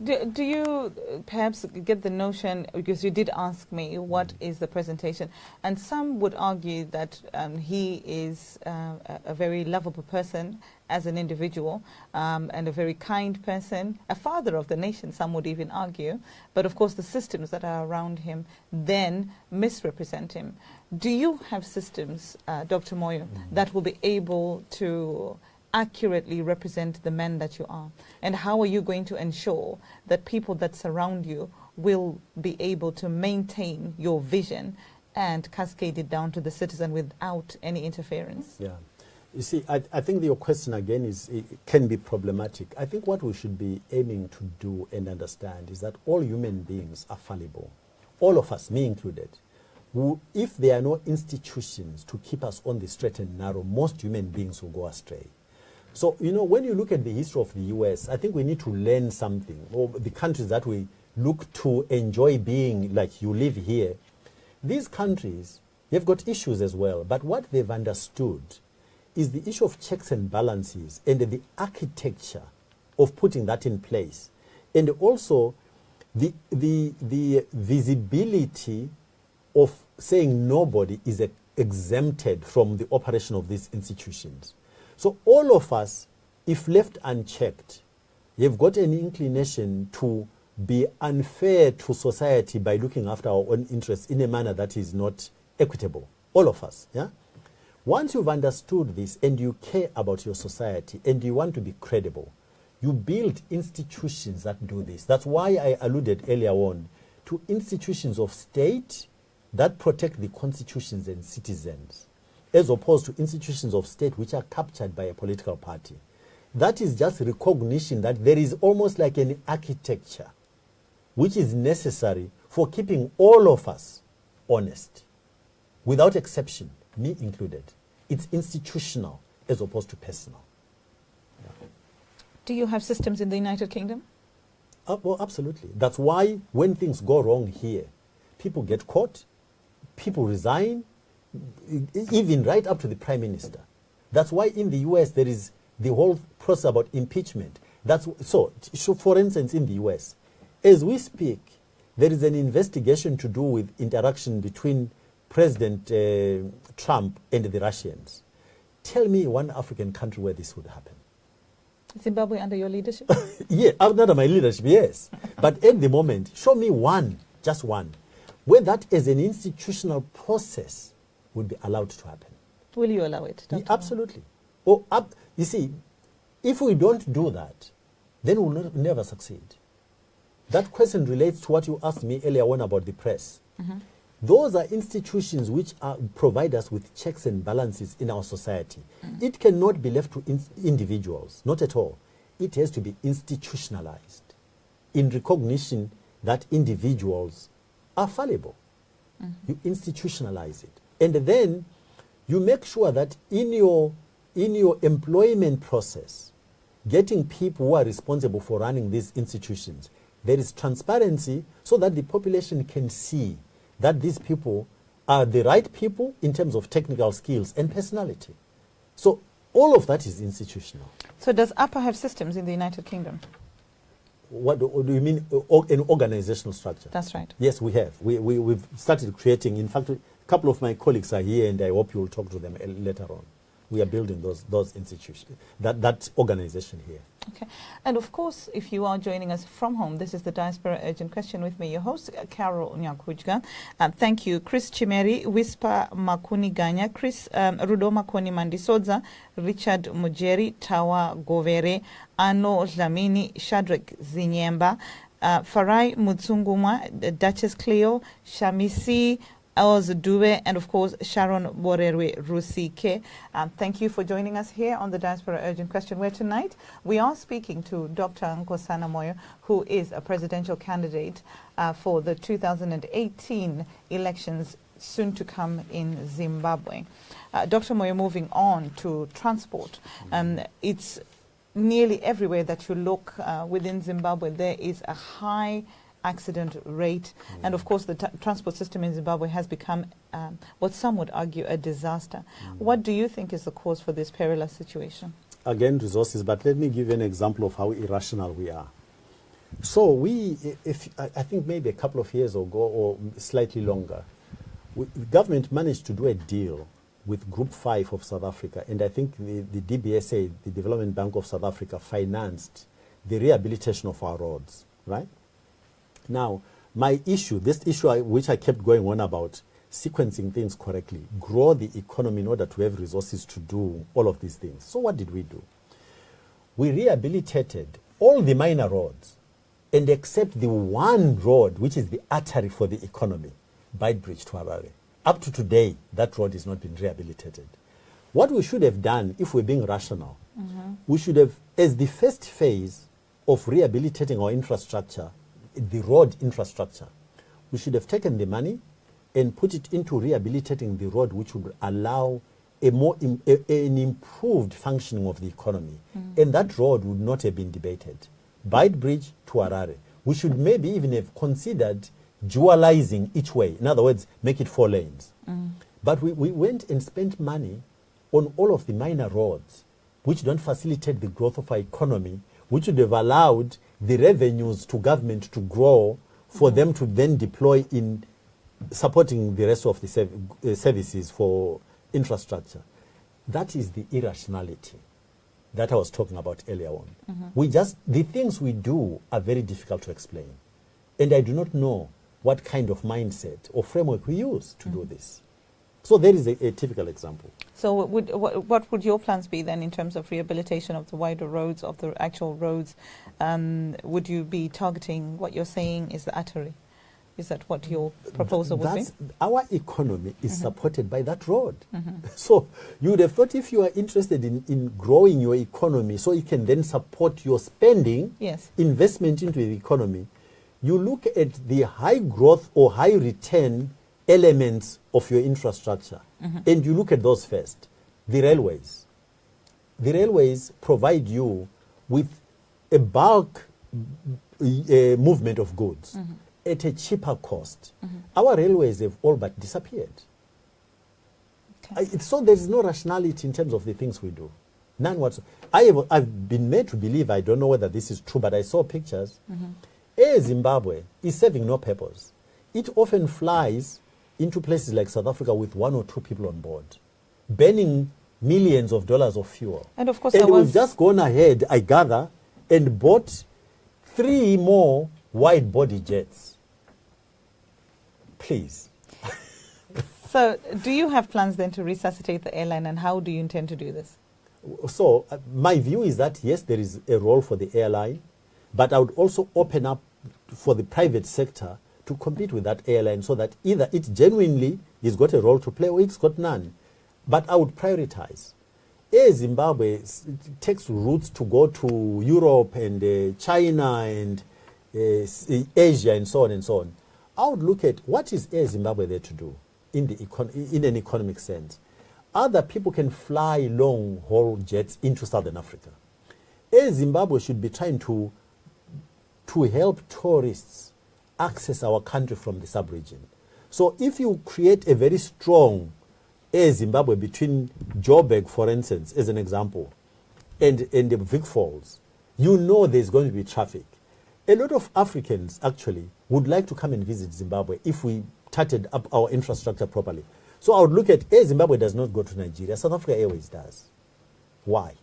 Do you perhaps get the notion, because you did ask me, what is the presentation? And some would argue that he is a very lovable person as an individual and a very kind person, a father of the nation, some would even argue. But of course the systems that are around him then misrepresent him. Do you have systems, Dr. Moyo, that will be able to accurately represent the man that you are? And how are you going to ensure that people that surround you will be able to maintain your vision and cascade it down to the citizen without any interference? Yeah. You see, I think your question again can be problematic. I think what we should be aiming to do and understand is that all human beings are fallible. All of us, me included. If there are no institutions to keep us on the straight and narrow, most human beings will go astray. So, you know, when you look at the history of the US, I think we need to learn something. Or the countries that we look to enjoy being, like you live here, these countries, they've got issues as well. But what they've understood is the issue of checks and balances and the architecture of putting that in place. And also the visibility of saying nobody is exempted from the operation of these institutions. So all of us, if left unchecked, you've got an inclination to be unfair to society by looking after our own interests in a manner that is not equitable. All of us, yeah? Once you've understood this and you care about your society and you want to be credible, you build institutions that do this. That's why I alluded earlier on to institutions of state that protect the constitutions and citizens, as opposed to institutions of state which are captured by a political party. That is just recognition that there is almost like an architecture which is necessary for keeping all of us honest, without exception, me included. It's institutional as opposed to personal. Yeah. Do you have systems in the United Kingdom? Well, absolutely. That's why when things go wrong here, people get caught, people resign, even right up to the Prime Minister. That's why in the US there is the whole process about impeachment. So for instance, in the US, as we speak, there is an investigation to do with interaction between President Trump and the Russians. Tell me one African country where this would happen. Zimbabwe under your leadership? Yeah, under my leadership, yes. But at the moment, show me one, just one, where that as an institutional process would be allowed to happen. Will you allow it? Yeah, absolutely. You see, if we don't do that, then we'll never succeed. That question relates to what you asked me earlier on about the press. Mm-hmm. Those are institutions which provide us with checks and balances in our society. Mm-hmm. It cannot be left to individuals, not at all. It has to be institutionalized in recognition that individuals are fallible. Mm-hmm. You institutionalize it. And then you make sure that in your employment process, getting people who are responsible for running these institutions, there is transparency so that the population can see that these people are the right people in terms of technical skills and personality. So all of that is institutional. So does APA have systems in the United Kingdom? What do you mean, an organizational structure? That's right. Yes, we have. We've started creating. In fact, a couple of my colleagues are here, and I hope you will talk to them later on. We are building those institutions, that organization here. Okay. And of course, if you are joining us from home, this is the Diaspora Urgent Question with me, your host, Carol Nyakujga. Thank you, Chris Chimeri, Whisper Makuni Ganya, Chris Rudo Makoni Mandisodza, Richard Mujeri, Tawa Govere, Ano Dlamini, Shadrach Zinyemba, Farai Mutsunguma, Duchess Cleo, Shamisi, Els Dube, and of course Sharon Borerwe Rusike. Thank you for joining us here on the Diaspora Urgent Question, where tonight we are speaking to Dr. Nkosana Moyo, who is a presidential candidate for the 2018 elections soon to come in Zimbabwe. Dr. Moyo, moving on to transport, it's nearly everywhere that you look within Zimbabwe, there is a high accident rate, and of course the transport system in Zimbabwe has become what some would argue a disaster. What do you think is the cause for this perilous situation? Again, resources, but let me give you an example of how irrational we are. So I think maybe a couple of years ago or slightly longer, the government managed to do a deal with Group 5 of South Africa, and I think the DBSA, the Development Bank of South Africa, financed the rehabilitation of our roads, right? Now, this issue which I kept going on about, sequencing things correctly, grow the economy in order to have resources to do all of these things. So what did we do? We rehabilitated all the minor roads, and except the one road, which is the artery for the economy, Beitbridge to Harare. Up to today, that road has not been rehabilitated. What we should have done, if we're being rational, we should have, as the first phase of rehabilitating our infrastructure, the road infrastructure, we should have taken the money and put it into rehabilitating the road, which would allow an improved functioning of the economy. And that road would not have been debated. Beitbridge to Harare. We should maybe even have considered dualizing each way. In other words, make it 4 lanes. But we went and spent money on all of the minor roads, which don't facilitate the growth of our economy, which would have allowed the revenues to government to grow for them to then deploy in supporting the rest of the services for infrastructure. That is the irrationality that I was talking about earlier on. The things we do are very difficult to explain. And I do not know what kind of mindset or framework we use to do this. So there is a typical example. So what would your plans be then in terms of rehabilitation of the wider roads, of the actual roads? Would you be targeting what you're saying is the artery? Is that what your proposal would be? Our economy is supported by that road. So you would have thought if you are interested in growing your economy so you can then support your spending, investment into the economy, you look at the high growth or high return elements of your infrastructure, and you look at those first. The railways. The railways provide you with a bulk movement of goods at a cheaper cost. Our railways have all but disappeared. So there is no rationality in terms of the things we do. None whatsoever. I've been made to believe, I don't know whether this is true, but I saw pictures. Air Zimbabwe is serving no purpose. It often flies into places like South Africa with 1 or 2 people on board, burning millions of dollars of fuel. And of course, we've just gone ahead, I gather, and bought 3 more wide-body jets. Please. So do you have plans then to resuscitate the airline, and how do you intend to do this? So my view is that, yes, there is a role for the airline, but I would also open up for the private sector to compete with that airline so that either it genuinely has got a role to play or it's got none. But I would prioritize. Air Zimbabwe takes routes to go to Europe and China and Asia and so on and so on. I would look at what is Air Zimbabwe there to do in an economic sense. Other people can fly long-haul jets into Southern Africa. Air Zimbabwe should be trying to help tourists access our country from the sub-region. So if you create a very strong Air Zimbabwe between Joburg, for instance, as an example, and the Vic Falls, you know there's going to be traffic. A lot of Africans actually would like to come and visit Zimbabwe if we started up our infrastructure properly. So I would look at Air Zimbabwe does not go to Nigeria. South Africa Airways does. Why?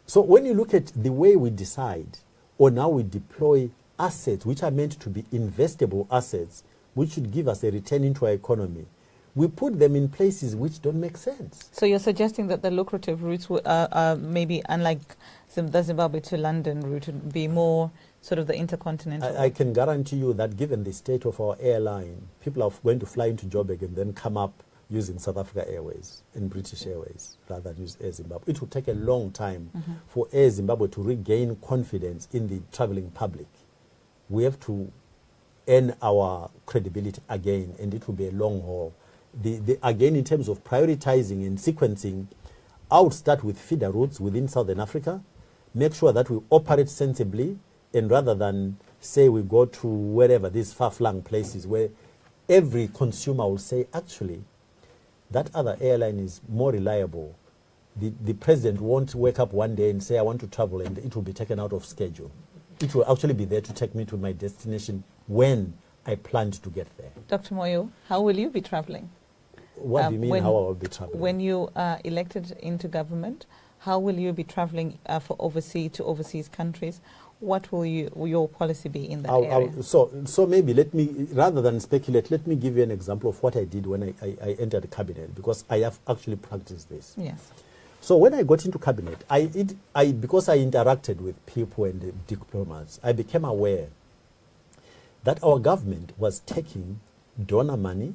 So when you look at the way we decide or now we deploy assets which are meant to be investable assets, which should give us a return into our economy, we put them in places which don't make sense. So you're suggesting that the lucrative routes are maybe unlike the Zimbabwe to London route would be more sort of the intercontinental? I can guarantee you that given the state of our airline, people are going to fly into Joburg and then come up using South Africa Airways and British Airways rather than use Air Zimbabwe. It will take a long time for Air Zimbabwe to regain confidence in the traveling public. We have to earn our credibility again, and it will be a long haul. Again, in terms of prioritizing and sequencing, I would start with feeder routes within Southern Africa, make sure that we operate sensibly, and rather than say we go to wherever these far-flung places where every consumer will say, actually, that other airline is more reliable. The president won't wake up one day and say, I want to travel, and it will be taken out of schedule. It will actually be there to take me to my destination when I planned to get there. Dr. Moyo, how will you be traveling? What do you mean, how I will be traveling? When you are elected into government, how will you be traveling to overseas countries? What will your policy be in that area? So maybe let me, rather than speculate, let me give you an example of what I did when I entered the cabinet, because I have actually practiced this. Yes. So when I got into cabinet, because I interacted with people and diplomats, I became aware that our government was taking donor money,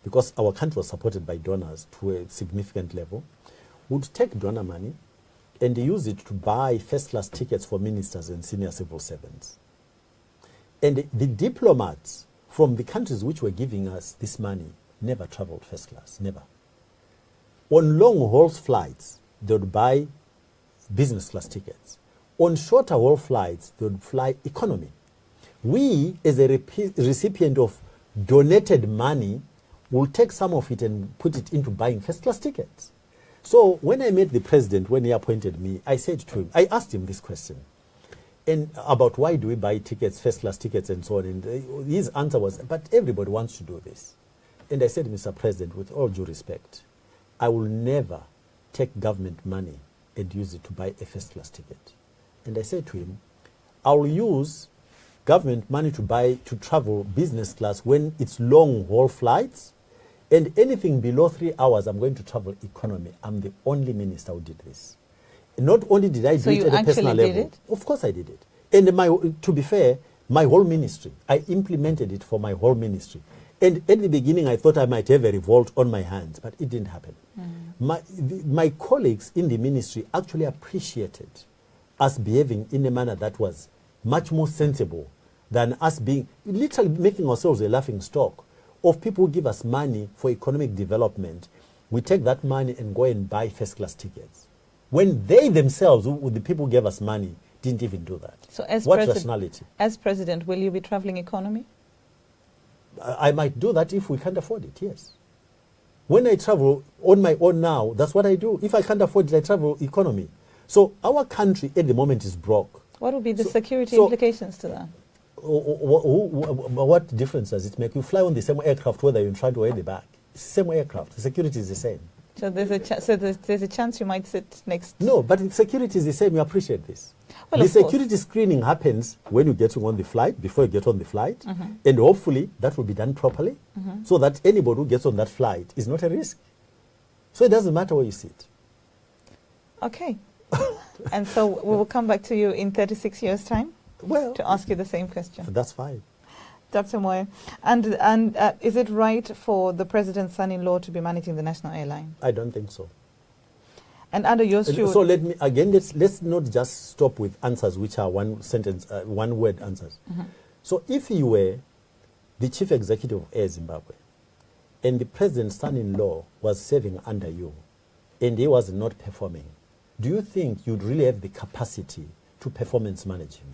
because our country was supported by donors to a significant level, would take donor money and use it to buy first-class tickets for ministers and senior civil servants. And the diplomats from the countries which were giving us this money never traveled first class, never. On long-haul flights, they would buy business class tickets. On shorter-haul flights, they would fly economy. We, as a recipient of donated money, will take some of it and put it into buying first-class tickets. So when I met the president, when he appointed me, I said to him, I asked him this question, and about why do we buy tickets, first-class tickets and so on, and his answer was, but everybody wants to do this. And I said, Mr. President, with all due respect, I will never take government money and use it to buy a first-class ticket. And I said to him, I will use government money to travel business class when it's long-haul flights, and anything below 3 hours, I'm going to travel economy. I'm the only minister who did this. Not only did I do it at a personal level. Of course I did it. And to be fair, my whole ministry, I implemented it for my whole ministry. And at the beginning, I thought I might have a revolt on my hands, but it didn't happen. My colleagues in the ministry actually appreciated us behaving in a manner that was much more sensible than us being, literally making ourselves a laughing stock of people who give us money for economic development. We take that money and go and buy first-class tickets, when they themselves, the people who gave us money, didn't even do that. So as what rationality? As president, will you be traveling economy? I might do that if we can't afford it, yes. When I travel on my own now, that's what I do. If I can't afford it, I travel economy. So our country at the moment is broke. What will be the security implications to that? What difference does it make? You fly on the same aircraft whether you're in front or at the back. It's the same aircraft. The security is the same. So there's a chance you might sit next. No, but the security is the same. You appreciate this. Well, the security screening happens when you get on the flight, before you get on the flight, and hopefully that will be done properly, so that anybody who gets on that flight is not a risk. So it doesn't matter where you sit. Okay. And so we will come back to you in 36 years' time to ask you the same question. That's fine. Dr. Moyo, and is it right for the president's son-in-law to be managing the national airline? I don't think so. And under your steward... So let me, again, let's not just stop with answers which are one sentence, one-word answers. So if you were the chief executive of Air Zimbabwe, and the president's son-in-law was serving under you, and he was not performing, do you think you'd really have the capacity to performance manage him?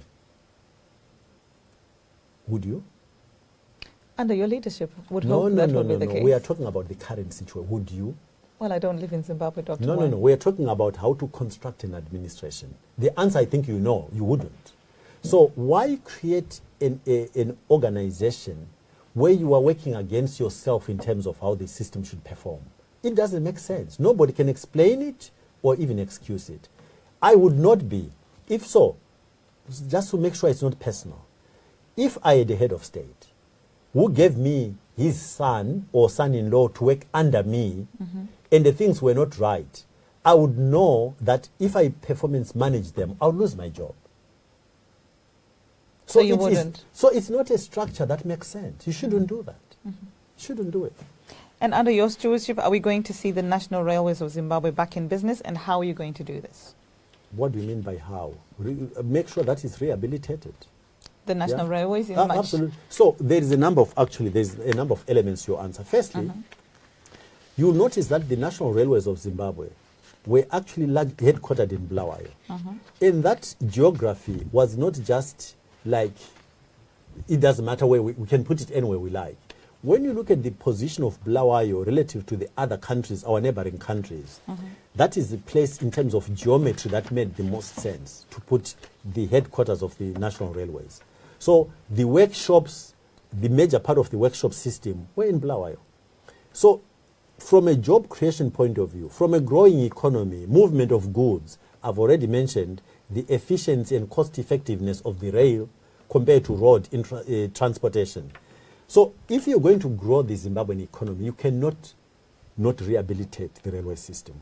Would you? Under your leadership, would hope that would be the case. We are talking about the current situation. Would you? Well, I don't live in Zimbabwe, Dr. No. We are talking about how to construct an administration. The answer, I think you know, you wouldn't. So why create an organization where you are working against yourself in terms of how the system should perform? It doesn't make sense. Nobody can explain it or even excuse it. I would not be. If so, just to make sure it's not personal, if I had a head of state who gave me his son or son-in-law to work under me, and the things were not right, I would know that if I performance manage them, I'll lose my job. So you wouldn't? So it's not a structure that makes sense. You shouldn't do that. You shouldn't do it. And under your stewardship, are we going to see the National Railways of Zimbabwe back in business, and how are you going to do this? What do you mean by how? Make sure that it's rehabilitated. The National Railways is much... Absolutely. So there is a number of, there's a number of elements to your answer. Firstly, you'll notice that the National Railways of Zimbabwe were actually headquartered in Bulawayo. And that geography was not just like, it doesn't matter where we can put it anywhere we like. When you look at the position of Bulawayo relative to the other countries, our neighboring countries, that is the place in terms of geometry that made the most sense to put the headquarters of the National Railways. So the workshops, the major part of the workshop system were in Bulawayo. So from a job creation point of view, from a growing economy, movement of goods, I've already mentioned the efficiency and cost effectiveness of the rail compared to road transportation. So if you're going to grow the Zimbabwean economy, you cannot not rehabilitate the railway system.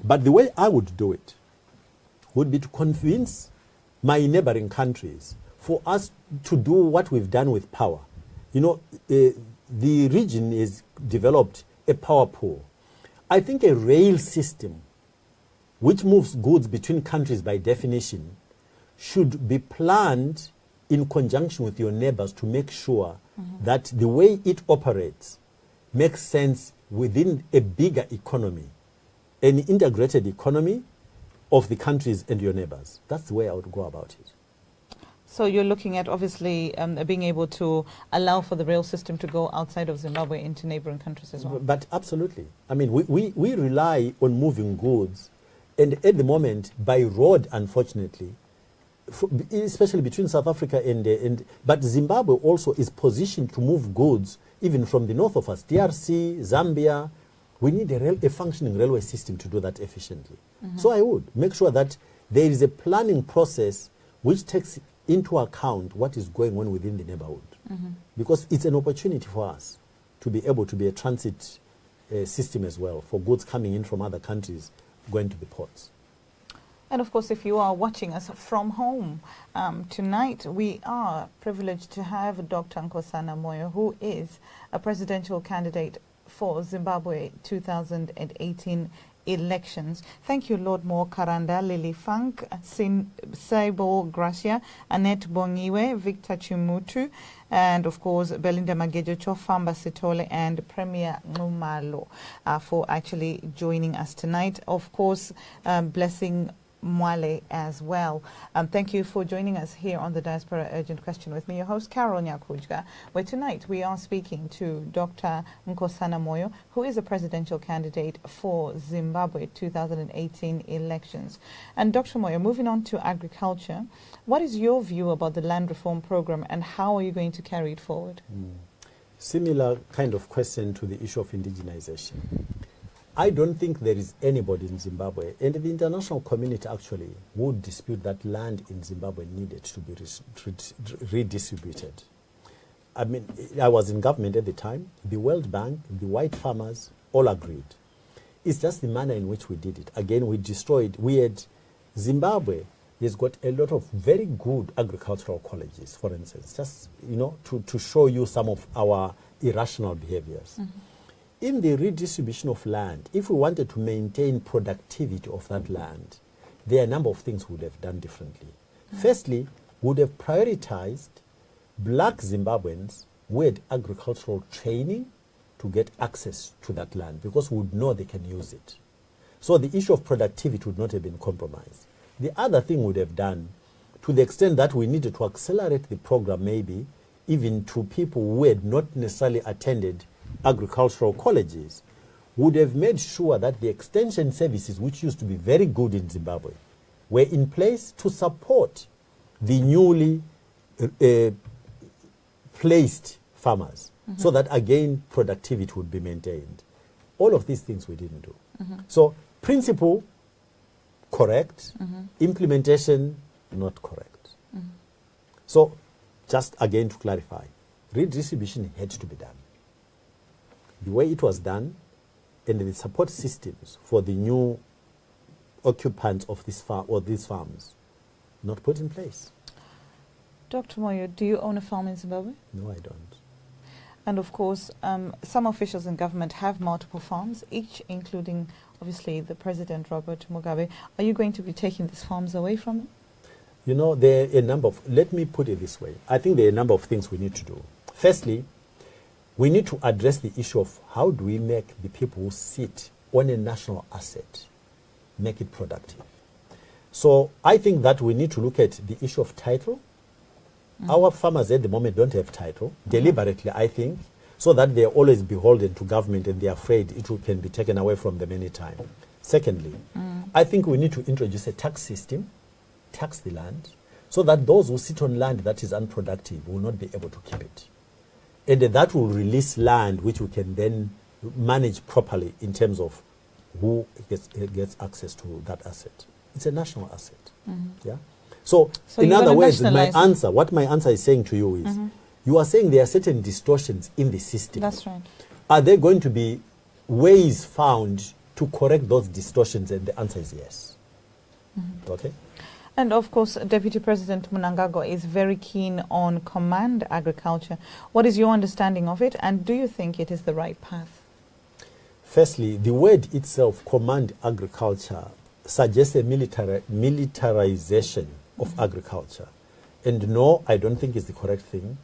But the way I would do it would be to convince my neighboring countries for us to do what we've done with power. You know, the region is developed a power pool. I think a rail system which moves goods between countries by definition should be planned in conjunction with your neighbors to make sure that the way it operates makes sense within a bigger economy, an integrated economy of the countries and your neighbors. That's the way I would go about it. So you're looking at obviously being able to allow for the rail system to go outside of Zimbabwe into neighboring countries as well. But absolutely. I mean, we rely on moving goods, and at the moment, by road, unfortunately, especially between South Africa but Zimbabwe also is positioned to move goods even from the north of us, DRC, Zambia. We need a functioning railway system to do that efficiently. So I would make sure that there is a planning process which takes into account what is going on within the neighborhood, because it's an opportunity for us to be able to be a transit system as well for goods coming in from other countries going to the ports. And of course, if you are watching us from home, tonight we are privileged to have Dr. Nkosana Moyo, who is a presidential candidate for Zimbabwe 2018 elections. Thank you, Lord Mo Karanda, Lily Funk, Saibo Gracia, Annette Bongiwe, Victor Chimutu, and of course Belinda Magejo, Chofamba Sitole, and Premier Ngumalo for actually joining us tonight. Of course, Blessing Mwale as well. Thank you for joining us here on the Diaspora Urgent Question with me, your host, Carol Nyakujga, where tonight we are speaking to Dr. Nkosana Moyo, who is a presidential candidate for Zimbabwe 2018 elections. And Dr. Moyo, moving on to agriculture, what is your view about the land reform program and how are you going to carry it forward? Similar kind of question to the issue of indigenization. I don't think there is anybody in Zimbabwe, and the international community actually would dispute that land in Zimbabwe needed to be redistributed. I mean, I was in government at the time. The World Bank, the white farmers, all agreed. It's just the manner in which we did it. Again, Zimbabwe has got a lot of very good agricultural colleges, for instance, just, you know, to show you some of our irrational behaviors. In the redistribution of land, if we wanted to maintain productivity of that land, there are a number of things we would have done differently. Firstly, we would have prioritized black Zimbabweans who had agricultural training to get access to that land because we would know they can use it. So the issue of productivity would not have been compromised. The other thing we would have done, to the extent that we needed to accelerate the program maybe, even to people who had not necessarily attended agricultural colleges, would have made sure that the extension services, which used to be very good in Zimbabwe, were in place to support the newly placed farmers, so that again productivity would be maintained. All of these things we didn't do. So principle, correct. Implementation, not correct. So just again to clarify, redistribution had to be done. The way it was done and the support systems for the new occupants of this farm or these farms not put in place. Dr. Moyo, do you own a farm in Zimbabwe? No, I don't. And of course, some officials in government have multiple farms, each including, obviously, the President, Robert Mugabe. Are you going to be taking these farms away from them? You know, there are a number of, let me put it this way. I think there are a number of things we need to do. Firstly, we need to address the issue of how do we make the people who sit on a national asset, make it productive. So I think that we need to look at the issue of title. Our farmers at the moment don't have title, deliberately, I think, so that they're always beholden to government and they're afraid it can be taken away from them anytime. Secondly, I think we need to introduce a tax system, tax the land, so that those who sit on land that is unproductive will not be able to keep it. And that will release land which we can then manage properly in terms of who gets access to that asset. It's a national asset. Yeah. So in other words, what my answer is saying to you is, you are saying there are certain distortions in the system. That's right. Are there going to be ways found to correct those distortions? And the answer is yes. Okay. And of course, Deputy President Mnangagwa is very keen on command agriculture. What is your understanding of it, and do you think it is the right path? Firstly, the word itself, command agriculture, suggests a militarization of agriculture. And no, I don't think it's the correct thing.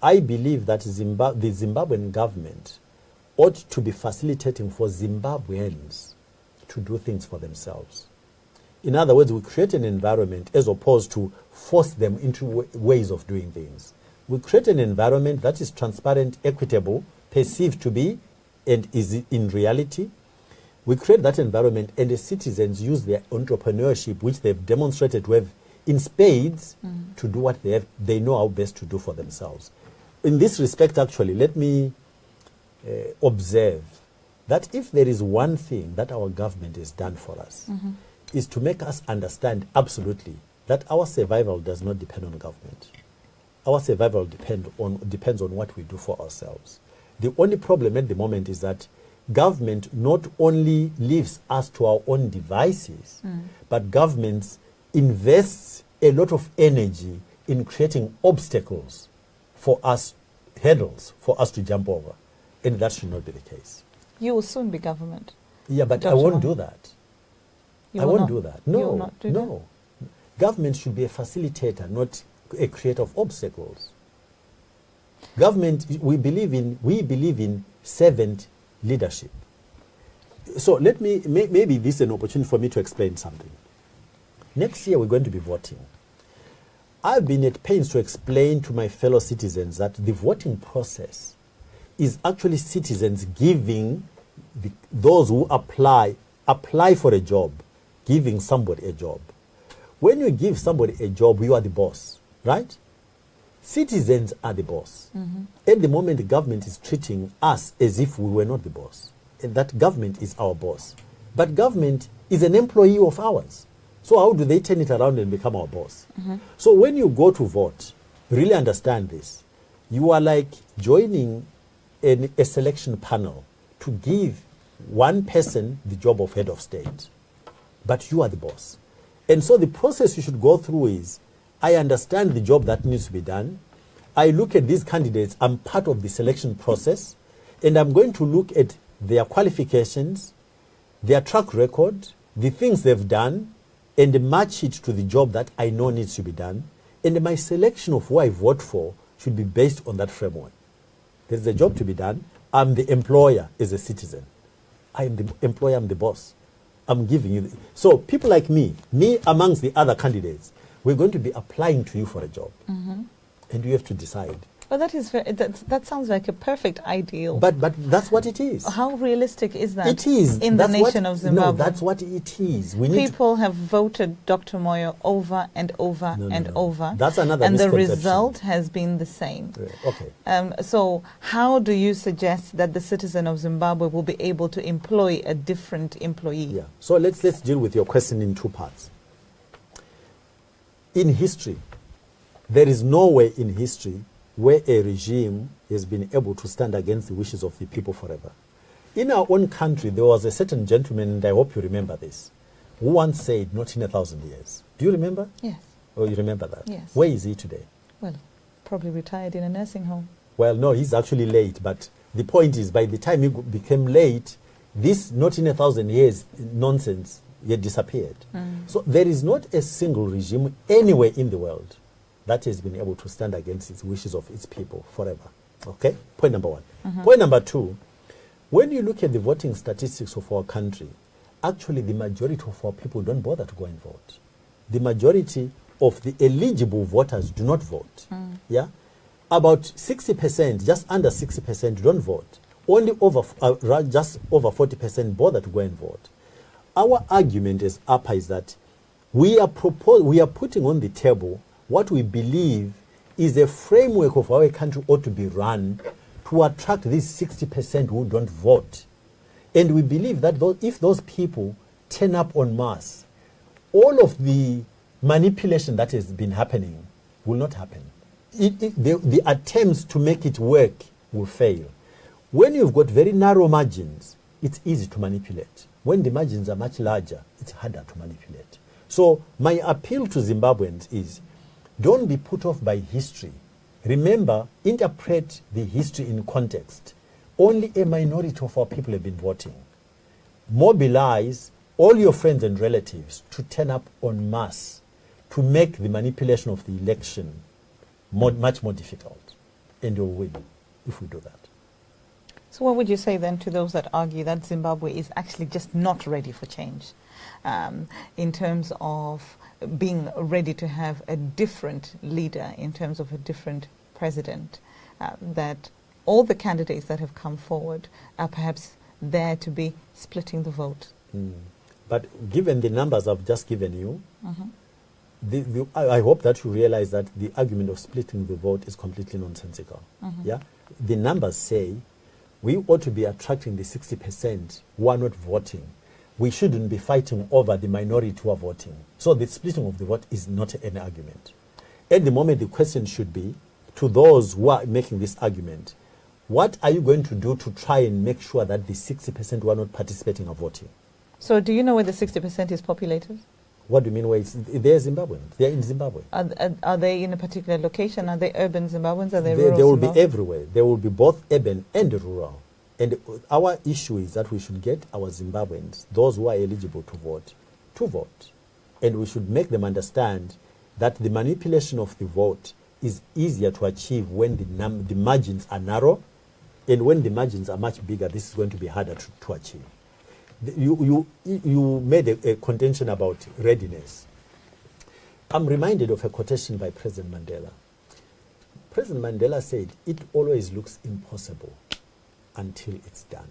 I believe that the Zimbabwean government ought to be facilitating for Zimbabweans to do things for themselves. In other words, we create an environment as opposed to force them into ways of doing things. We create an environment that is transparent, equitable, perceived to be, and is in reality. We create that environment, and the citizens use their entrepreneurship, which they've demonstrated to have in spades, to do what they know how best to do for themselves. In this respect, actually, let me observe that if there is one thing that our government has done for us, is to make us understand absolutely that our survival does not depend on government. Our survival depends on what we do for ourselves. The only problem at the moment is that government not only leaves us to our own devices, but governments invests a lot of energy in creating obstacles for us, hurdles for us to jump over. And that should not be the case. You will soon be government. Yeah, but I won't do that. I won't do that. No, you will not do no. Government should be a facilitator, not a creator of obstacles. Government, we believe in servant leadership. So let me, maybe this is an opportunity for me to explain something. Next year we're going to be voting. I've been at pains to explain to my fellow citizens that the voting process is actually citizens giving those who apply for a job, giving somebody a job. When you give somebody a job, you are the boss, right? Citizens are the boss. At the moment, the government is treating us as if we were not the boss, and that government is our boss. But government is an employee of ours. So how do they turn it around and become our boss? So when you go to vote, really understand this. You are like joining a selection panel to give one person the job of head of state. But you are the boss. And so the process you should go through is, I understand the job that needs to be done. I look at these candidates. I'm part of the selection process. And I'm going to look at their qualifications, their track record, the things they've done, and match it to the job that I know needs to be done. And my selection of who I vote for should be based on that framework. There's a job to be done. I'm the employer as a citizen. I am the employer, I'm the boss. I'm giving you. So people like me amongst the other candidates, we're going to be applying to you for a job. And you have to decide. But that is that sounds like a perfect ideal. But that's what it is. How realistic is that? It is. In the nation of Zimbabwe. No, that's what it is. People have voted Dr. Moyo over and over and over. That's another and the misconception. result has been the same. Okay. So how do you suggest that the citizen of Zimbabwe will be able to employ a different employee? Yeah. So let's deal with your question in two parts. In history, there is no way in history where a regime has been able to stand against the wishes of the people forever. In our own country, there was a certain gentleman, and I hope you remember this, who once said, not in 1,000 years. Do you remember? Yes. Oh, you remember that? Yes. Where is he today? Well, probably retired in a nursing home. Well, no, he's actually late. But the point is, by the time he became late, this not in 1,000 years nonsense had disappeared. So there is not a single regime anywhere in the world that has been able to stand against its wishes of its people forever. Okay? Point number one. Point number two, when you look at the voting statistics of our country, actually the majority of our people don't bother to go and vote. The majority of the eligible voters do not vote. Yeah? About 60%, just under 60% don't vote. Only just over 40% bother to go and vote. Our argument as APA is that we are putting on the table what we believe is a framework of how a country ought to be run to attract these 60% who don't vote. And we believe that if those people turn up en masse, all of the manipulation that has been happening will not happen. The attempts to make it work will fail. When you've got very narrow margins, it's easy to manipulate. When the margins are much larger, it's harder to manipulate. So my appeal to Zimbabweans is, don't be put off by history. Remember, interpret the history in context. Only a minority of our people have been voting. Mobilize all your friends and relatives to turn up en masse to make the manipulation of the election much more difficult. And you'll win if we do that. So what would you say then to those that argue that Zimbabwe is actually just not ready for change in terms of being ready to have a different leader, in terms of a different president, that all the candidates that have come forward are perhaps there to be splitting the vote? But given the numbers I've just given you, I hope that you realize that the argument of splitting the vote is completely nonsensical. Yeah, the numbers say we ought to be attracting the 60% who are not voting. We shouldn't be fighting over the minority who are voting. So the splitting of the vote is not an argument. At the moment, the question should be to those who are making this argument, what are you going to do to try and make sure that the 60% who are not participating are voting? So do you know where the 60% is populated? What do you mean? Where they're Zimbabweans. They're in Zimbabwe. Are they in a particular location? Are they urban Zimbabweans? Are they They rural will Zimbabweans? be everywhere. They will be both urban and rural. And our issue is that we should get our Zimbabweans, those who are eligible to vote. And we should make them understand that the manipulation of the vote is easier to achieve when the margins are narrow, and when the margins are much bigger, this is going to be harder to achieve. You made a contention about readiness. I'm reminded of a quotation by President Mandela. President Mandela said, "It always looks impossible until it's done."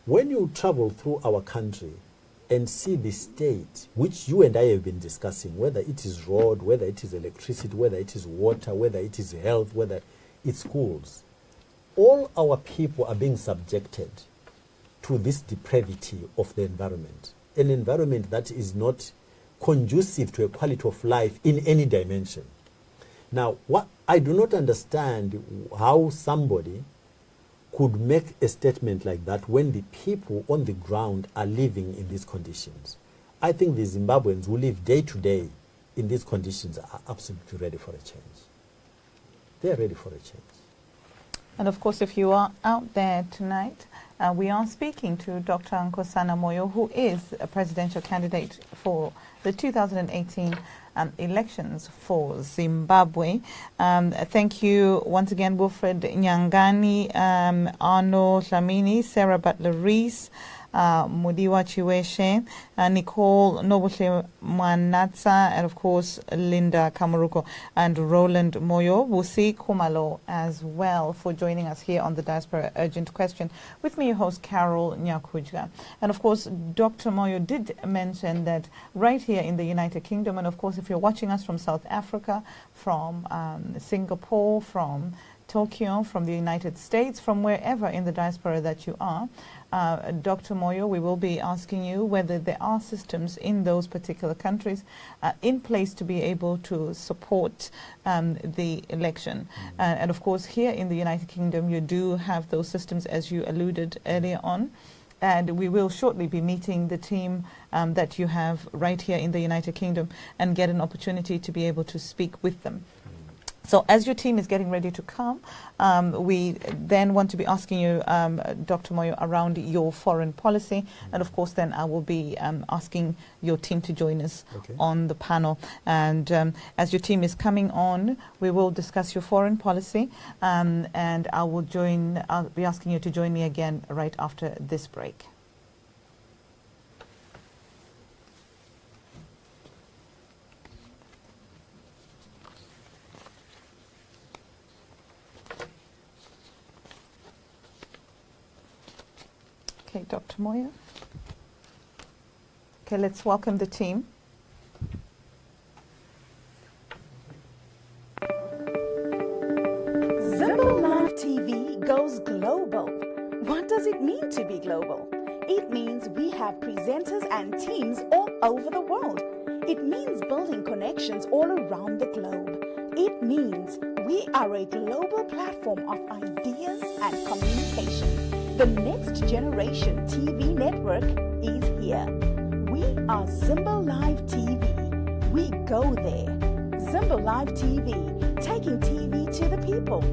When you travel through our country and see the state, which you and I have been discussing, whether it is road, whether it is electricity, whether it is water, whether it is health, whether it's schools, all our people are being subjected to this depravity of the environment, an environment that is not conducive to a quality of life in any dimension. Now, what I do not understand how somebody could make a statement like that when the people on the ground are living in these conditions. I think the Zimbabweans who live day to day in these conditions are absolutely ready for a change. They're ready for a change. And of course, if you are out there tonight, we are speaking to Dr. Nkosana Moyo, who is a presidential candidate for the 2018 elections for Zimbabwe. Thank you once again, Wilfred Nyangani, Arno Dlamini, Sarah Butler-Rees, Mudiwa Chiweshe, Nicole Nobuhle Mwanatsa, and of course Linda Kamaruko and Roland Moyo. Busi Kumalo as well for joining us here on the Diaspora Urgent Question. With me, your host Carol Nyakujga. And of course, Dr. Moyo did mention that right here in the United Kingdom, and of course if you're watching us from South Africa, from Singapore, from Tokyo, from the United States, from wherever in the diaspora that you are, Dr. Moyo, we will be asking you whether there are systems in those particular countries in place to be able to support the election. And of course, here in the United Kingdom, you do have those systems, as you alluded earlier on. And we will shortly be meeting the team that you have right here in the United Kingdom and get an opportunity to be able to speak with them. So as your team is getting ready to come, we then want to be asking you, Dr. Moyo, around your foreign policy. And of course, then I will be asking your team to join us on the panel. And as your team is coming on, we will discuss your foreign policy. And I'll be asking you to join me again right after this break. Okay, Dr. Moyo. Okay, let's welcome the team. Zimbo Live TV goes global. What does it mean to be global? It means we have presenters and teams all over the world. It means building connections all around the globe. It means we are a global platform of ideas and communication. The next generation TV network is here. We are Zimbo Live TV. We go there. Zimbo Live TV, taking TV to the people.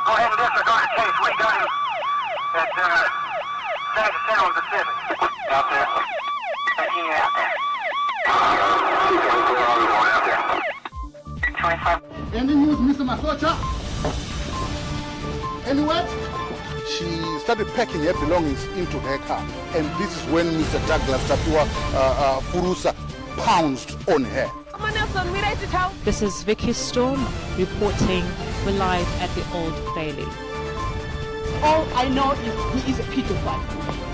Go ahead and disregard the case. We got him at San Jacinto and Pacific. Out there. Yeah, out there. 25. Any news, Mr. Masocha? Anywhere? She started packing her belongings into her car, and this is when Mr. Douglas Furutsa pounced on her. This is Vicky Storm reporting. We're live at the Old Bailey. All I know is he is a pedophile.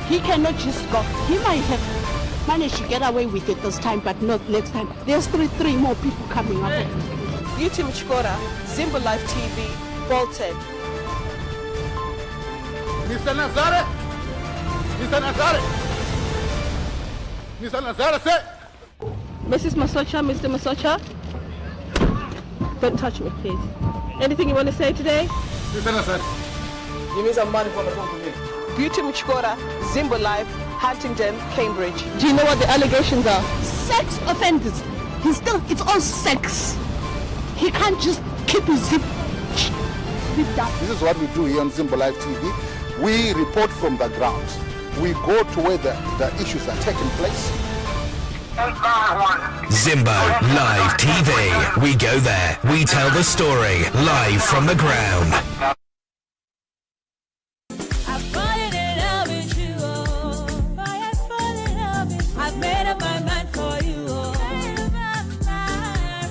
He cannot just go. He might have managed to get away with it this time, but not next time. There's three more people coming up. Beauty Mchkora, Zimbo Live TV, bolted. Mr. Nazare! Mr. Nazare! Mr. Nazare, say! Mrs. Masocha, Mr. Masocha, don't touch me, please. Anything you want to say today? Mr. Nazare. Give me some money for the phone to me. Beauty Mchkora, Zimbo Live, Huntingdon, Cambridge. Do you know what the allegations are? Sex offenders. It's all sex. He can't just keep his zip down. This is what we do here on Zimbo Live TV. We report from the ground. We go to where the issues are taking place. Zimbo Live TV. We go there. We tell the story live from the ground. I've made up my mind for you.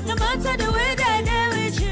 No matter the way that I deal with you.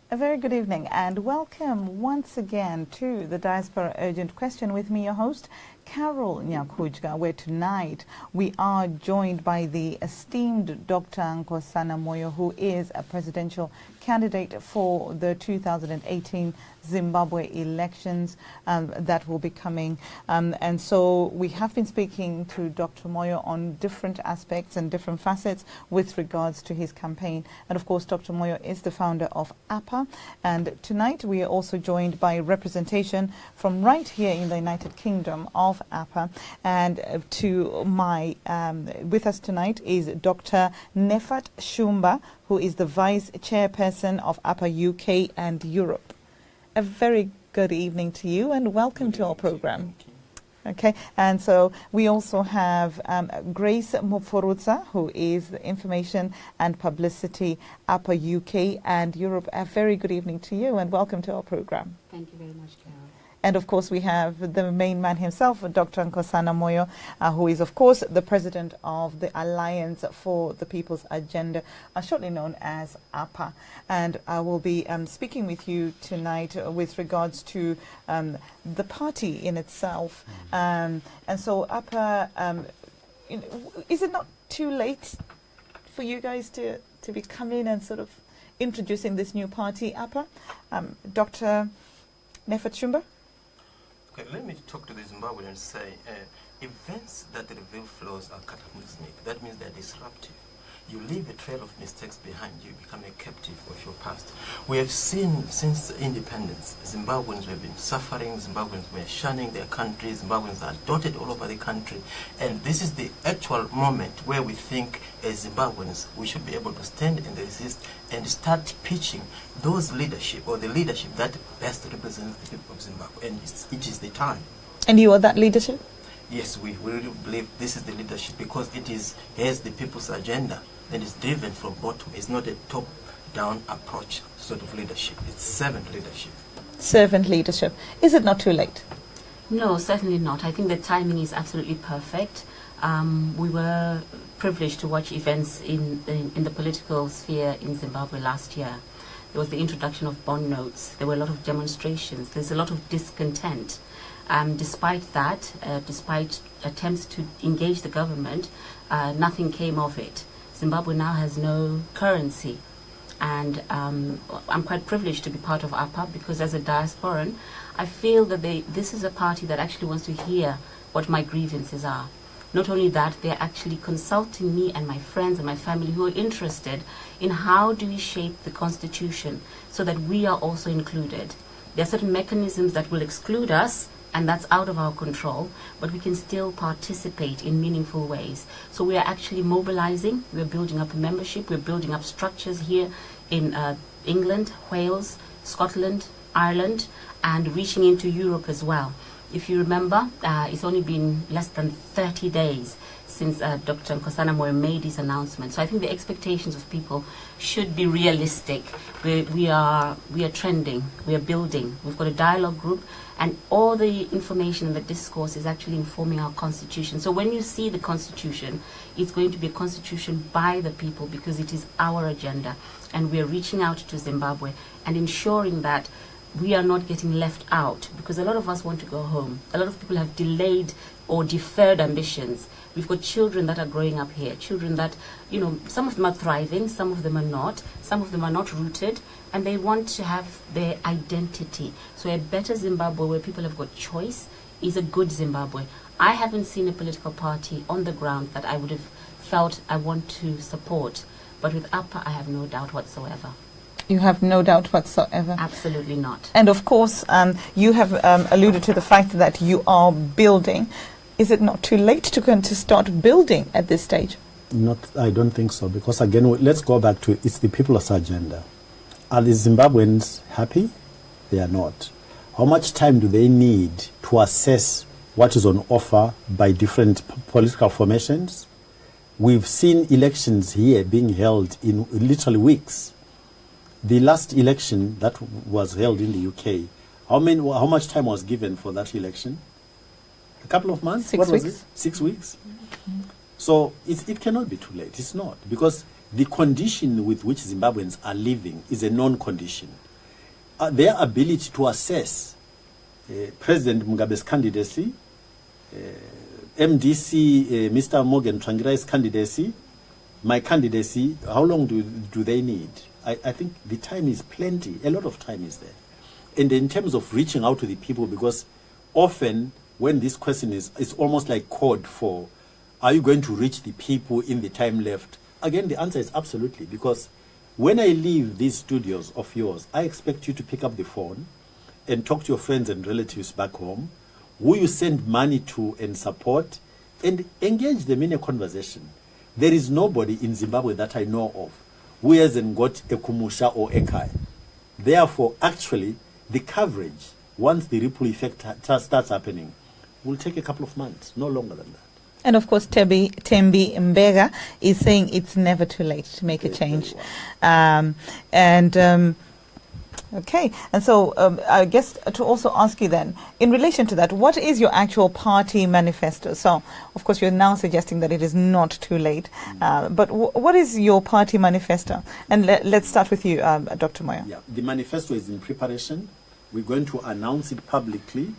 A very good evening and welcome once again to the Diaspora Urgent Question with me, your host, Carol Nyakujga, where tonight we are joined by the esteemed Dr. Nkosana Moyo, who is a presidential candidate for the 2018 Zimbabwe elections that will be coming. And so we have been speaking to Dr. Moyo on different aspects and different facets with regards to his campaign. And of course, Dr. Moyo is the founder of APA. And tonight we are also joined by representation from right here in the United Kingdom of APA. And with us tonight is Dr. Nkosana Shumba, who is the Vice Chairperson of APA UK and Europe. A very good evening to you and welcome to our program. Okay, and so we also have Grace Mupfurutsa, who is the Information and Publicity Upper UK and Europe. A very good evening to you and welcome to our program. Thank you very much, Carol. And of course we have the main man himself, Dr. Nkosana Moyo, who is of course the president of the Alliance for the People's Agenda, shortly known as APA. And I will be speaking with you tonight with regards to the party in itself. And so APA, is it not too late for you guys to be coming and sort of introducing this new party, APA? Dr. Shumba? Okay, let me talk to the Zimbabweans and say events that reveal flaws are cataclysmic. That means they're disruptive. You leave a trail of mistakes behind you, become a captive of your past. We have seen since independence, Zimbabweans have been suffering, Zimbabweans were shunning their country, Zimbabweans are dotted all over the country, and this is the actual moment where we think as Zimbabweans we should be able to stand and resist and start pitching those leadership or the leadership that best represents the people of Zimbabwe, and it is the time. And you are that leadership? Yes, we really believe this is the leadership because it has the people's agenda and is driven from bottom. It's not a top-down approach sort of leadership. It's servant leadership. Servant leadership. Is it not too late? No, certainly not. I think the timing is absolutely perfect. We were privileged to watch events in the political sphere in Zimbabwe last year. There was the introduction of bond notes. There were a lot of demonstrations. There's a lot of discontent. Despite that, despite attempts to engage the government, nothing came of it. Zimbabwe now has no currency, and I'm quite privileged to be part of APA because as a diasporan, I feel that this is a party that actually wants to hear what my grievances are. Not only that, they're actually consulting me and my friends and my family who are interested in how do we shape the constitution so that we are also included. There are certain mechanisms that will exclude us, and that's out of our control, but we can still participate in meaningful ways. So we are actually mobilizing, we're building up a membership, we're building up structures here in England, Wales, Scotland, Ireland, and reaching into Europe as well. If you remember, it's only been less than 30 days since Dr. Nkosana Moyo made his announcement. So I think the expectations of people should be realistic. We are trending, we are building. We've got a dialogue group, and all the information and the discourse is actually informing our constitution. So when you see the constitution, it's going to be a constitution by the people because it is our agenda. And we are reaching out to Zimbabwe and ensuring that we are not getting left out, because a lot of us want to go home. A lot of people have delayed or deferred ambitions. We've got children that are growing up here, children that, you know, some of them are thriving, some of them are not, some of them are not rooted, and they want to have their identity. So a better Zimbabwe where people have got choice is a good Zimbabwe. I haven't seen a political party on the ground that I would have felt I want to support, but with APA I have no doubt whatsoever. You have no doubt whatsoever? Absolutely not. And of course, you have alluded to the fact that you are building. Is it not too late to start building at this stage? I don't think so, because again, let's go back to it's the people's agenda. Are the Zimbabweans happy? They are not. How much time do they need to assess what is on offer by different political formations? We've seen elections here being held in literally weeks. The last election that was held in the UK, how much time was given for that election? A couple of months? 6 weeks. 6 weeks? Mm-hmm. So it cannot be too late. It's not. Because the condition with which Zimbabweans are living is a non-condition. Their ability to assess President Mugabe's candidacy, MDC, Mr. Morgan Tsvangirai's candidacy, my candidacy, how long do they need? I think the time is plenty. A lot of time is there. And in terms of reaching out to the people, because often when this question is, it's almost like code for, are you going to reach the people in the time left? Again, the answer is absolutely, because when I leave these studios of yours, I expect you to pick up the phone and talk to your friends and relatives back home, who you send money to and support, and engage them in a conversation. There is nobody in Zimbabwe that I know of who hasn't got a Kumusha or a Kai. Therefore, actually, the coverage, once the ripple effect starts happening, will take a couple of months, no longer than that. And of course, Tembi Mbega is saying it's never too late to make a change. Okay, and so I guess to also ask you then, in relation to that, what is your actual party manifesto? So, of course, you're now suggesting that it is not too late, but what is your party manifesto? And let's start with you, Dr. Moyo. Yeah, the manifesto is in preparation. We're going to announce it publicly.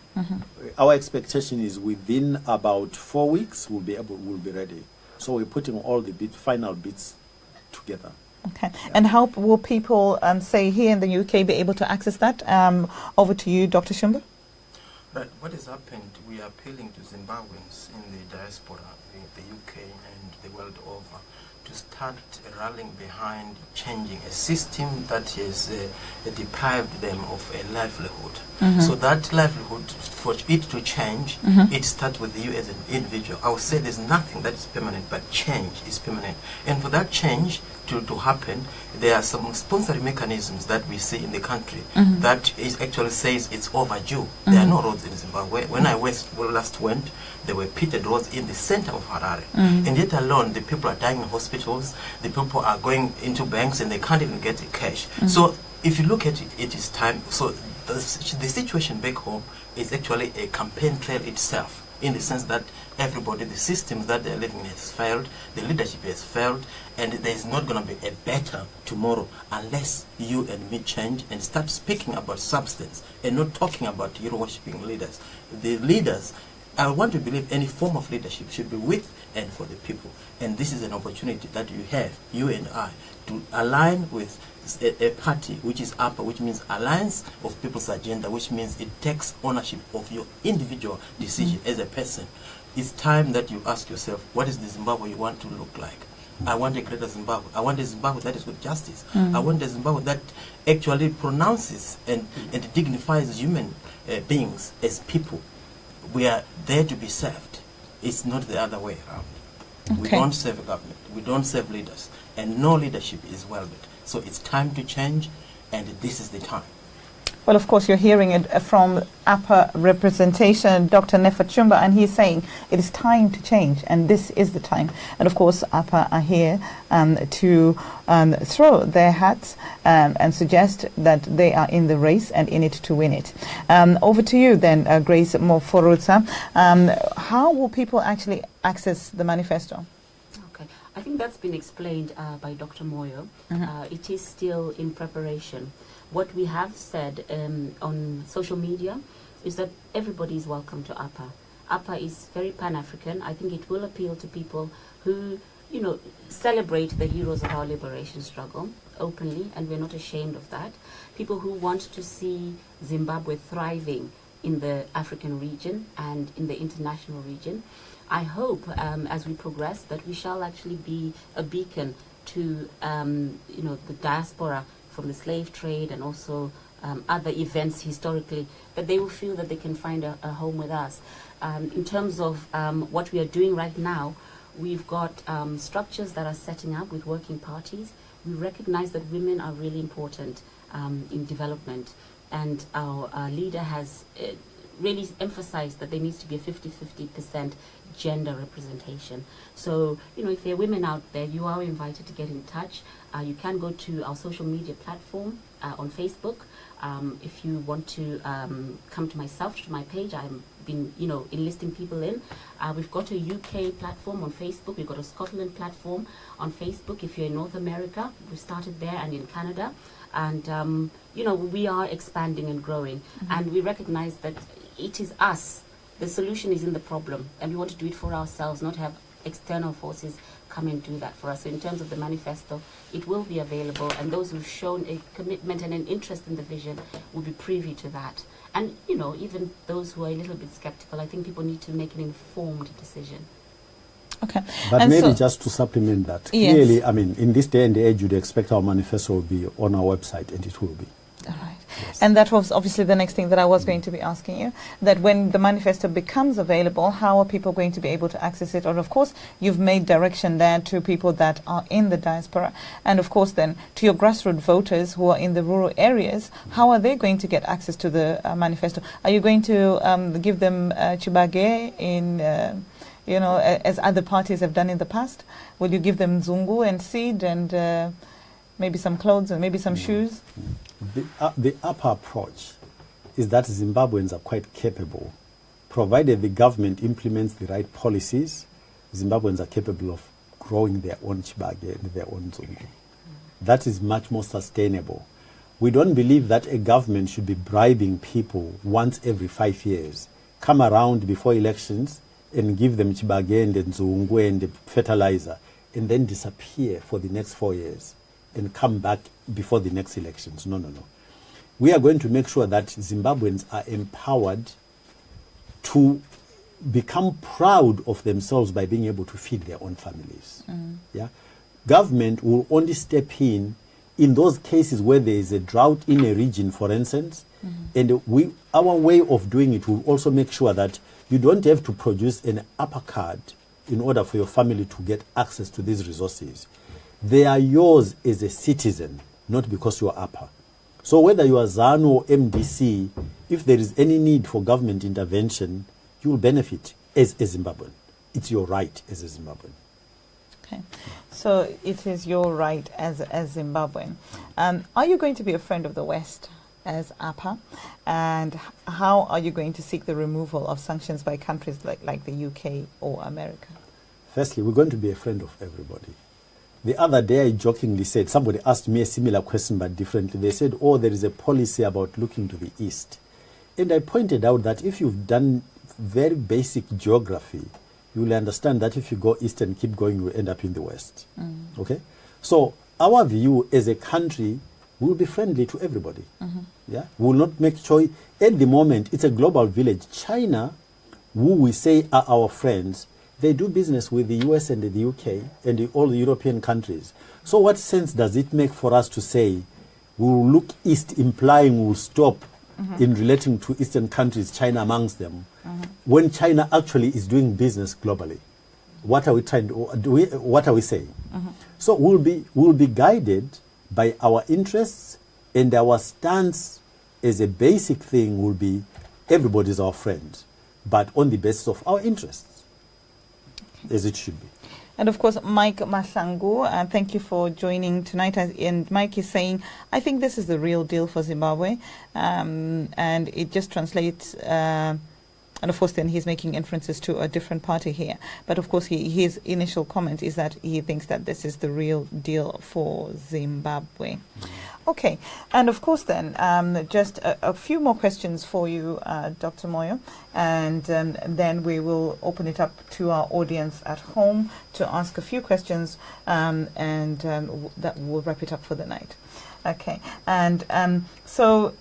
Our expectation is within about 4 weeks we'll be ready. So we're putting all the final bits together. Okay, and how will people, say, here in the UK be able to access that? Over to you, Dr. Shumba. Right, what has happened, we are appealing to Zimbabweans in the diaspora, in the UK and the world over, to start rallying behind changing a system that has deprived them of a livelihood. So that livelihood, for it to change, it starts with you as an individual. I would say there's nothing that is permanent, but change is permanent. And for that change to happen, there are some sponsoring mechanisms that we see in the country that actually says it's overdue. There are no roads in Zimbabwe. When I last went, there were pitted roads in the center of Harare. And yet alone, the people are dying in hospitals, the people are going into banks and they can't even get the cash. So if you look at it, it is time. So the situation back home is actually a campaign trail itself, in the sense that everybody, the systems that they're living in has failed, the leadership has failed, and there's not going to be a better tomorrow unless you and me change and start speaking about substance and not talking about hero-worshipping leaders. The leaders, I want to believe any form of leadership should be with and for the people. And this is an opportunity that you have, you and I, to align with a party which is upper, which means alliance of people's agenda, which means it takes ownership of your individual decision as a person. It's time that you ask yourself, what is the Zimbabwe you want to look like? I want a greater Zimbabwe. I want a Zimbabwe that is with justice. I want a Zimbabwe that actually pronounces and dignifies human beings as people. We are there to be served. It's not the other way around. Okay. We don't serve a government. We don't serve leaders. And no leadership is welcomed. So it's time to change, and this is the time. Well, of course, you're hearing it from upper representation, Dr. Shumba, and he's saying it is time to change, and this is the time. And of course, upper are here to throw their hats and suggest that they are in the race and in it to win it. Over to you then, Grace Mupfurutsa. How will people actually access the manifesto? I think that's been explained by Dr. Moyo. It is still in preparation. What we have said on social media is that everybody is welcome to APA. APA is very Pan-African. I think it will appeal to people who, you know, celebrate the heroes of our liberation struggle openly, and we're not ashamed of that. People who want to see Zimbabwe thriving in the African region and in the international region. I hope as we progress that we shall actually be a beacon to you know, the diaspora from the slave trade and also other events historically, that they will feel that they can find a home with us. In terms of what we are doing right now, we've got structures that are setting up with working parties. We recognize that women are really important in development, and our leader has really emphasized that there needs to be a 50-50% gender representation. So, you know, if there are women out there, you are invited to get in touch. You can go to our social media platform on Facebook. If you want to come to myself, to my page, I've been, you know, enlisting people in. We've got a UK platform on Facebook. We've got a Scotland platform on Facebook. If you're in North America, we started there, and in Canada. And, you know, we are expanding and growing. And we recognize that it is us. The solution is in the problem, and we want to do it for ourselves, not have external forces come and do that for us. So in terms of the manifesto, it will be available, and those who've shown a commitment and an interest in the vision will be privy to that. And, you know, even those who are a little bit skeptical, I think people need to make an informed decision. Okay. But and maybe so, just to supplement that, yes. Clearly, I mean, in this day and age, you'd expect our manifesto will be on our website, and it will be. All right. And that was obviously the next thing that I was going to be asking you, that when the manifesto becomes available, how are people going to be able to access it? Or of course, you've made direction there to people that are in the diaspora. And of course then, to your grassroots voters who are in the rural areas, how are they going to get access to the manifesto? Are you going to give them chibage in... as other parties have done in the past? Will you give them zungu and seed and maybe some clothes and maybe some shoes? The upper approach is that Zimbabweans are quite capable. Provided the government implements the right policies, Zimbabweans are capable of growing their own chibage and their own zungu. That is much more sustainable. We don't believe that a government should be bribing people once every 5 years, come around before elections and give them chibage and nzungu and fertilizer, and then disappear for the next 4 years and come back before the next elections. No. We are going to make sure that Zimbabweans are empowered to become proud of themselves by being able to feed their own families. Yeah, government will only step in those cases where there is a drought in a region, for instance, and our way of doing it will also make sure that you don't have to produce an upper card in order for your family to get access to these resources. They are yours as a citizen, not because you are upper. So whether you are ZANU or MDC, if there is any need for government intervention, you will benefit as a Zimbabwean. It's your right as a Zimbabwean. Okay, so it is your right as Zimbabwean. Are you going to be a friend of the West as APA? And how are you going to seek the removal of sanctions by countries like the UK or America? Firstly, we're going to be a friend of everybody. The other day I jokingly said, somebody asked me a similar question but differently. They said, oh, there is a policy about looking to the East. And I pointed out that if you've done very basic geography, you will understand that if you go east and keep going, you will end up in the West. Okay? So our view as a country will be friendly to everybody. Yeah? We will not make choice. At the moment, it's a global village. China, who we say are our friends, they do business with the US and the UK and all the European countries. So what sense does it make for us to say we will look east, implying we will stop in relating to Eastern countries, China amongst them, when China actually is doing business globally? What are we trying to what are we saying? So we'll be guided by our interests, and our stance as a basic thing will be everybody is our friend, but on the basis of our interests. As it should be. And of course, Mike Mahlangu, thank you for joining tonight. And Mike is saying, I think this is the real deal for Zimbabwe. And it just translates, and of course then he's making inferences to a different party here. But of course his initial comment is that he thinks that this is the real deal for Zimbabwe. Okay, and of course then, just a few more questions for you, Dr. Moyo, and then we will open it up to our audience at home to ask a few questions, and that will wrap it up for the night. Okay, and so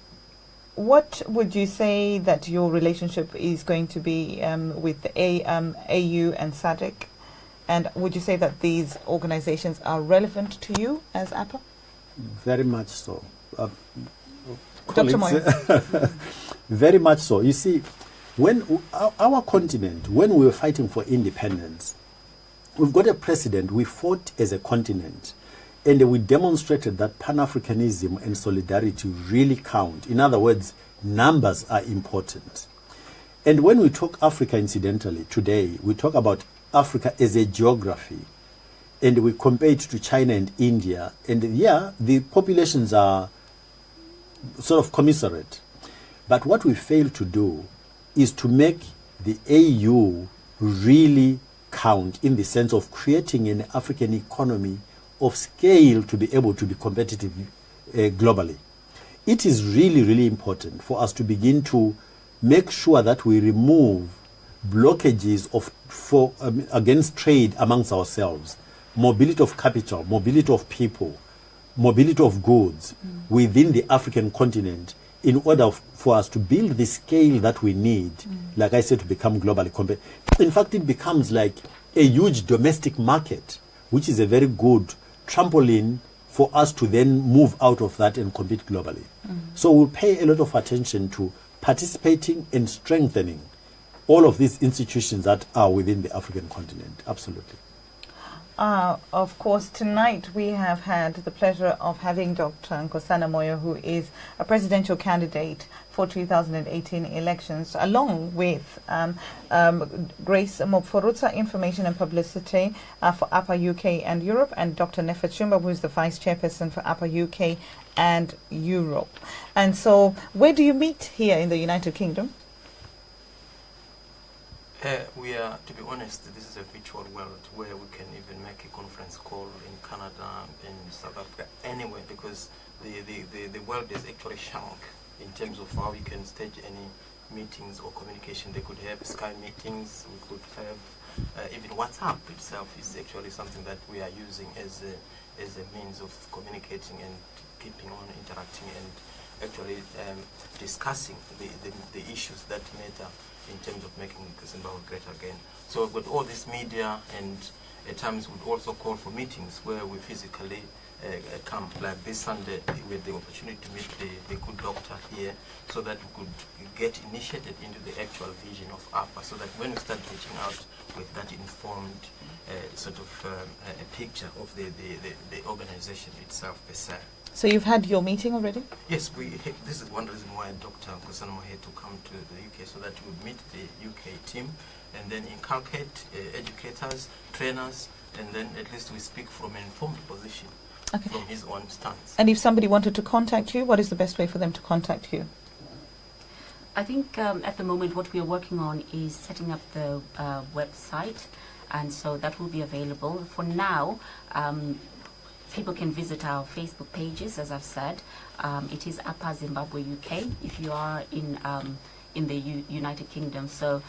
what would you say that your relationship is going to be with the AU and SADC? And would you say that these organizations are relevant to you as APA? Very much so. Dr. Moyo. Very much so. You see, when our continent, when we were fighting for independence, we've got a precedent. We fought as a continent, and we demonstrated that Pan-Africanism and solidarity really count. In other words, numbers are important. And when we talk Africa, incidentally, today, we talk about Africa as a geography. And we compare it to China and India. And yeah, the populations are sort of commensurate. But what we fail to do is to make the AU really count in the sense of creating an African economy of scale to be able to be competitive globally. It is really, really important for us to begin to make sure that we remove blockages against trade amongst ourselves. Mobility of capital, mobility of people, mobility of goods within the African continent in order for us to build the scale that we need, like I said, to become globally competitive. In fact, it becomes like a huge domestic market, which is a very good trampoline for us to then move out of that and compete globally. So we'll pay a lot of attention to participating and strengthening all of these institutions that are within the African continent. Absolutely. Of course, tonight we have had the pleasure of having Dr. Nkosana Moyo, who is a presidential candidate for 2018 elections, along with Grace Mupfurutsa, Information and Publicity for Upper UK and Europe, and Dr. Nkosana Shumba, who is the Vice Chairperson for Upper UK and Europe. And so, where do you meet here in the United Kingdom? We are, to be honest, this is a virtual world where we can even make a conference call in Canada, in South Africa, anywhere, because the world is actually shrunk in terms of how you can stage any meetings or communication. They could have Skype meetings, we could have even WhatsApp itself is actually something that we are using as a means of communicating and keeping on interacting and actually discussing the issues that matter in terms of making Zimbabwe great again. So with all this media, and at times we'd also call for meetings where we physically come. Like this Sunday, we had the opportunity to meet the good doctor here, so that we could get initiated into the actual vision of APA, so that when we start reaching out with that informed sort of a picture of the organization itself per se. So you've had your meeting already? Yes, this is one reason why Dr. Nkosana Moyo had to come to the UK, so that we would meet the UK team and then inculcate educators, trainers, and then at least we speak from an informed position, from his own stance. And if somebody wanted to contact you, what is the best way for them to contact you? I think at the moment what we are working on is setting up the website, and so that will be available. For now, people can visit our Facebook pages, as I've said. It is APA Zimbabwe UK if you are in the United Kingdom. So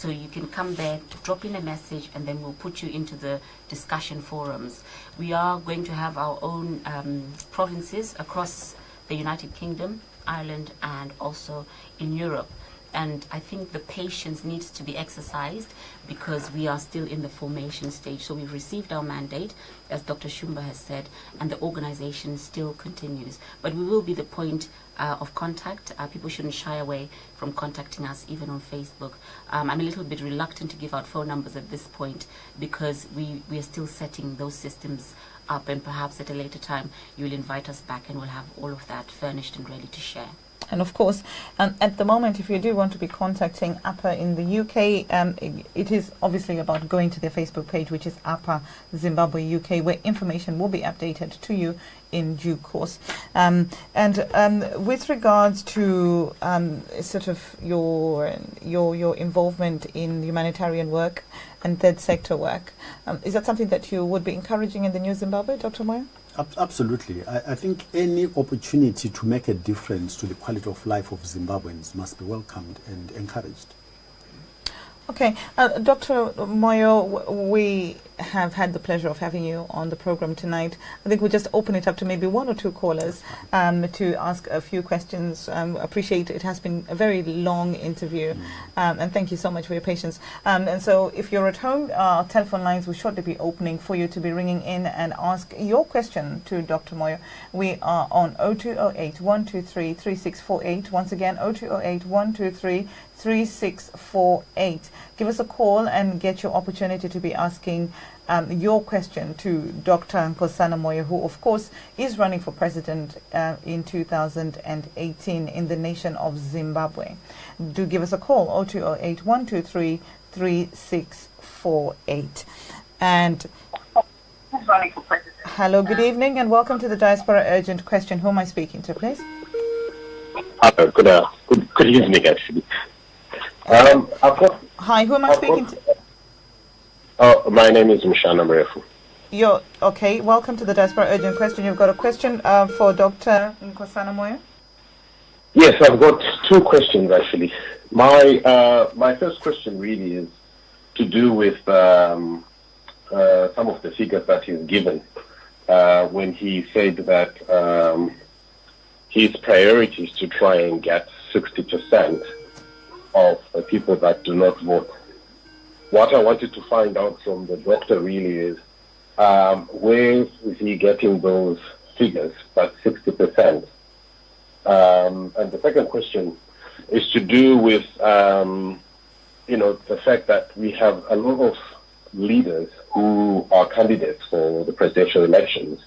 you can come there, drop in a message, and then we'll put you into the discussion forums. We are going to have our own provinces across the United Kingdom, Ireland, and also in Europe. And I think the patience needs to be exercised because we are still in the formation stage. So we've received our mandate, as Dr. Shumba has said, and the organization still continues. But we will be the point of contact. People shouldn't shy away from contacting us, even on Facebook. I'm a little bit reluctant to give out phone numbers at this point because we are still setting those systems up, and perhaps at a later time you'll invite us back and we'll have all of that furnished and ready to share. And of course, at the moment, if you do want to be contacting APA in the UK, it is obviously about going to their Facebook page, which is APA Zimbabwe UK, where information will be updated to you in due course. And with regards to sort of your involvement in humanitarian work and third sector work, is that something that you would be encouraging in the new Zimbabwe, Dr. Moyo? Absolutely. I think any opportunity to make a difference to the quality of life of Zimbabweans must be welcomed and encouraged. Okay, Dr. Moyo, we have had the pleasure of having you on the program tonight. I think we'll just open it up to maybe one or two callers to ask a few questions. Appreciate it has been a very long interview, and thank you so much for your patience. And so if you're at home, our telephone lines will shortly be opening for you to be ringing in and ask your question to Dr. Moyo. We are on 0208 123 3648. Once again, 0208 123 3648. Give us a call and get your opportunity to be asking your question to Dr. Nkosana Moyo, who of course is running for president in 2018 in the nation of Zimbabwe. Do give us a call, 0208 123 3648. And hello, good evening, and welcome to the Diaspora Urgent Question. Who am I speaking to, please? Good evening, actually. Hi, who am I speaking to? My name is Nkosana Moyo. You're okay. Welcome to the Diaspora Urgent Question. You've got a question for Dr. Nkosana Moyo? Yes, I've got two questions actually. My first question really is to do with some of the figures that he's given when he said that his priority is to try and get 60% of the people that do not vote. What I wanted to find out from the doctor really is Where is he getting those figures, but 60%? And the second question is to do with, the fact that we have a lot of leaders who are candidates for the presidential elections,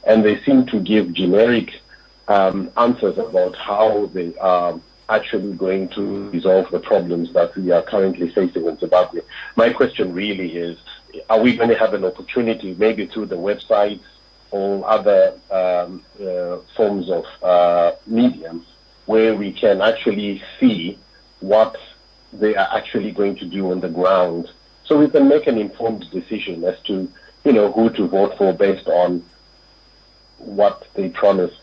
and they seem to give generic answers about how they are actually going to resolve the problems that we are currently facing in Zimbabwe. My question really is, are we going to have an opportunity, maybe through the websites or other forms of mediums, where we can actually see what they are actually going to do on the ground, so we can make an informed decision as to, who to vote for based on what they promised.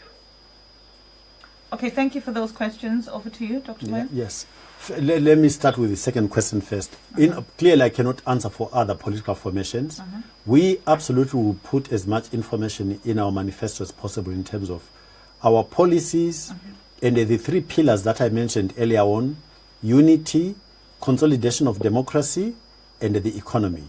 Okay, thank you for those questions. Over to you, Dr. Moyo. Yes. Let me start with the second question first. Clearly, I cannot answer for other political formations. We absolutely will put as much information in our manifesto as possible in terms of our policies and the three pillars that I mentioned earlier on: unity, consolidation of democracy, and the economy.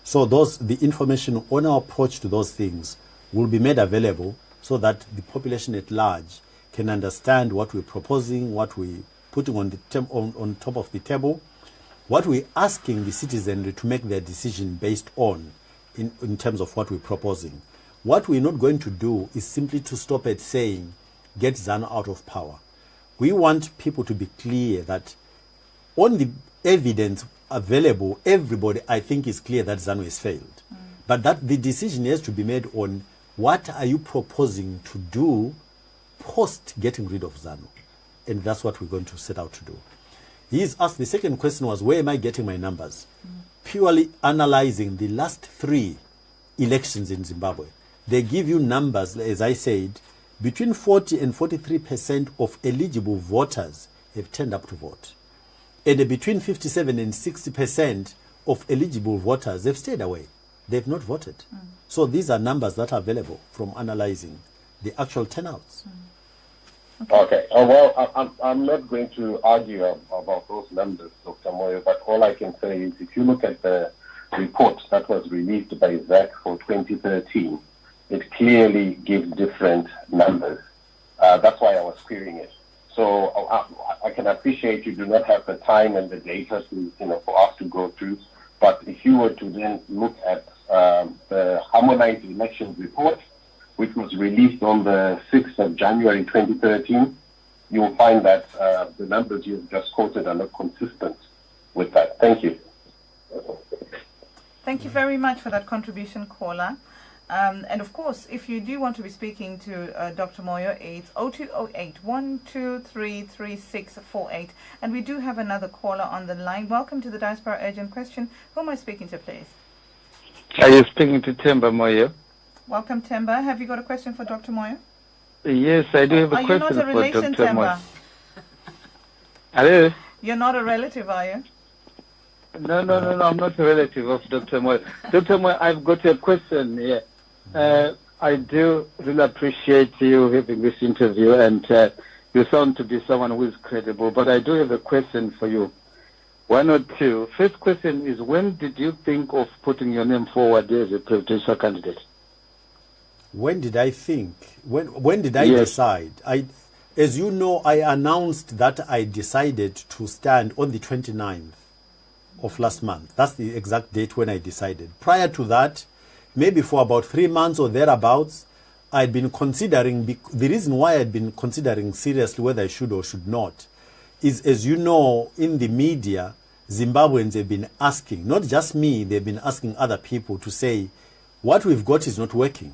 So the information on our approach to those things will be made available so that the population at large can understand what we're proposing, what we're putting on top of the table, what we're asking the citizenry to make their decision based on in terms of what we're proposing. What we're not going to do is simply to stop at saying, get ZANU out of power. We want people to be clear that on the evidence available, everybody, I think, is clear that ZANU has failed. But that the decision has to be made on what are you proposing to do post getting rid of ZANU. And that's what we're going to set out to do. He's asked, the second question was, where am I getting my numbers? Purely analyzing the last 3 elections in Zimbabwe. They give you numbers, as I said, between 40 and 43% of eligible voters have turned up to vote. And between 57 and 60% of eligible voters have stayed away. They've not voted. So these are numbers that are available from analyzing the actual turnouts. Okay. Well, I'm not going to argue about those numbers, Dr. Moyo, but all I can say is if you look at the report that was released by ZAC for 2013, it clearly gives different numbers. That's why I was querying it. So I can appreciate you do not have the time and the data to, for us to go through. But if you were to then look at the harmonized elections report, which was released on the 6th of January 2013, you will find that the numbers you've just quoted are not consistent with that. Thank you. Thank you very much for that contribution, caller. And of course, if you do want to be speaking to Dr. Moyo, it's 0208 123 3648. And we do have another caller on the line. Welcome to the Diaspora Urgent Question. Who am I speaking to, please? Are you speaking to Temba Moyo? Welcome, Temba. Have you got a question for Dr. Moyo? Yes, I do have a question for Dr. Moyo. Are you not a relation, Temba? Hello? You're not a relative, are you? No, I'm not a relative of Dr. Moyo. Dr. Moyo, I've got a question here. I do really appreciate you having this interview, and you sound to be someone who is credible, but I do have a question for you. One or two. First question is, when did you think of putting your name forward as a presidential candidate? When did I think? When did I decide? As you know, I announced that I decided to stand on the 29th of last month. That's the exact date when I decided. Prior to that, maybe for about 3 months or thereabouts, I'd been considering, the reason why I'd been considering seriously whether I should or should not is, as you know, in the media, Zimbabweans have been asking, not just me, they've been asking other people to say, what we've got is not working.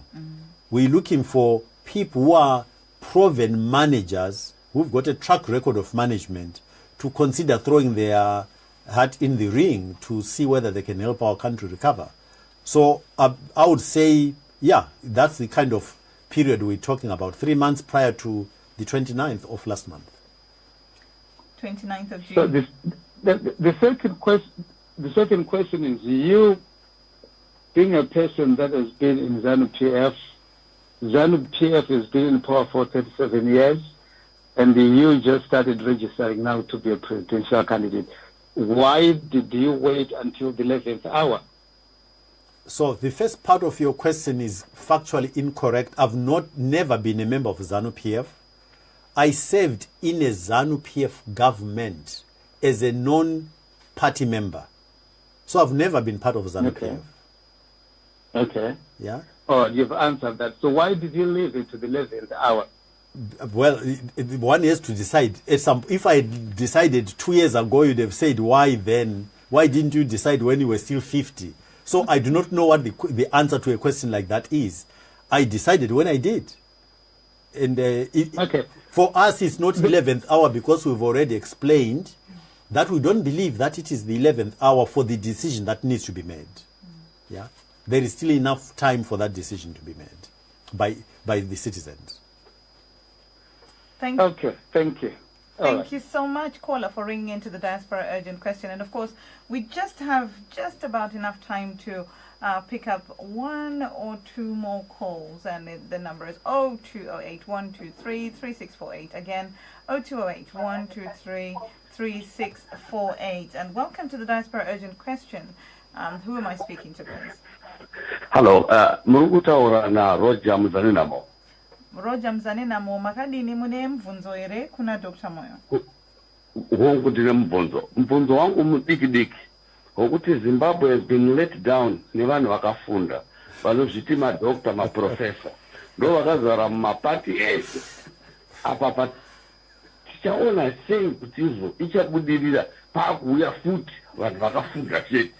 We're looking for people who are proven managers, who've got a track record of management, to consider throwing their hat in the ring to see whether they can help our country recover. So I would say, yeah, that's the kind of period we're talking about, 3 months prior to the 29th of last month. 29th of June. So the second question is, you being a person that has been in ZANU-PF has been in power for 37 years, and you just started registering now to be a presidential candidate. Why did you wait until the 11th hour? So the first part of your question is factually incorrect. I've never been a member of ZANU-PF. I served in a ZANU-PF government as a non-party member. So I've never been part of ZANU-PF. Okay. Yeah. Oh, you've answered that. So why did you leave it to the 11th hour? Well, one has to decide. If I decided 2 years ago, you'd have said, why then? Why didn't you decide when you were still 50? So I do not know what the answer to a question like that is. I decided when I did. And okay. For us, it's not 11th hour because we've already explained that we don't believe that it is the 11th hour for the decision that needs to be made. Yeah. There is still enough time for that decision to be made by the citizens. Thank you. Okay, thank you. Thank you so much, caller, for ringing into the Diaspora Urgent Question. And of course, we just have just about enough time to pick up 1 or 2 more calls. And the number is 0208 123 3648. Again, 0208 123 3648. And welcome to the Diaspora Urgent Question. Who am I speaking to, please? Hello, Murugutaura na Roger Mzaninamo. Roger Mzaninamo, makadini mune mvunzo ere kuna Dr. Moyo. Hongu ndine mbunzo. Mbunzo wangu mudiki-diki. Hokuti Zimbabwe has been let down ni vanhu vakafunda. Vanozviti madokta, maprofesa. Ndo vakazara mumapati ese. Apa tichaona sei kuti izvo ichabudirira pakuuya futi vanhu vakafunda chete.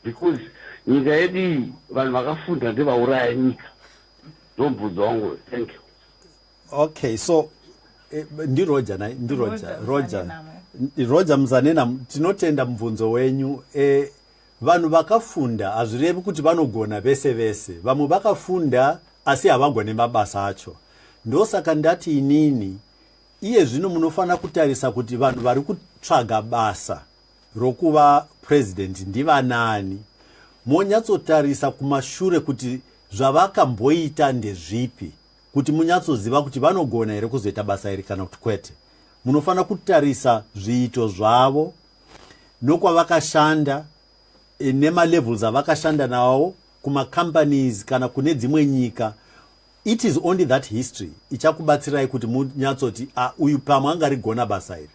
Because nyika yedu vanhu vakafunda ndevauraya nyika. Ndomubvunzo wangu. Thank you. Okay, so Roger Mzanena, tinotenda mubvunzo wenyu. Vanhu vakafunda hazvirevi kuti vanogona vese. Vamwe vakafunda asi havagone mabasa acho. Ndosaka ndati inini iye zvino munofana kutarisa kuti vanhu vari kutsvaga basa rokuva president ndivanani. Monyatsotarisa kumashure kuti zvavakamboita ndezvipi, kuti munyatsoziva kuti vanogona here kuzoita basa iri kana kuti kwete. Munofana kutarisa zviito zvavo nokwavakashanda nemalevels avakashanda nawo kumacompanies kana kune dzimwe nyika. It is only that history ichakubatsirai kuti munyatsoti uyu pamwe angarigona basa iri.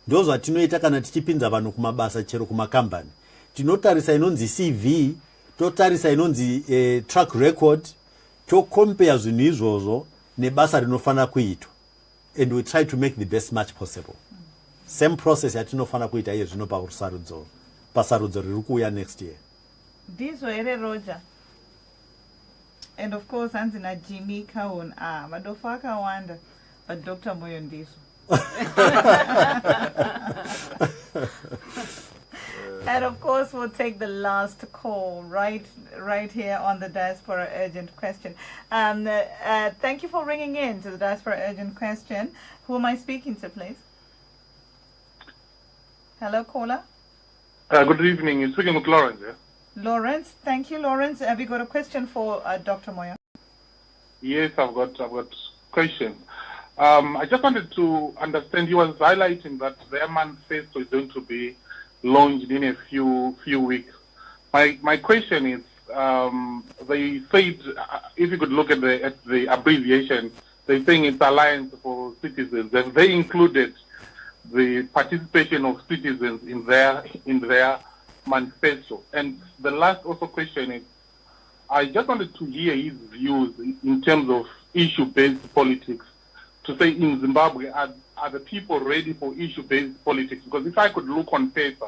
Ndo zvatinoita kana tichipinza vanhu kumabasa chero kumakambani. Tinotarisa inonzi CV, totarisa inonzi track record, tocompare zvinhu izvozvo nebasa rinofana kuitwa. And we try to make the best match possible. Same process yatinofana kuita iye zvino pasarudzo riri kuuya next year. Ndizvo here Roger. And of course hanzina Jimmy Kaun vadofa akawanda but Dr. Moyo ndizvo. And of course, we'll take the last call right here on the Diaspora Urgent Question. Thank you for ringing in to the Diaspora Urgent Question. Who am I speaking to, please? Hello, caller. Good evening. You're speaking with Lawrence. Yeah? Lawrence, thank you, Lawrence. Have you got a question for Dr. Moyo? Yes, I've got questions. I just wanted to understand. You was highlighting that the manifesto is going to be launched in a few weeks. My question is, they said, if you could look at the abbreviation, they're saying it's Alliance for Citizens, and they included the participation of citizens in their manifesto. And the last also question is, I just wanted to hear his views in terms of issue-based politics. To say in Zimbabwe, are the people ready for issue-based politics? Because if I could look on paper,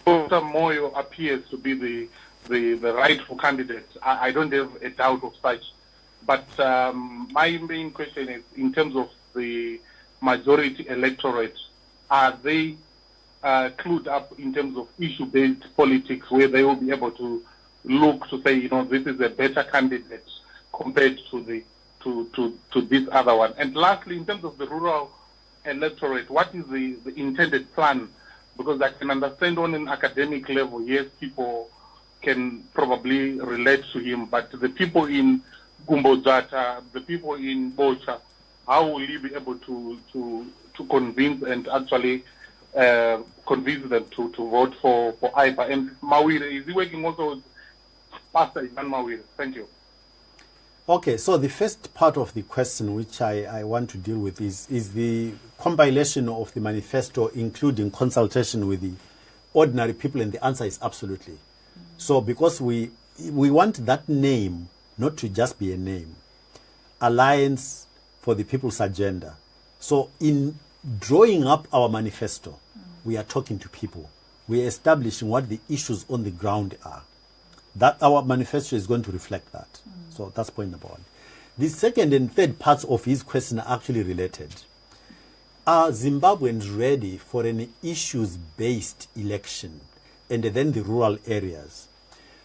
Dr. Moyo appears to be the rightful candidate. I don't have a doubt of such. But my main question is, in terms of the majority electorate, are they clued up in terms of issue-based politics, where they will be able to look to say, this is a better candidate compared to this other one? And lastly, in terms of the rural electorate, what is the intended plan? Because I can understand on an academic level, yes, people can probably relate to him, but the people in Gumbozata, the people in Bocha, how will he be able to convince and actually convince them to vote for IPA? And Mawire, is he working also with Pastor Ivan Mawire? Thank you. Okay, so the first part of the question which I want to deal with is the compilation of the manifesto, including consultation with the ordinary people, and the answer is absolutely. So because we want that name not to just be a name, Alliance for the People's Agenda. So in drawing up our manifesto, we are talking to people. We are establishing what the issues on the ground are. That our manifesto is going to reflect that. So that's point number one. The second and third parts of his question are actually related. Are Zimbabweans ready for an issues-based election, and then the rural areas?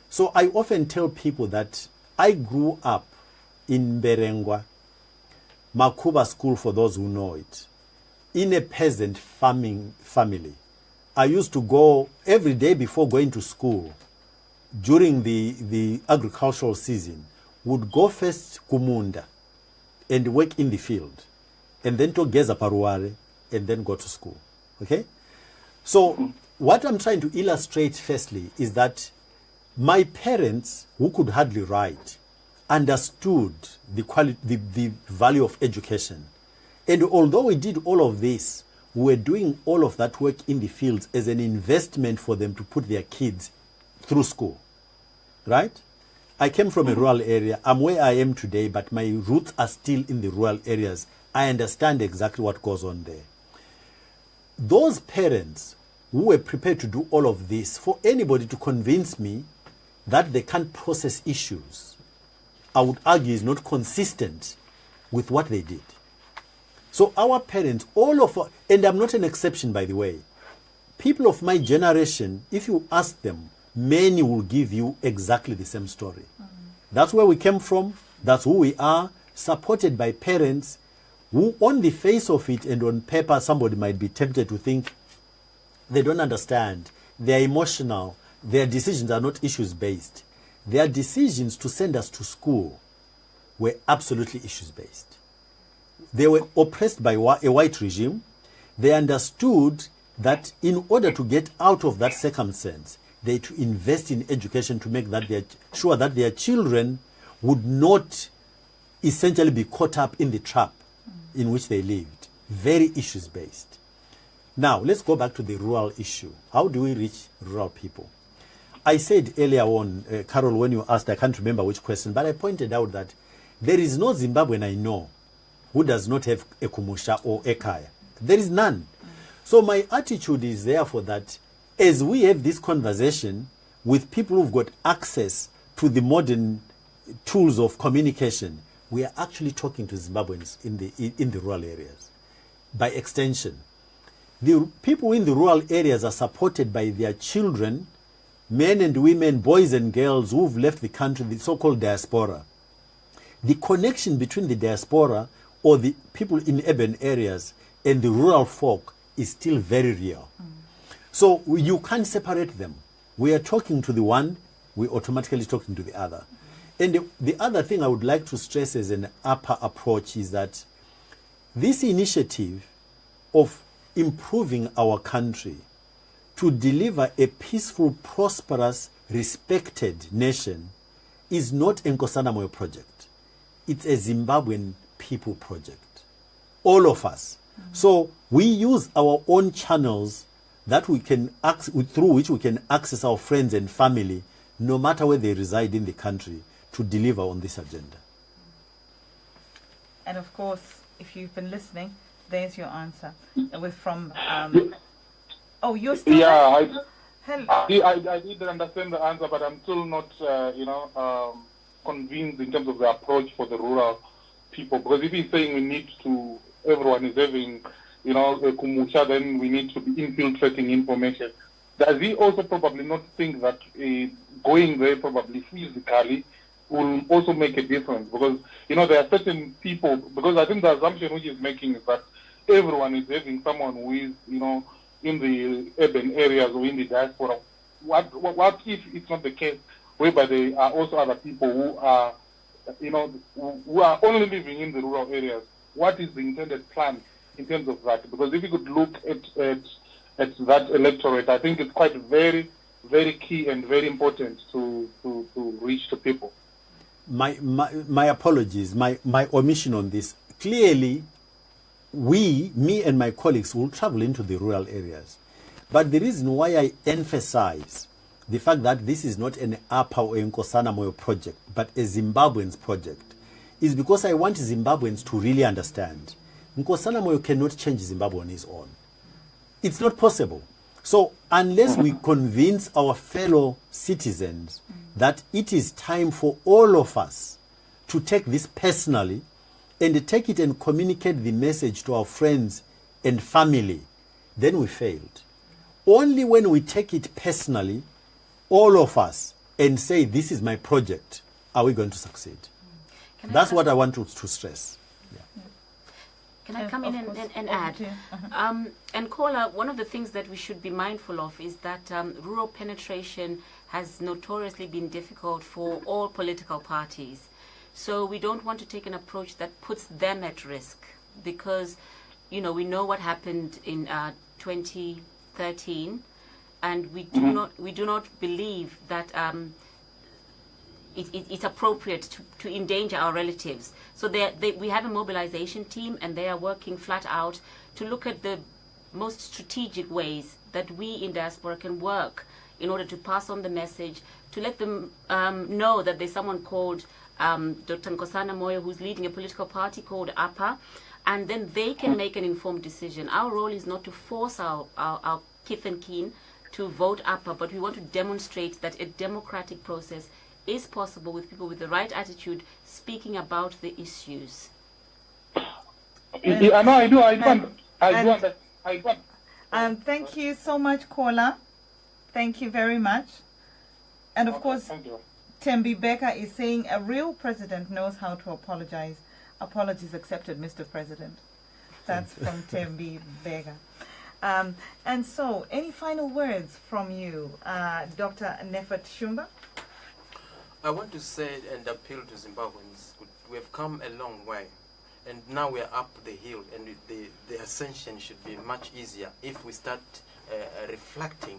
So I often tell people that I grew up in Berengwa, Makuba School for those who know it, in a peasant farming family. I used to go every day before going to school during the agricultural season, would go first Kumunda and work in the field, and then to Geza Paruare, and then go to school. Okay? So what I'm trying to illustrate firstly is that my parents, who could hardly write, understood the value of education. And although we did all of this, we were doing all of that work in the fields as an investment for them to put their kids through school. Right? I came from a rural area. I'm where I am today, but my roots are still in the rural areas. I understand exactly what goes on there. Those parents who were prepared to do all of this, for anybody to convince me that they can't process issues, I would argue is not consistent with what they did. So our parents, and I'm not an exception, by the way, people of my generation, if you ask them, many will give you exactly the same story. That's where we came from. That's who we are, supported by parents who, on the face of it and on paper, somebody might be tempted to think they don't understand. They're emotional. Their decisions are not issues-based. Their decisions to send us to school were absolutely issues-based. They were oppressed by a white regime. They understood that in order to get out of that circumstance, they had to invest in education to make that sure that their children would not essentially be caught up in the trap in which they lived. Very issues-based. Now, let's go back to the rural issue. How do we reach rural people? I said earlier on, Carol, when you asked, I can't remember which question, but I pointed out that there is no Zimbabwean I know who does not have a Kumusha or a Kaya. There is none. So my attitude is therefore that as we have this conversation with people who've got access to the modern tools of communication, we are actually talking to Zimbabweans in the rural areas. By extension, the people in the rural areas are supported by their children, men and women, boys and girls who've left the country, the so-called diaspora. The connection between the diaspora or the people in urban areas and the rural folk is still very real. So you can't separate them. We are talking to the one, we're automatically talking to the other. And the other thing I would like to stress as an upper approach is that this initiative of improving our country to deliver a peaceful, prosperous, respected nation is not a Nkosana Moyo project. It's a Zimbabwean people project. All of us. So we use our own channels that we can through which we can access our friends and family, no matter where they reside in the country, to deliver on this agenda. And of course, if you've been listening, there's your answer. We're from. Oh, you're still. Yeah, Hello. I did understand the answer, but I'm still not, convinced in terms of the approach for the rural people. Because if he's saying we need to, everyone is having, a Kumusha, then we need to be infiltrating information. Does he also probably not think that going there probably physically will also make a difference? Because, there are certain people, because I think the assumption which he's making is that everyone is having someone who is, in the urban areas or in the diaspora. What if it's not the case, whereby there are also other people who are, who are only living in the rural areas? What is the intended plan in terms of that? Because if you could look at that electorate. I think it's quite very, very key and very important to reach to people. My apologies, my omission on this. Clearly, me and my colleagues will travel into the rural areas. But the reason why I emphasize the fact that this is not an APA or Nkosana Moyo project, but a Zimbabweans project, is because I want Zimbabweans to really understand Nkosana Moyo cannot change Zimbabwe on his own. It's not possible. So unless we convince our fellow citizens that it is time for all of us to take this personally and take it and communicate the message to our friends and family, then we failed. Only when we take it personally, all of us, and say, this is my project, are we going to succeed. That's what I want to stress. Can I come in and add? And Kola, one of the things that we should be mindful of is that rural penetration has notoriously been difficult for all political parties. So we don't want to take an approach that puts them at risk, because, we know what happened in 2013, and we do not believe that it's appropriate to endanger our relatives. So we have a mobilization team, and they are working flat out to look at the most strategic ways that we in diaspora can work in order to pass on the message, to let them know that there's someone called Dr. Nkosana Moyo who's leading a political party called APA, and then they can make an informed decision. Our role is not to force our kith and kin to vote APA, but we want to demonstrate that a democratic process is possible with people with the right attitude speaking about the issues. I do. Thank you so much, Kola. Thank you very much. And of course, Tembi Becker is saying a real president knows how to apologize. Apologies accepted, Mr. President. That's from Tembi Becker. And so, any final words from you, Dr. Dr Shumba? I want to say and appeal to Zimbabweans. We have come a long way, and now we are up the hill, and the ascension should be much easier if we start reflecting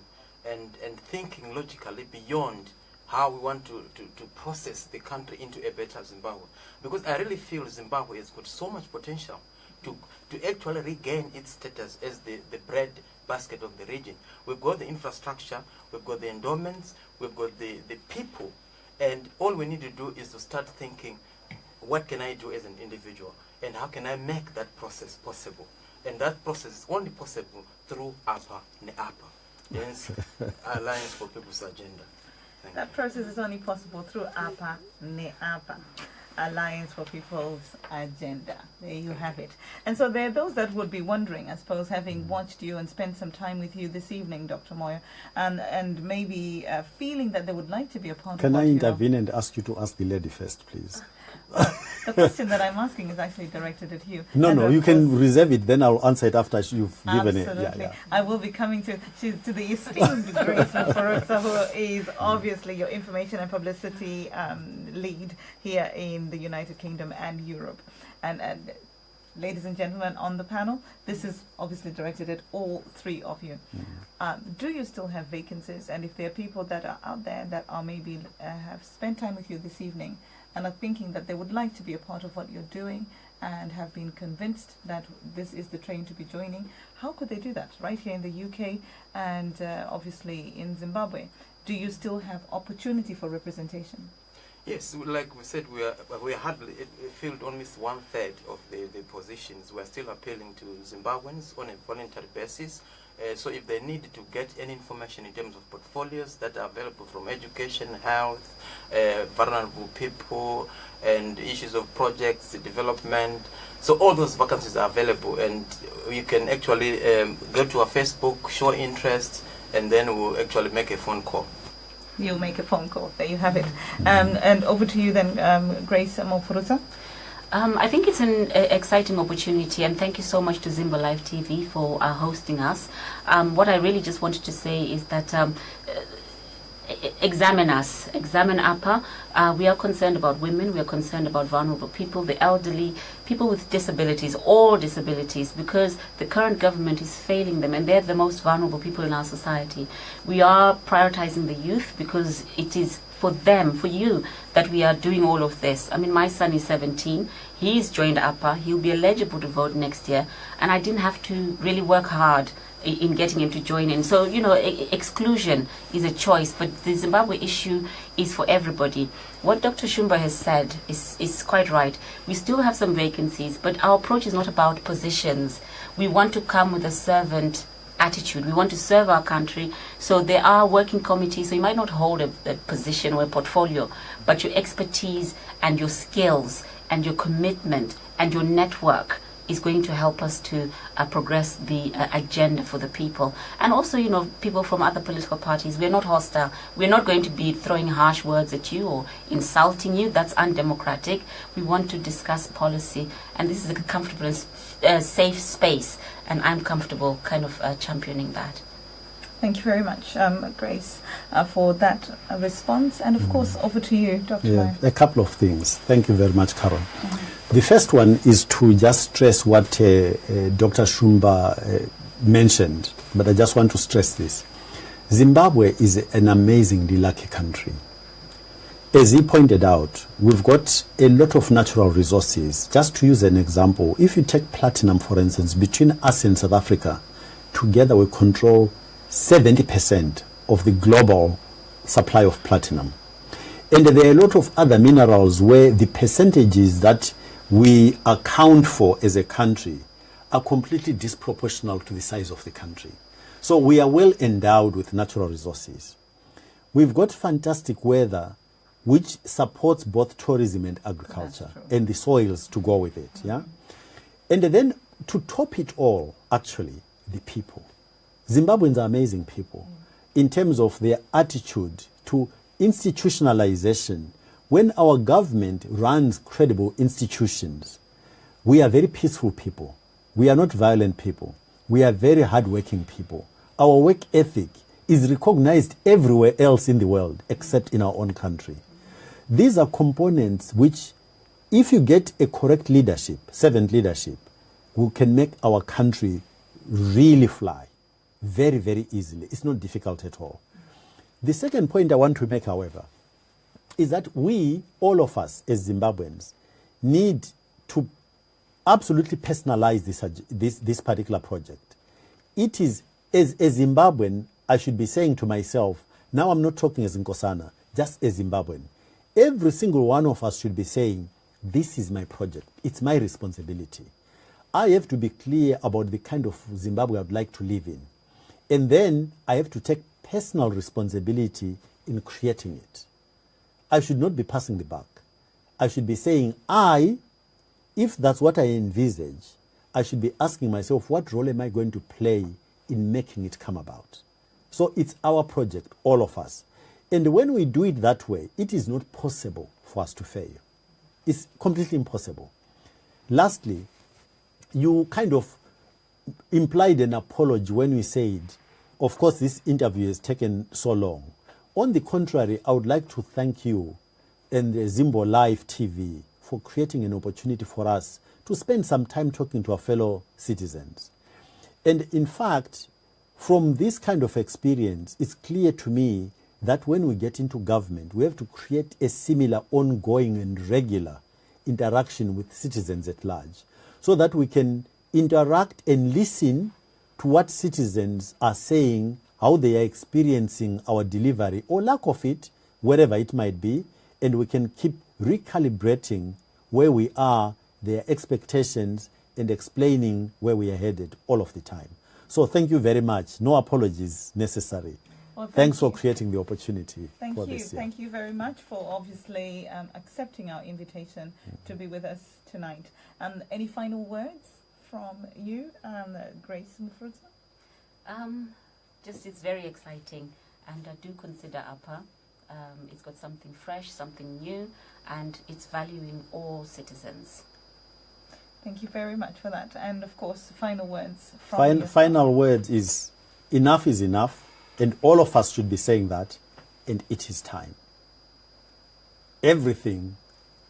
and thinking logically beyond how we want to process the country into a better Zimbabwe. Because I really feel Zimbabwe has got so much potential to actually regain its status as the bread basket of the region. We've got the infrastructure, we've got the endowments, we've got the people, and all we need to do is to start thinking, what can I do as an individual, and how can I make that process possible? And that process is only possible through APA and APA, hence Alliance for People's Agenda. That process is only possible through APA and APA, Alliance for People's Agenda. There you have it. And so there are those that would be wondering, I suppose, having watched you and spent some time with you this evening, Dr. Moyo, and maybe feeling that they would like to be a part of. Can I intervene and ask you to ask the lady first, please? The question that I'm asking is actually directed at you. No, you can reserve it, then I'll answer it after you've given it. Absolutely. I will be coming to the esteemed Grace Mupfurutsa, who is obviously your information and publicity lead here in the United Kingdom and Europe. And ladies and gentlemen on the panel, this is obviously directed at all three of you. Do you still have vacancies? And if there are people that are out there that are maybe have spent time with you this evening and are thinking that they would like to be a part of what you're doing and have been convinced that this is the train to be joining, how could they do that right here in the UK and obviously in Zimbabwe? Do you still have opportunity for representation? Yes, like we said, we hardly filled only 1/3 of the positions. We are still appealing to Zimbabweans on a voluntary basis. So if they need to get any information in terms of portfolios that are available from education, health, vulnerable people, and issues of projects, development, so all those vacancies are available, and you can actually go to our Facebook, show interest, and then we'll actually make a phone call. You'll make a phone call. There you have it. And over to you then, Grace Mupfurutsa. I think it's an exciting opportunity, and thank you so much to Zimbo Live TV for hosting us. What I really just wanted to say is that examine us, examine APA. We are concerned about women, we are concerned about vulnerable people, the elderly, people with disabilities, all disabilities, because the current government is failing them and they're the most vulnerable people in our society. We are prioritizing the youth because it is for them, for you, that we are doing all of this. I mean, my son is 17, he's joined APA, he'll be eligible to vote next year, and I didn't have to really work hard in getting him to join in. So, you know, exclusion is a choice, but the Zimbabwe issue is for everybody. What Dr. Shumba has said is quite right. We still have some vacancies, but our approach is not about positions. We want to come with a servant attitude. We want to serve our country. So there are working committees, so you might not hold a position or a portfolio, but your expertise and your skills and your commitment and your network is going to help us to progress the agenda for the people. And also, you know, people from other political parties, we're not hostile. We're not going to be throwing harsh words at you or insulting you. That's undemocratic. We want to discuss policy, and this is a comfortable and safe space, and I'm comfortable kind of championing that. Thank you very much, Grace, for that response. And of course, over to you, Dr. Moyo. A couple of things. Thank you very much, Carol. The first one is to just stress what Dr. Shumba mentioned, but I just want to stress this. Zimbabwe is an amazingly lucky country. As he pointed out, we've got a lot of natural resources. Just to use an example, if you take platinum, for instance, between us and South Africa, together we control 70% of the global supply of platinum. And there are a lot of other minerals where the percentages that we account for as a country are completely disproportional to the size of the country. So we are well endowed with natural resources. We've got fantastic weather which supports both tourism and agriculture, and the soils to go with it. Yeah. And then to top it all, actually, the people. Zimbabweans are amazing people in terms of their attitude to institutionalization. When our government runs credible institutions, we are very peaceful people. We are not violent people. We are very hardworking people. Our work ethic is recognized everywhere else in the world except in our own country. These are components which, if you get a correct leadership, servant leadership, we can make our country really fly very, very easily. It's not difficult at all. The second point I want to make, however, is that we, all of us as Zimbabweans, need to absolutely personalize this particular project. It is, as a Zimbabwean, I should be saying to myself, now I'm not talking as Nkosana, just as Zimbabwean. Every single one of us should be saying, this is my project. It's my responsibility. I have to be clear about the kind of Zimbabwe I'd like to live in. And then I have to take personal responsibility in creating it. I should not be passing the buck. I should be saying, if that's what I envisage, I should be asking myself, what role am I going to play in making it come about? So it's our project, all of us. And when we do it that way, it is not possible for us to fail. It's completely impossible. Lastly, you kind of implied an apology when we said, of course, this interview has taken so long. On the contrary, I would like to thank you and the Zimbo Live TV for creating an opportunity for us to spend some time talking to our fellow citizens. And in fact, from this kind of experience, it's clear to me that when we get into government, we have to create a similar ongoing and regular interaction with citizens at large, so that we can interact and listen to what citizens are saying, how they are experiencing our delivery or lack of it, wherever it might be, and we can keep recalibrating where we are, their expectations, and explaining where we are headed all of the time. So thank you very much. No apologies necessary. Well, thanks for creating the opportunity. Thank you. Thank you very much for obviously accepting our invitation to be with us tonight. Any final words from you, Grace Mupfurutsa? Just it's very exciting, and I do consider APA. It's got something fresh, something new, and it's valuing all citizens. Thank you very much for that. And of course, final words from Final word is enough, and all of us should be saying that and it is time. Everything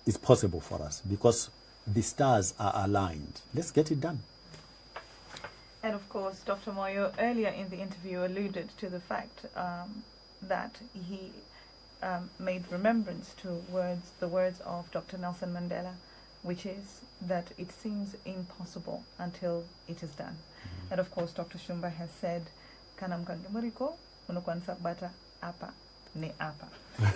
is possible for us because the stars are aligned. Let's get it done. And of course, Dr. Moyo earlier in the interview alluded to the fact that he made remembrance to the words of Dr. Nelson Mandela, which is that it seems impossible until it is done. And of course, Dr. Shumba has said,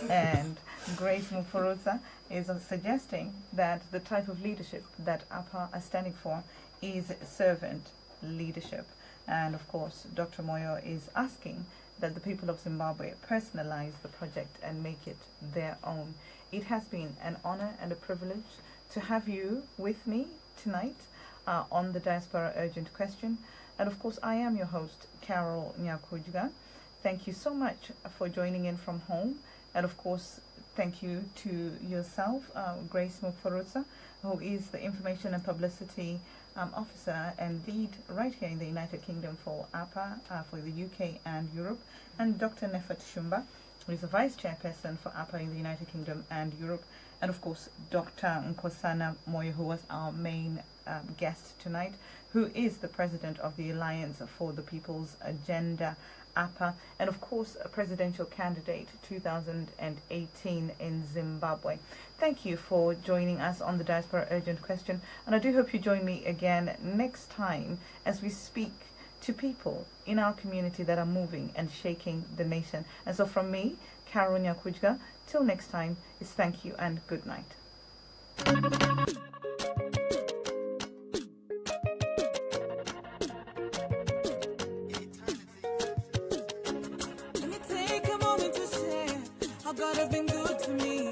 and Grace Mupfurutsa is suggesting that the type of leadership that APA are standing for is servant leadership. And of course, Dr. Moyo is asking that the people of Zimbabwe personalize the project and make it their own. It has been an honor and a privilege to have you with me tonight on the Diaspora Urgent Question. And of course, I am your host, Carol Nyakujga. Thank you so much for joining in from home. And of course, thank you to yourself, Grace Mupfurutsa, who is the Information and Publicity Officer and lead right here in the United Kingdom for APA, for the UK and Europe, and Dr. Dr Shumba, who is the Vice Chairperson for APA in the United Kingdom and Europe, and of course Dr. Nkosana Moyo, who was our main guest tonight, who is the President of the Alliance for the People's Agenda, APA, and of course a presidential candidate 2018 in Zimbabwe. Thank you for joining us on the Diaspora Urgent Question, and I do hope you join me again next time as we speak to people in our community that are moving and shaking the nation. And so from me, Carol Nyakujga, till next time, is thank you and good night. God has been good to me.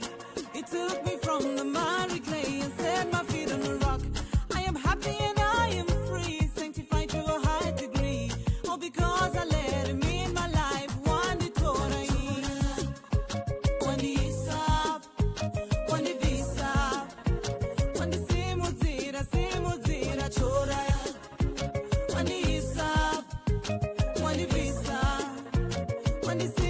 He took me from the miry clay and set my feet on the rock. I am happy and I am free, sanctified to a high degree. All because I let him in my life. One day Torah, one day Isab, one day Visa, one day Simuzira, Chora, one day Isab, one day Visa, one day Simuzira.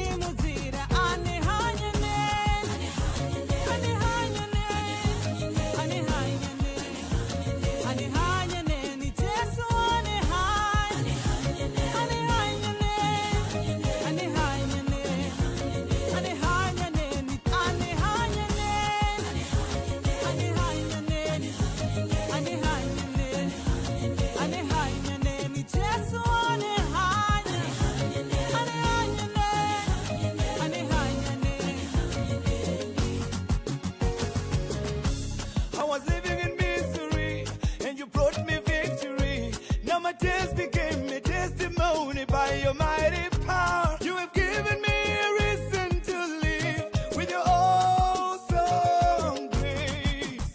By your mighty power, you have given me a reason to live with your awesome grace.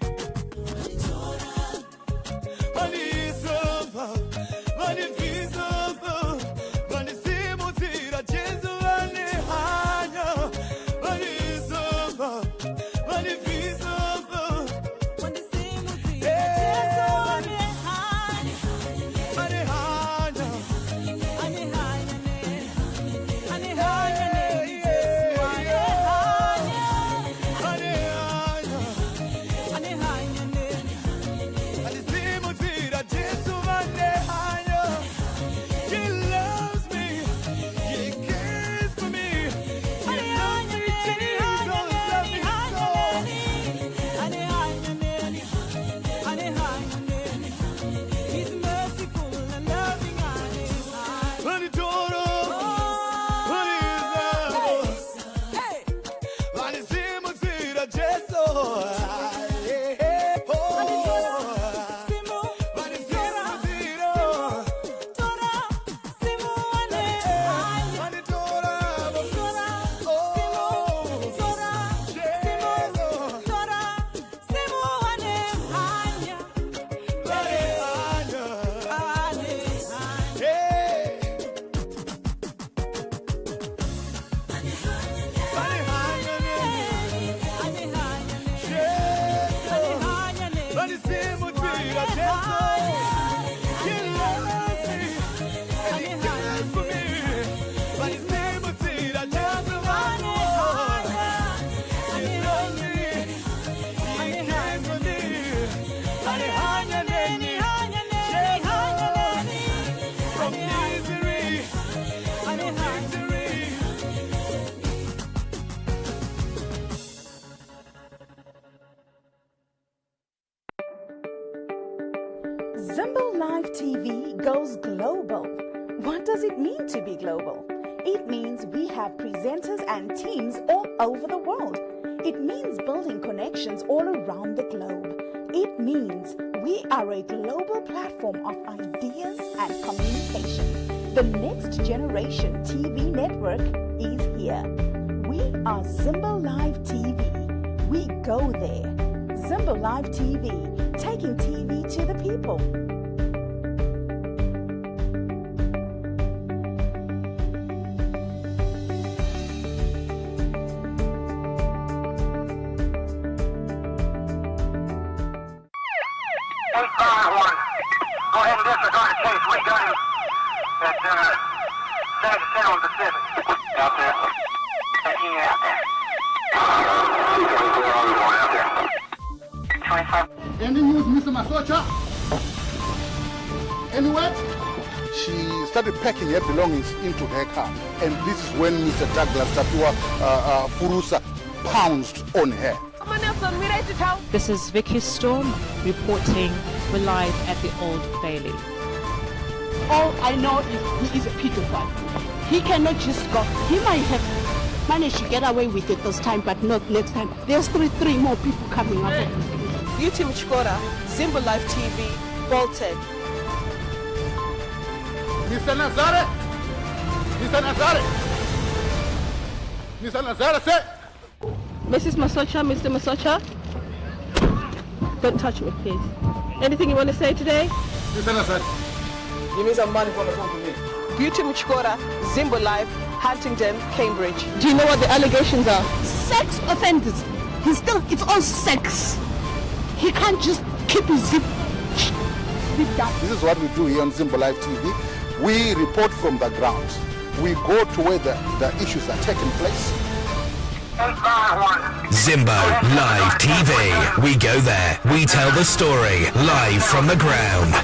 Zimbo Live TV goes global. What does it mean to be global? It means we have presenters and teams all over the world. It means building connections all around the globe. It means we are a global platform of ideas and communication. The next generation TV network is here. We are Zimbo Live TV. We go there. Zimbo Live TV, taking TV to the people. Go ahead and disregard the case. We got him at San Jacinto and Pacific. Out there. Yeah, out there. 25. Any news, Mr. Masocha? Anywhere? She started packing her belongings into her car, and this is when Mr. Douglas Tapiwa Furusa pounced on her. This is Vicky Storm reporting. We're live at the Old Bailey. All I know is he is a pedophile. He cannot just go. He might have managed to get away with it this time, but not next time. There's three more people coming up. Beauty Mchkora, Zimbo Live TV, bolted. Mr. Nazare! Mr. Nazare! Mr. Nazare, say! Mrs. Masocha, Mr. Masocha, don't touch me, please. Anything you want to say today? Mr. Nazare. Give me some money for the phone to me. Beauty Mchkora, Zimbo Live, Huntingdon, Cambridge. Do you know what the allegations are? Sex offenders. It's all sex. He can't just keep his zip down. This is what we do here on Zimbo Live TV. We report from the ground. We go to where the issues are taking place. Zimbo Live TV. We go there. We tell the story live from the ground.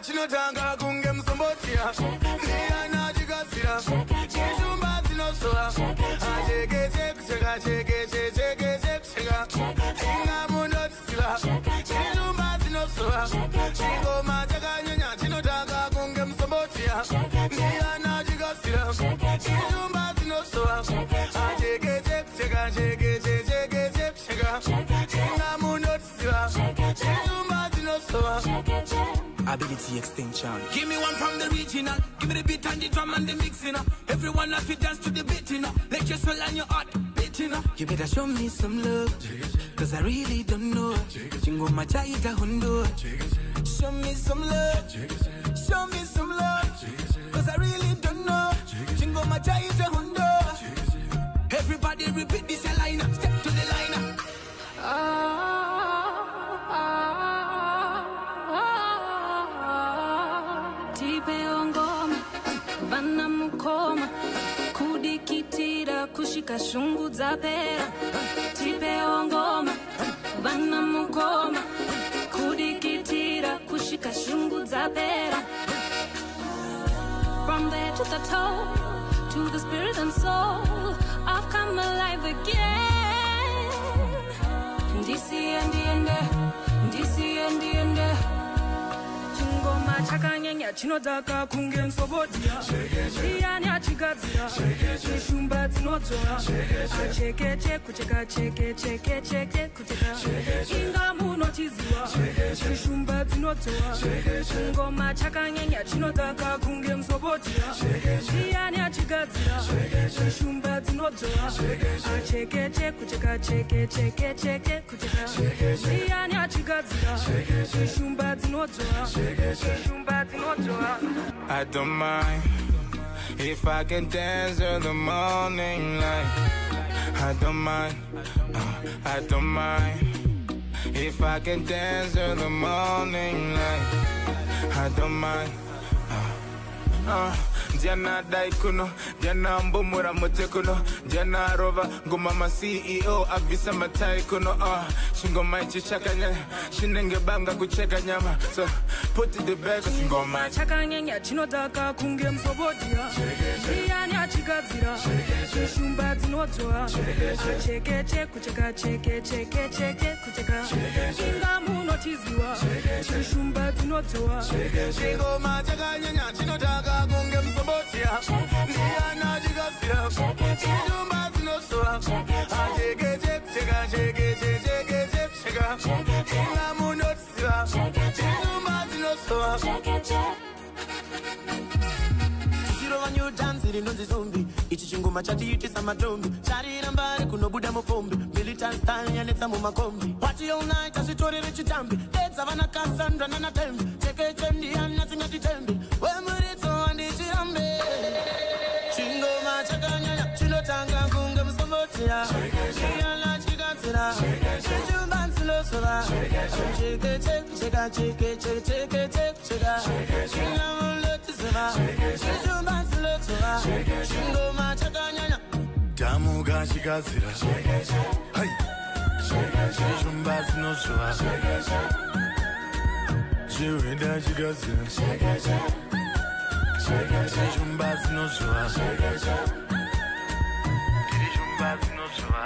chinotanga kunge musombotia ndiana chikasira chishumba dzinosowa achekese kucheka chekese chekese kucheka ingamunotisiva chishumba dzinosowa chingoma chakanyanya chinotanga kunge musombotia ndiana chikasira chishumba dzinosowa achekese kucheka chekese chekese kucheka ingamunotisiva chishumba dzinosowa. Ability extension. Give me one from the regional. Give me the beat and the drum and the mixing. Everyone have to dance to the beat. Let your soul and your heart beating. You better show me some love, cause I really don't know. Chingo machaita hundo. Show me some love. Show me some love, cause I really don't know. Chingo machaita hundo. Everybody repeat this line. Step to the line. Kudikitira kushika shungu za pera Tipeo ngoma Vana mukoma Kudikitira kushika shungu za pera. From there to the toe, to the spirit and soul, I've come alive again. DC and the end, DC and the end. Chingoma chakanyenya chinodaka kunge msobodia Diani achikazira Chishumba dzinodzora Cheke kucheka cheke kucheka Inga munochiziwa Chishumba dzinodzora Chingoma chakanyenya chinodaka kunge msobodia Diani achikazira Chishumba dzinodzora Cheke kucheka cheke kucheka Diani achikazira Chishumba dzinodzora I don't mind if I can dance in the morning light. I don't mind, I don't mind if I can dance in the morning light. I don't mind. Jana daikuno, jana mbumura mutekuno, jana rova, ngumama CEO, avisa mataikuno, shingoma ichichakanya, shinenge banga kucheka nyama, so put it the bag, shingoma chakanyenya chinodaka kunge msobodia Diani achikazira Chishumba dzinodzora Cheke kucheka cheke kucheka Inga munochiziwa Chishumba dzinodzora Chingoma chakanyenya chinodaka kunge msobodia Diana chikasira Chishumba dzinosowa Cheke kucheka Inga munotisiva Chishumba dzinosowa Chirova new dance rinonzi zombie Ichi chingoma chatiitisa madombi Charira mbari kunobuda mufombi Militant style yanetsa mumakombi Party all night asitorere chitambi Dedza vana Cassandra nanatembi Cheke ndiana singatitembi Wemuritso andichirambe Chingoma chakanyanya chinotanga kunge musobotia Diana chikatsira Chishumba dzinosowa Cheke kucheka cheke kucheka Inga munotisiva Chishumba dzinosowa Chingoma chakanyanya Tamuga chikazira Hai Chishumba dzinosowa Chiwenda chikazira Chishumba dzinosowa Chishumba dzinosowa